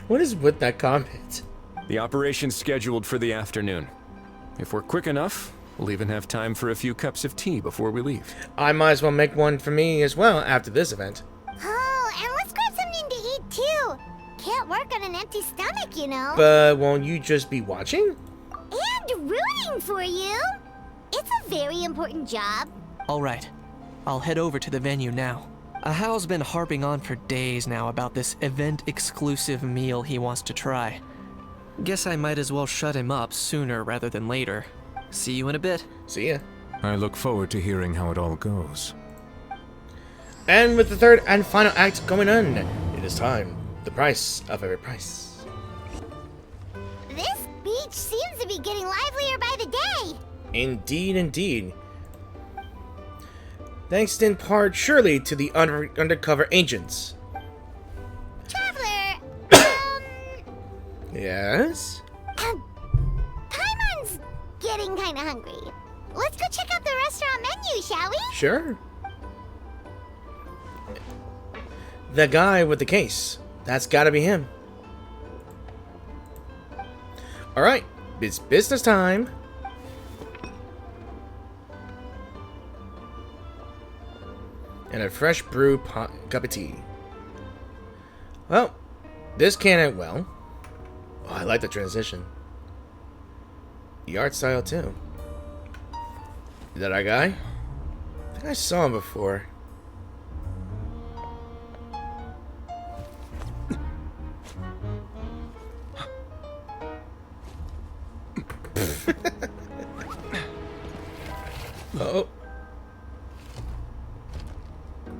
What is with that comment? The operation's scheduled for the afternoon. If we're quick enough, we'll even have time for a few cups of tea before we leave. I might as well make one for me as well after this event. Oh, and let's grab something to eat too. Can't work on an empty stomach, you know. But won't you just be watching? And rooting for you. It's a very important job. Alright, I'll head over to the venue now. Ahao's been harping on for days now about this event-exclusive meal he wants to try. Guess I might as well shut him up sooner rather than later. See you in a bit. See ya. I look forward to hearing how it all goes. And with the third and final act going on, it is time. The price of every price. This beach seems to be getting livelier by the day. Indeed, indeed. Thanks in part, surely, to the undercover agents. Traveler, Yes? Paimon's getting kinda hungry. Let's go check out the restaurant menu, shall we? Sure. The guy with the case. That's gotta be him. Alright, it's business time. And a fresh brew cup of tea. Well, this can end well. Oh, I like the transition. The art style too. Is that our guy? I think I saw him before. Oh.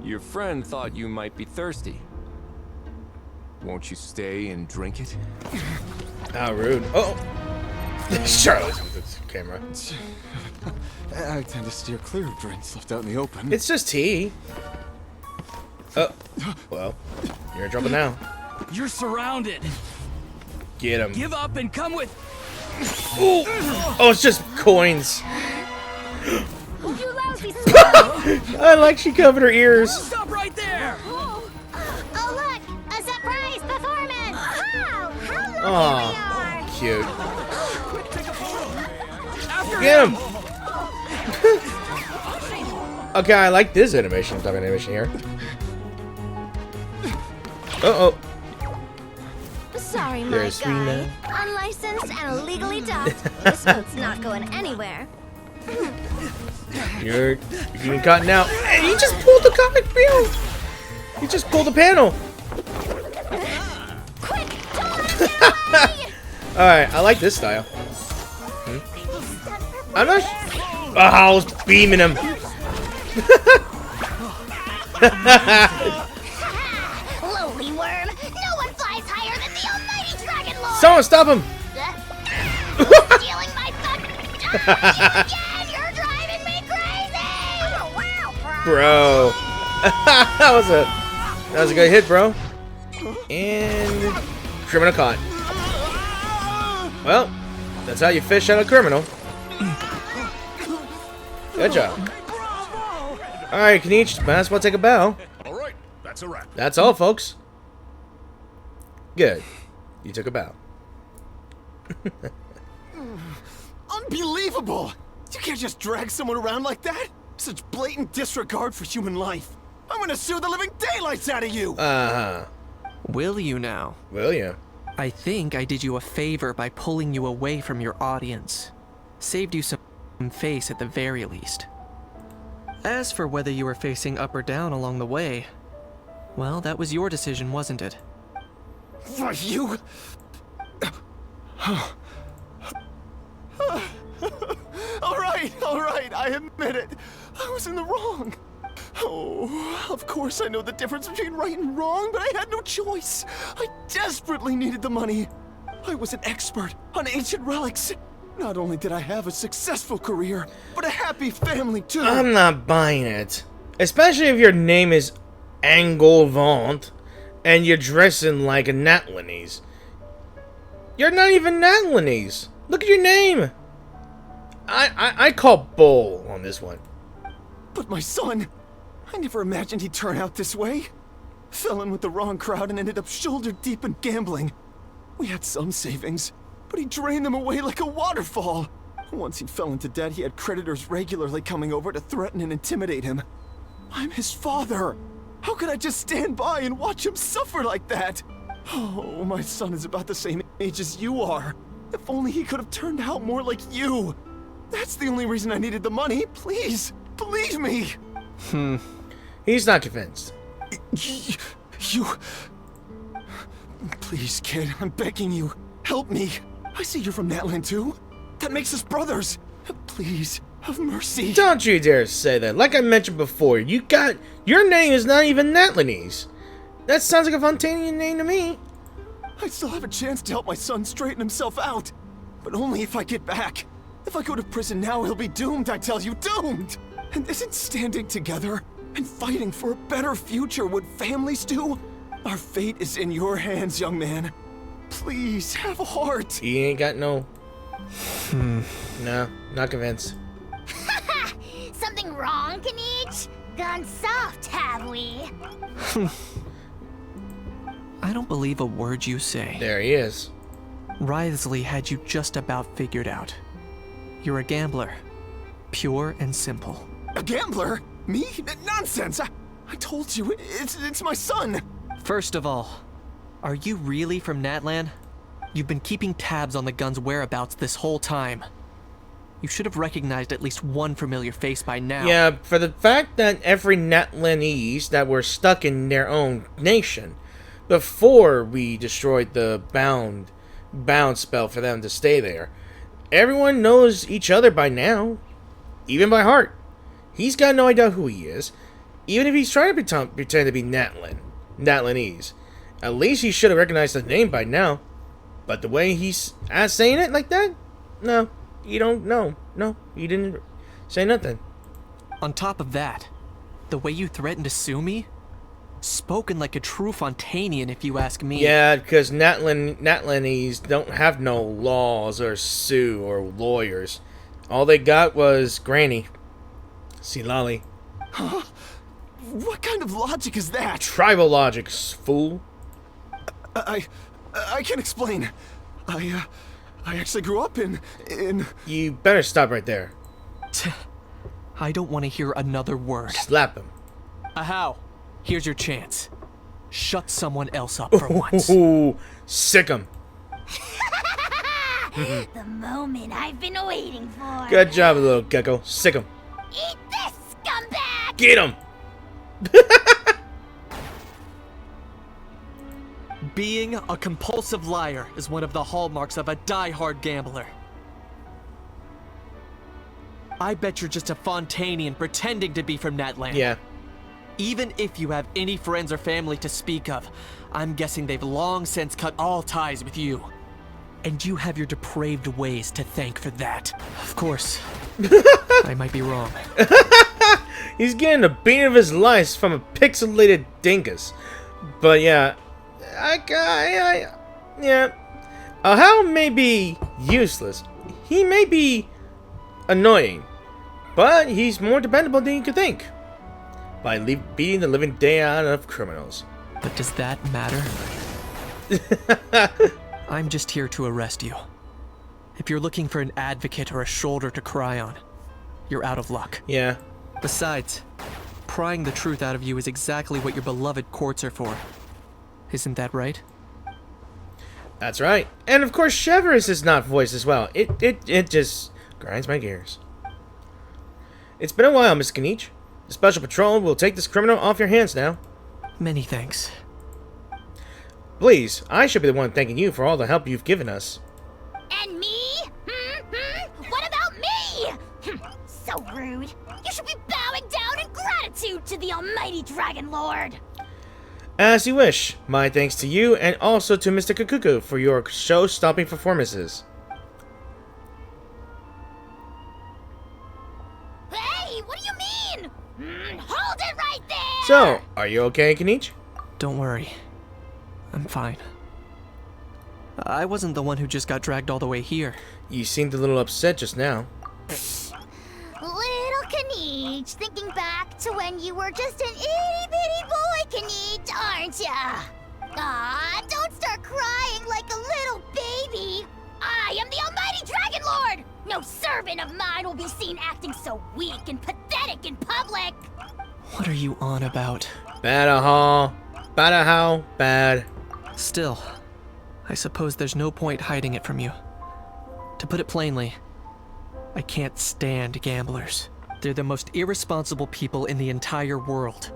Your friend thought you might be thirsty. Won't you stay and drink it? How rude. Oh! Charlotte's with this camera. I tend to steer clear of drinks left out in the open. It's just tea. Oh. Well, you're in trouble now. You're surrounded. Get him. Give up and come with. Ooh. Oh, it's just coins. You lousy I like she covered her ears. Stop right there! Oh, look! A surprise performance! Wow! How Aw, lucky cute. After Get him! Okay, I like this animation, type of animation here. Uh-oh. Sorry, my There's guy. Rena. Unlicensed and illegally docked. This boat's not going anywhere. You're getting caught now. And he just pulled the comic view. He just pulled the panel. Alright, I like this style. I'm not. Oh, I was beaming him. Lowly worm! No one flies higher than the almighty Dragon Lord! Someone stop him! Stealing my thunder! Again! You're driving me crazy! Oh, wow, Bro. that was a good hit, bro. And criminal caught. Well, that's how you fish out a criminal. Good job. Alright, Kenichi, might as well take a bow. Alright, That's a wrap. That's all, folks. Good. You took a bow. Unbelievable! You can't just drag someone around like that! Such blatant disregard for human life. I'm gonna sue the living daylights out of you! Uh-huh. Will you now? Will you? I think I did you a favor by pulling you away from your audience. Saved you some face at the very least. As for whether you were facing up or down along the way, well, that was your decision, wasn't it? Why, you... all right, I admit it. I was in the wrong. Oh, of course I know the difference between right and wrong, but I had no choice. I desperately needed the money. I was an expert on ancient relics. Not only did I have a successful career, but a happy family too. I'm not buying it. Especially if your name is Angolvant and you're dressing like a Natlanese. You're not even Natlanese. Look at your name. I call bull on this one. But my son, I never imagined he'd turn out this way. Fell in with the wrong crowd and ended up shoulder deep in gambling. We had some savings, but he drained them away like a waterfall. Once he fell into debt, he had creditors regularly coming over to threaten and intimidate him. I'm his father. How could I just stand by and watch him suffer like that? Oh, my son is about the same age as you are. If only he could have turned out more like you. That's the only reason I needed the money. Please, believe me. He's not convinced. You... Please, kid, I'm begging you. Help me. I see you're from Natlan too. That makes us brothers. Please, have mercy. Don't you dare say that. Like I mentioned before, your name is not even Natlanese. That sounds like a Fontainian name to me. I still have a chance to help my son straighten himself out. But only if I get back. If I go to prison now, he'll be doomed, I tell you, doomed! And isn't standing together and fighting for a better future what families do? Our fate is in your hands, young man. Please, have a heart. He ain't got no... No, not convinced. Something wrong, Kanich? Gone soft, have we? I don't believe a word you say. There he is. Wriothesley had you just about figured out. You're a gambler. Pure and simple. A gambler? Me? Nonsense! I told you, it's my son! First of all, are you really from Natlan? You've been keeping tabs on the gun's whereabouts this whole time. You should have recognized at least one familiar face by now. Yeah, for the fact that every Natlanese that were stuck in their own nation before we destroyed the bound spell for them to stay there, everyone knows each other by now, even by heart. He's got no idea who he is, even if he's trying to pretend to be Natlanese. At least he should have recognized the name by now. But the way he's saying it like that, no, you don't know. No, you didn't say nothing. On top of that, the way you threatened to sue me? Spoken like a true Fontainian, if you ask me. Yeah, because Natlanese don't have no laws or sue or lawyers. All they got was Granny. Silali. Huh? What kind of logic is that? Tribal logic, fool. I can explain. I actually grew up in... You better stop right there. I don't want to hear another word. Slap him. Ahau, here's your chance. Shut someone else up for once. Ooh, sick him. The moment I've been waiting for. Good job, little gecko. Sick him. Eat this, scumbag! Get him! Being a compulsive liar is one of the hallmarks of a die-hard gambler. I bet you're just a Fontainian pretending to be from Natlan. Yeah. Even if you have any friends or family to speak of, I'm guessing they've long since cut all ties with you. And you have your depraved ways to thank for that. Of course, I might be wrong. He's getting the beat of his life from a pixelated dingus. But yeah, yeah. How may be useless. He may be annoying, but he's more dependable than you could think. by beating the living day out of criminals. But does that matter? I'm just here to arrest you. If you're looking for an advocate or a shoulder to cry on, you're out of luck. Yeah. Besides, prying the truth out of you is exactly what your beloved courts are for. Isn't that right? That's right. And of course, Chevers is not voiced as well. It just grinds my gears. It's been a while, Miss Kinich. The Special Patrol will take this criminal off your hands now. Many thanks. Please, I should be the one thanking you for all the help you've given us. And me? What about me? So rude. You should be bowing down in gratitude to the almighty Dragon Lord. As you wish. My thanks to you and also to Mr. Kukuku for your show-stopping performances. Hey, what do you mean? Hold it right there! So, are you okay, Kinich? Don't worry. I'm fine. I wasn't the one who just got dragged all the way here. You seemed a little upset just now. Little Kinich, thinking back to when you were just an itty-bitty boy, Kinich, aren't ya? Ah, don't start crying like a little baby. I am the almighty Dragon Lord! No servant of mine will be seen acting so weak and pathetic in public! What are you on about? Bad how? Bad. Still, I suppose there's no point hiding it from you. To put it plainly, I can't stand gamblers. They're the most irresponsible people in the entire world.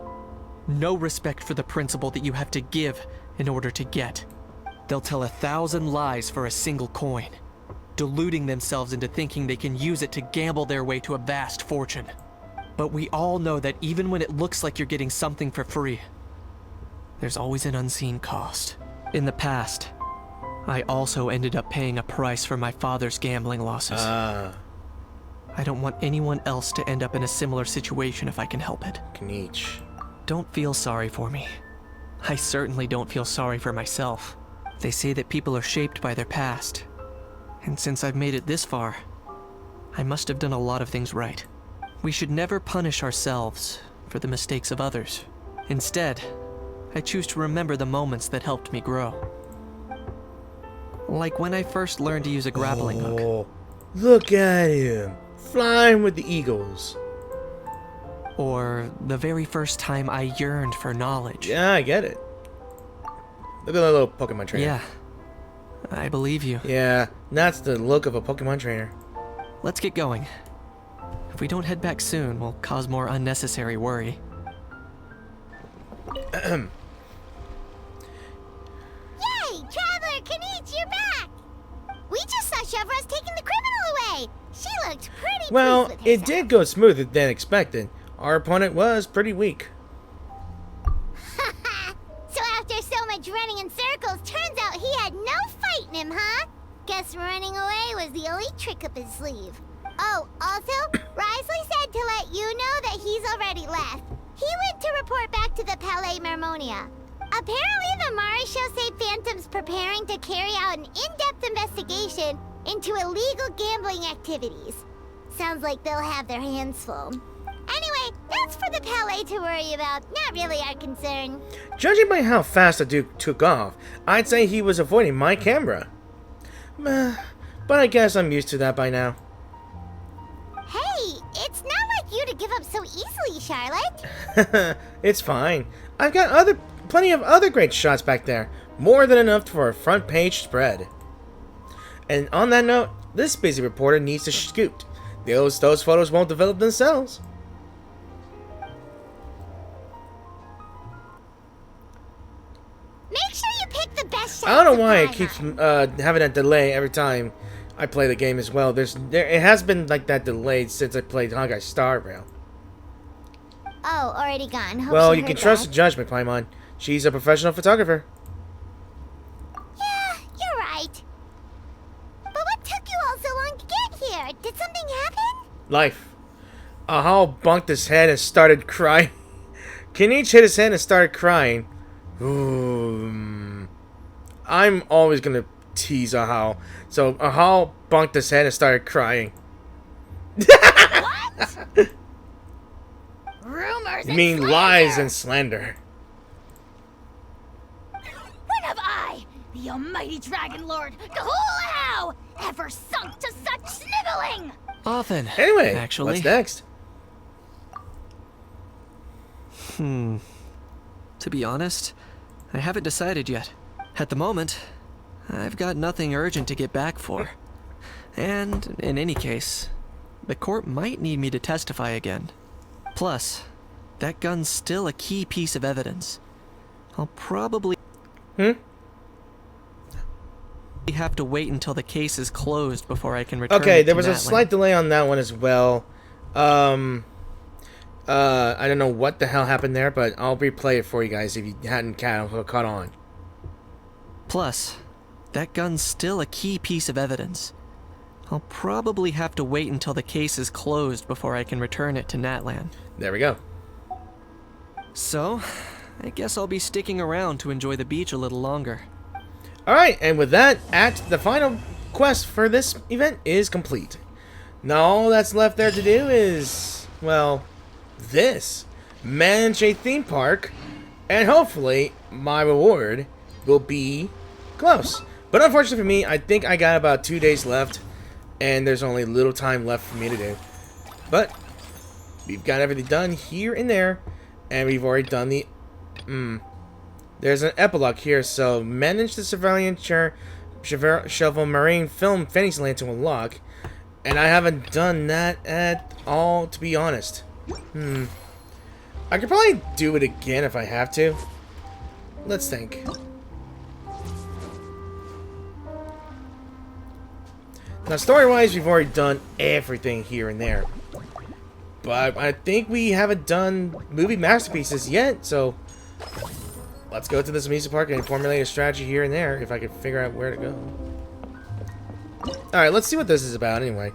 No respect for the principle that you have to give in order to get. They'll tell 1,000 lies for a single coin, deluding themselves into thinking they can use it to gamble their way to a vast fortune. But we all know that even when it looks like you're getting something for free, there's always an unseen cost. In the past, I also ended up paying a price for my father's gambling losses. I don't want anyone else to end up in a similar situation if I can help it. Kinich. Don't feel sorry for me. I certainly don't feel sorry for myself. They say that people are shaped by their past. And since I've made it this far, I must have done a lot of things right. We should never punish ourselves for the mistakes of others. Instead, I choose to remember the moments that helped me grow. Like when I first learned to use a grappling hook. Look at him, flying with the eagles. Or the very first time I yearned for knowledge. Yeah, I get it. Look at that little Pokemon trainer. Yeah, I believe you. Yeah, that's the look of a Pokemon trainer. Let's get going. If we don't head back soon, we'll cause more unnecessary worry. Yay! Traveler Kinich, you're back! We just saw Chevro's taking the criminal away. She looked pretty Well, pleased with it herself. did go smoother than expected. Our opponent was pretty weak. So after so much running in circles, turns out he had no fight in him, huh? Guess running away was the only trick up his sleeve. Oh, also, Risley said to let you know that he's already left. He went to report back to the Palais Mermonia. Apparently, the Maréchaux say Phantom's preparing to carry out an in-depth investigation into illegal gambling activities. Sounds like they'll have their hands full. Anyway, that's for the Palais to worry about, not really our concern. Judging by how fast the Duke took off, I'd say he was avoiding my camera. But I guess I'm used to that by now. Hey, it's not like you to give up so easily, Charlotte. It's fine. I've got plenty of other great shots back there. More than enough for a front page spread. And on that note, this busy reporter needs to scoot. Those photos won't develop themselves. Make sure you pick the best shots. I don't know of why it Paimon. keeps having a delay every time I play the game as well. It has been like that delayed since I played Honkai Star Rail. Oh, already gone. Hope Well, she you heard can trust that. the judgment, Paimon. She's a professional photographer. Yeah, you're right. But what took you all so long to get here? Did something happen? Life. Ahal bunked his head and started crying. Kinich hit his head and started crying. Ooh. I'm always gonna tease Ahal. So Ahal bunked his head and started crying. What? Rude! rumors You and mean slander. lies and slander. When have I, the almighty Dragon Lord, Kahulahau, ever sunk to such sniveling? Often. Anyway, actually. what's next? To be honest, I haven't decided yet. At the moment, I've got nothing urgent to get back for. And in any case, the court might need me to testify again. Plus, that gun's still a key piece of evidence. I'll probably have to wait until the case is closed before I can return Okay, it there to was a Natlan. slight delay on that one as well. I don't know what the hell happened there, but I'll replay it for you guys if you hadn't caught on. Plus, that gun's still a key piece of evidence. I'll probably have to wait until the case is closed before I can return it to Natlan. There we go. So, I guess I'll be sticking around to enjoy the beach a little longer. Alright, and with that, the final quest for this event is complete. Now all that's left there to do is, well, this. Manage a theme park, and hopefully my reward will be close. But unfortunately for me, I think I got about 2 days left, and there's only little time left for me to do. But we've got everything done here and there, and we've already done the... There's an epilogue here, so manage the surveillance shovel marine film Fantasyland to unlock, and I haven't done that at all, to be honest. I could probably do it again if I have to. Let's think. Now, story-wise, we've already done everything here and there. But I think we haven't done movie masterpieces yet, so let's go to this amusement park and formulate a strategy here and there if I can figure out where to go. Alright, let's see what this is about anyway.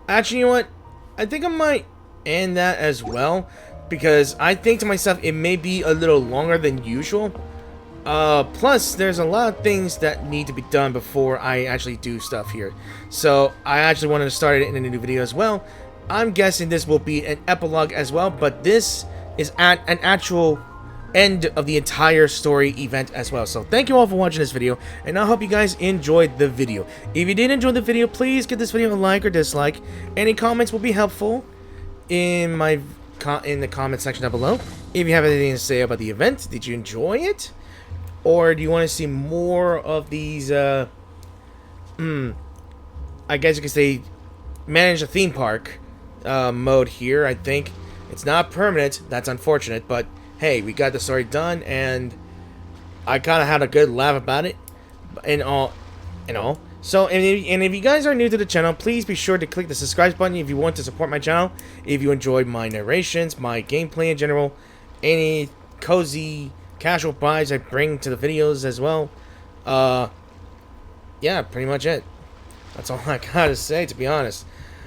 Actually, you know what? I think I might end that as well, because I think to myself it may be a little longer than usual. Plus, there's a lot of things that need to be done before I actually do stuff here. So, I actually wanted to start it in a new video as well. I'm guessing this will be an epilogue as well, but this is at an actual end of the entire story event as well. So, thank you all for watching this video, and I hope you guys enjoyed the video. If you did enjoy the video, please give this video a like or dislike. Any comments will be helpful in the comment section down below. If you have anything to say about the event, did you enjoy it? Or do you want to see more of these, I guess you could say, manage a theme park mode here? I think it's not permanent. That's unfortunate, but hey, we got the story done, and I kind of had a good laugh about it, and all. So, and if you guys are new to the channel, please be sure to click the subscribe button if you want to support my channel. If you enjoyed my narrations, my gameplay in general, any cozy casual vibes I bring to the videos as well. Yeah, pretty much it. That's all I gotta say, to be honest.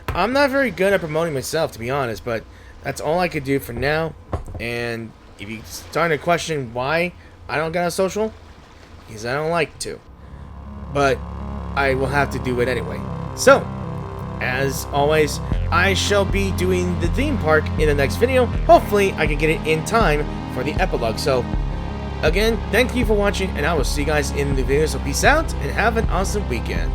I'm not very good at promoting myself, to be honest, but that's all I could do for now. And if you're starting to question why I don't got a social, because I don't like to. But I will have to do it anyway. So, as always, I shall be doing the theme park in the next video. Hopefully, I can get it in time for the epilogue. So, again, thank you for watching, and I will see you guys in the video. So peace out, and have an awesome weekend.